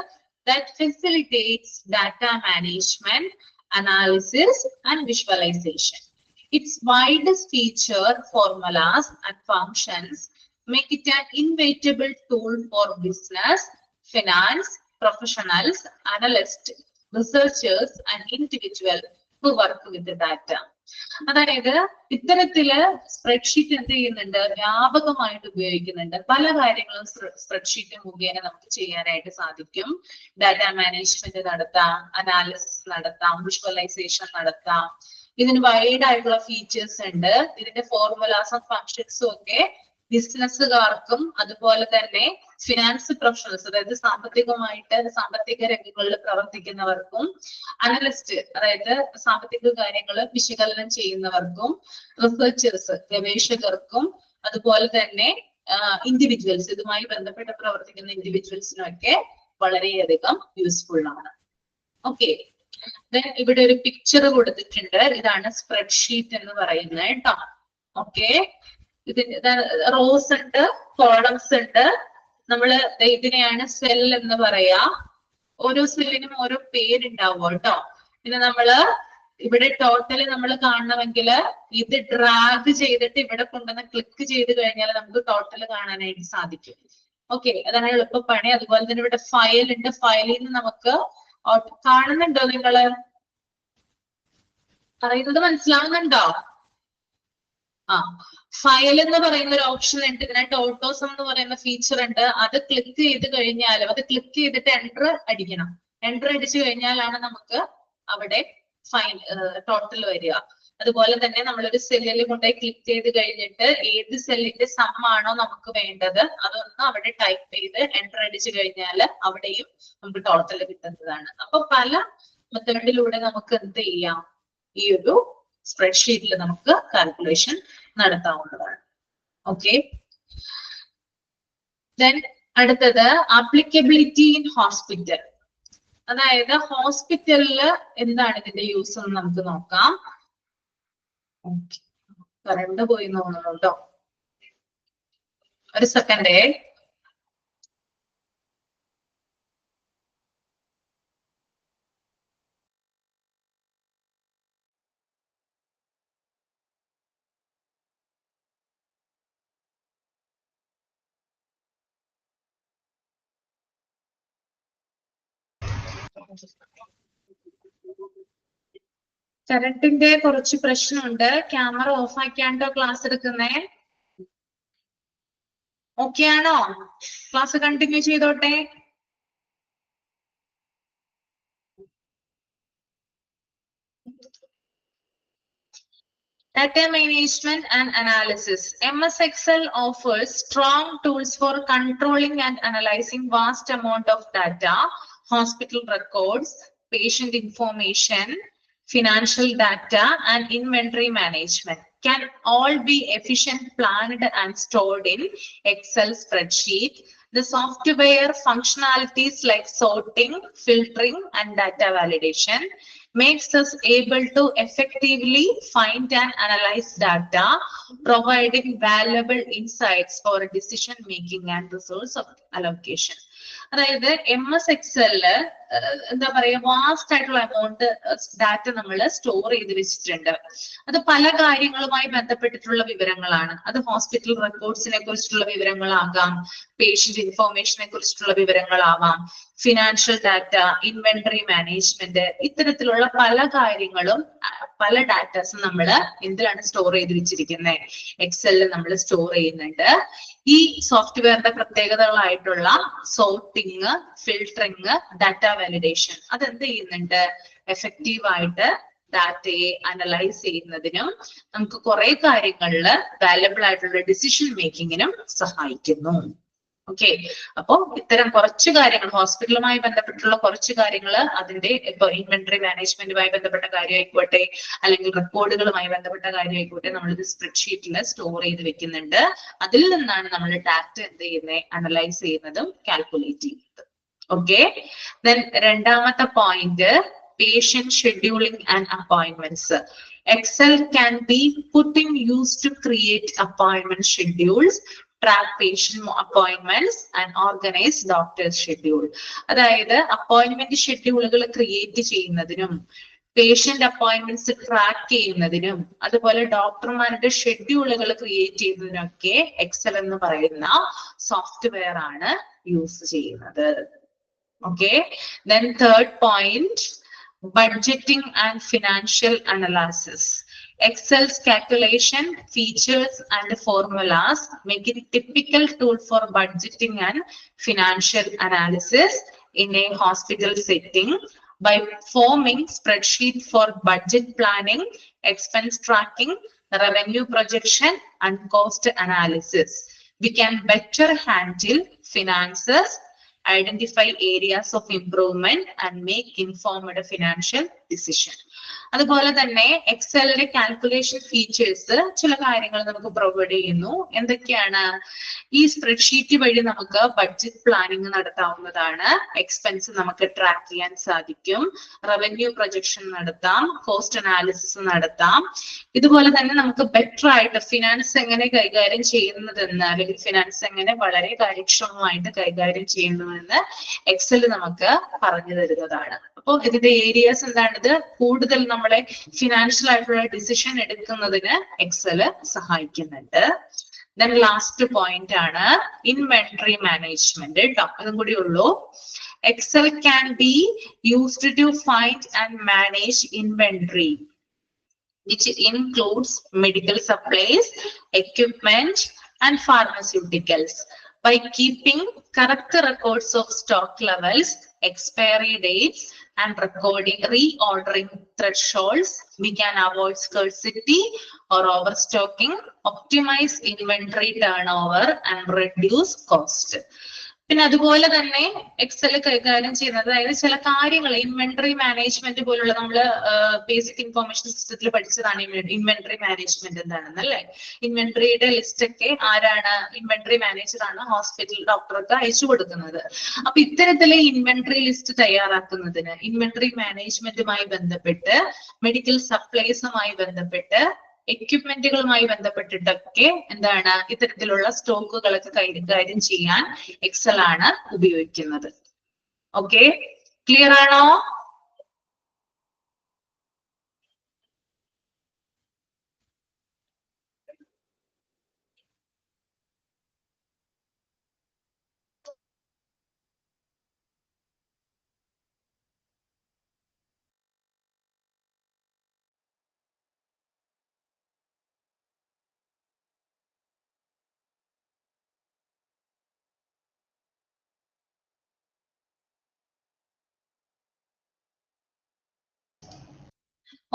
that facilitates data management, analysis, and visualization. Its widest feature, formulas, and functions make it an invaluable tool for business, finance, professionals, analysts, researchers, and individuals who work with the data. അതായത് ഇത്തരത്തില് spreadsheet എന്ത് ചെയ്യുന്നുണ്ട്, വ്യാപകമായിട്ട് ഉപയോഗിക്കുന്നുണ്ട്. പല കാര്യങ്ങളും spreadsheet മുഖേന നമുക്ക് ചെയ്യാനായിട്ട് സാധിക്കും. ഡാറ്റ മാനേജ്മെന്റ് നടത്താം, അനാലിസിസ് നടത്താം, വിഷ്വലൈസേഷൻ നടത്താം. ഇതിന് വൈഡ് ആയിട്ടുള്ള ഫീച്ചേഴ്സ് ഉണ്ട്. ഇതിന്റെ ഫോർമുലാസും ഫങ്ഷൻസും ഒക്കെ ബിസിനസ്സുകാർക്കും അതുപോലെ തന്നെ ഫിനാൻസ് പ്രൊഫഷണൽസ്, അതായത് സാമ്പത്തിക രംഗങ്ങളിൽ പ്രവർത്തിക്കുന്നവർക്കും, അനലിസ്റ്റ് അതായത് സാമ്പത്തിക കാര്യങ്ങൾ വിശകലനം ചെയ്യുന്നവർക്കും, റിസർച്ചേഴ്സ് ഗവേഷകർക്കും, അതുപോലെ തന്നെ ഇൻഡിവിജ്വൽസ് ഇതുമായി ബന്ധപ്പെട്ട് പ്രവർത്തിക്കുന്ന ഇൻഡിവിജ്വൽസിനും ഒക്കെ വളരെയധികം യൂസ്ഫുൾ ആണ്. ഓക്കെ, ഇവിടെ ഒരു പിക്ചർ കൊടുത്തിട്ടുണ്ട്. ഇതാണ് സ്പ്രെഡ്ഷീറ്റ് എന്ന് പറയുന്നത് കേട്ടോ. ഓക്കെ, ഇതിന് റോസ് ഉണ്ട്, കോളംസ് ഉണ്ട്. നമ്മള് ഇതിനെയാണ് സെൽ എന്ന് പറയാ. ഓരോ സെല്ലിനും ഓരോ പേരുണ്ടാവും കേട്ടോ. പിന്നെ നമ്മള് ഇവിടെ ടോട്ടല് നമ്മൾ കാണണമെങ്കിൽ ഇത് ഡ്രാഗ് ചെയ്തിട്ട് ഇവിടെ കൊണ്ടുവന്ന് ക്ലിക്ക് ചെയ്ത് കഴിഞ്ഞാൽ നമുക്ക് ടോട്ടല് കാണാനായിട്ട് സാധിക്കും. ഓക്കെ, അതാണ് എളുപ്പപ്പണി. അതുപോലെ തന്നെ ഇവിടെ ഫയൽ ഉണ്ട്. ഫയലിൽ നിന്ന് നമുക്ക് കാണുന്നുണ്ടോ നിങ്ങള്? പറയുന്നത് മനസ്സിലാവുന്നുണ്ടോ? ഫയൽ എന്ന് പറയുന്ന ഒരു ഓപ്ഷൻ ഉണ്ട്. ഇതിനായിട്ട് ഓട്ടോസം എന്ന് പറയുന്ന ഫീച്ചർ ഉണ്ട്. അത് ക്ലിക്ക് ചെയ്ത് കഴിഞ്ഞാലും അത് ക്ലിക്ക് ചെയ്തിട്ട് എൻറ്റർ അടിക്കണം. എൻറ്റർ അടിച്ചു കഴിഞ്ഞാലാണ് നമുക്ക് അവിടെ ടോട്ടൽ വരിക. അതുപോലെ തന്നെ നമ്മളൊരു സെല്ലിൽ കൊണ്ടുപോയി ക്ലിക്ക് ചെയ്ത് കഴിഞ്ഞിട്ട് ഏത് സെല്ലിന്റെ സം ആണോ നമുക്ക് വേണ്ടത് അതൊന്ന് അവിടെ ടൈപ്പ് ചെയ്ത് എൻറ്റർ അടിച്ചു കഴിഞ്ഞാൽ അവിടെയും നമുക്ക് ടോട്ടൽ കിട്ടുന്നതാണ്. അപ്പൊ പല മെത്തേഡിലൂടെ നമുക്ക് എന്ത് ചെയ്യാം, ഈ ഒരു സ്പ്രെഡ്ഷീറ്റിൽ നമുക്ക് കാൽക്കുലേഷൻ നടത്താവുന്നതാണ്. ഓക്കെ, ദെൻ അടുത്തത് ആപ്ലിക്കബിലിറ്റി ഇൻ ഹോസ്പിറ്റൽ. അതായത് ഹോസ്പിറ്റലില് എന്താണ് ഇതിന്റെ യൂസ് എന്ന് നമുക്ക് നോക്കാം. കറണ്ട് പോയി തോന്നുന്നു കേട്ടോ, ഒരു സെക്കൻഡേ. കറണ്ടിന്റെ കുറച്ച് പ്രശ്നമുണ്ട്. ക്യാമറ ഓഫ് ആക്കിയാണ്ടോ ക്ലാസ് എടുക്കുന്നേ? ഓക്കെ ആണോ? ക്ലാസ് കണ്ടിന്യൂ ചെയ്തോട്ടെ. Data management and analysis. MS Excel offers strong tools for controlling and analyzing vast amount of data, hospital records, patient information, financial data, and inventory management can all be efficiently planned and stored in Excel spreadsheet. The software functionalities like sorting, filtering, and data validation makes us able to effectively find and analyze data, providing valuable insights for decision making and resource allocation. അതായത് MS Excelല് എന്താ പറയാ vast ആയിട്ടുള്ള amount data നമ്മൾ store ചെയ്ത് വെച്ചിട്ടുണ്ട്. അത് പല കാര്യങ്ങളുമായി ബന്ധപ്പെട്ടിട്ടുള്ള വിവരങ്ങളാണ്. അത് ഹോസ്പിറ്റൽ റെക്കോർഡ്സിനെ കുറിച്ചിട്ടുള്ള വിവരങ്ങളാകാം, പേഷ്യന്റ് ഇൻഫോർമേഷനെ കുറിച്ചിട്ടുള്ള വിവരങ്ങളാവാം, ഫിനാൻഷ്യൽ ഡാറ്റ, ഇൻവെന്ററി മാനേജ്മെന്റ്, ഇത്തരത്തിലുള്ള പല കാര്യങ്ങളും പല ഡാറ്റാസും നമ്മൾ എന്തിലാണ് സ്റ്റോർ ചെയ്ത് വെച്ചിരിക്കുന്നത്? എക്സലിൽ നമ്മൾ സ്റ്റോർ ചെയ്യുന്നുണ്ട്. ഈ സോഫ്റ്റ്വെയറിന്റെ പ്രത്യേകതകളായിട്ടുള്ള സോർട്ടിങ്, ഫിൽട്ടറിങ്, ഡാറ്റ വാലിഡേഷൻ അതെന്ത് ചെയ്യുന്നുണ്ട്? എഫക്റ്റീവ് ആയിട്ട് ഡാറ്റയെ അനലൈസ് ചെയ്യുന്നതിനും നമുക്ക് കുറെ കാര്യങ്ങളിൽ വാല്യബിൾ ആയിട്ടുള്ള ഡിസിഷൻ മേക്കിങ്ങിനും സഹായിക്കുന്നു. ഓക്കെ, അപ്പൊ ഇത്തരം കുറച്ച് കാര്യങ്ങൾ ഹോസ്പിറ്റലുമായി ബന്ധപ്പെട്ടുള്ള കുറച്ച് കാര്യങ്ങൾ, അതിന്റെ ഇപ്പൊ ഇൻവെന്ററി മാനേജ്മെന്റുമായി ബന്ധപ്പെട്ട കാര്യമായിക്കോട്ടെ, അല്ലെങ്കിൽ റെക്കോർഡുകളുമായി ബന്ധപ്പെട്ട കാര്യമായിക്കോട്ടെ, നമ്മളിത് സ്പ്രെഡ്ഷീറ്റിൽ സ്റ്റോർ ചെയ്ത് വെക്കുന്നുണ്ട്. അതിൽ നിന്നാണ് നമ്മൾ ഡാറ്റ എന്ത് ചെയ്യുന്നത്? അനലൈസ് ചെയ്യുന്നതും കാൽക്കുലേറ്റ് ചെയ്യുന്നതും. ഓക്കെ, ദെൻ രണ്ടാമത്തെ point, patient scheduling and appointments. Excel can be put in use to create appointment schedules, track patient appointments and organize doctor's schedule. അതായത് അപ്പോയിന്റ്മെന്റ് ഷെഡ്യൂളുകൾ ക്രിയേറ്റ് ചെയ്യുന്നതിനും പേഷ്യന്റ് അപ്പോയിന്റ്മെന്റ്സ് ട്രാക്ക് ചെയ്യുന്നതിനും അതുപോലെ ഡോക്ടർമാരുടെ ഷെഡ്യൂളുകൾ ക്രിയേറ്റ് ചെയ്യുന്നതിനൊക്കെ എക്സൽ എന്ന് പറയുന്ന സോഫ്റ്റ്വെയർ ആണ് യൂസ് ചെയ്യുന്നത്. Okay, then third point, budgeting and financial analysis. Excel's calculation features and formulas make it a typical tool for budgeting and financial analysis in a hospital setting. By forming spreadsheet for budget planning, expense tracking, revenue projection, and cost analysis, we can better handle finances, identify areas of improvement and make informed financial decision. അതുപോലെ തന്നെ എക്സലിന്റെ calculation features ചില കാര്യങ്ങൾ നമുക്ക് provide ചെയ്യുന്നു. എന്തൊക്കെയാണ്? ഈ spreadsheet വഴി നമുക്ക് ബഡ്ജറ്റ് പ്ലാനിങ് നടത്താവുന്നതാണ്, എക്സ്പെൻസ് നമുക്ക് ട്രാക്ക് ചെയ്യാൻ സാധിക്കും, റവന്യൂ പ്രൊജക്ഷൻ നടത്താം, കോസ്റ്റ് അനാലിസിസ് നടത്താം. ഇതുപോലെ തന്നെ നമുക്ക് ബെറ്റർ ആയിട്ട് ഫിനാൻസ് എങ്ങനെ കൈകാര്യം ചെയ്യുന്നതെന്ന്, അല്ലെങ്കിൽ ഫിനാൻസ് എങ്ങനെ വളരെ കാര്യക്ഷമമായിട്ട് കൈകാര്യം ചെയ്യുന്നതെന്ന് എക്സൽ നമുക്ക് പറഞ്ഞു തരുന്നതാണ്. അപ്പോൾ ഇതിന്റെ ഏരിയാസ് എന്താണിത്? കൂടുതൽ നമ്മളെ ഫിനാൻഷ്യൽ ആയിട്ടുള്ള ഡിസിഷൻ എടുക്കുന്നതിന് എക്സല് സഹായിക്കുന്നുണ്ട്. ദെൻ ലാസ്റ്റ് പോയിന്റ് ആണ് ഇൻവെന്ററി മാനേജ്മെന്റ് കേട്ടോ, അതും കൂടി ഉള്ളൂ. Excel can be used to find and manage inventory, which includes medical supplies, equipment, and pharmaceuticals. By keeping correct records of stock levels, expiry dates, and reordering thresholds, we can avoid scarcity or overstocking, optimize inventory turnover, and reduce cost. പിന്നെ അതുപോലെ തന്നെ Excel കൈകാര്യം ചെയ്യുന്നത്, അതായത് ചില കാര്യങ്ങൾ inventory management പോലുള്ള നമ്മൾ ബേസിക് ഇൻഫോർമേഷൻ സിസ്റ്റത്തിൽ പഠിച്ചതാണ് ഇൻവെന്ററി മാനേജ്മെന്റ് എന്താണെന്ന് അല്ലേ. ഇൻവെന്ററിയുടെ ലിസ്റ്റ് ഒക്കെ ആരാണ്? ഇൻവെന്ററി മാനേജർ ആണ് ഹോസ്പിറ്റൽ ഡോക്ടർക്ക് അയച്ചു കൊടുക്കുന്നത്. അപ്പൊ ഇത്തരത്തിലെ ഇൻവെന്ററി ലിസ്റ്റ് തയ്യാറാക്കുന്നതിന്, ഇൻവെന്ററി മാനേജ്മെന്റുമായി ബന്ധപ്പെട്ട്, മെഡിക്കൽ സപ്ലൈസുമായി ബന്ധപ്പെട്ട്, എക്യുപ്മെന്റുകളുമായി ബന്ധപ്പെട്ടിട്ടൊക്കെ എന്താണ് ഇത്തരത്തിലുള്ള സ്റ്റോക്കുകളൊക്കെ കൈകാര്യം ചെയ്യാൻ എക്സൽ ആണ് ഉപയോഗിക്കുന്നത്. ഓക്കെ, ക്ലിയർ ആണോ?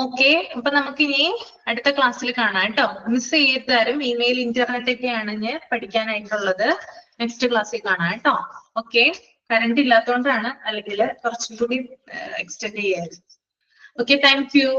ഓക്കെ, അപ്പൊ നമുക്ക് ഇനി അടുത്ത ക്ലാസ്സിൽ കാണാം കേട്ടോ. മിസ് ചെയ്താലും ഇമെയിൽ ഇന്റർനെറ്റ് ഒക്കെയാണ് ഞാൻ പഠിക്കാനായിട്ടുള്ളത്. നെക്സ്റ്റ് ക്ലാസ്സിൽ കാണാം കേട്ടോ. ഓക്കെ, കറണ്ട് ഇല്ലാത്തതുകൊണ്ടാണ്, അല്ലെങ്കിൽ കുറച്ചും കൂടി എക്സ്റ്റെൻഡ് ചെയ്യായിരുന്നു. Okay, thank you.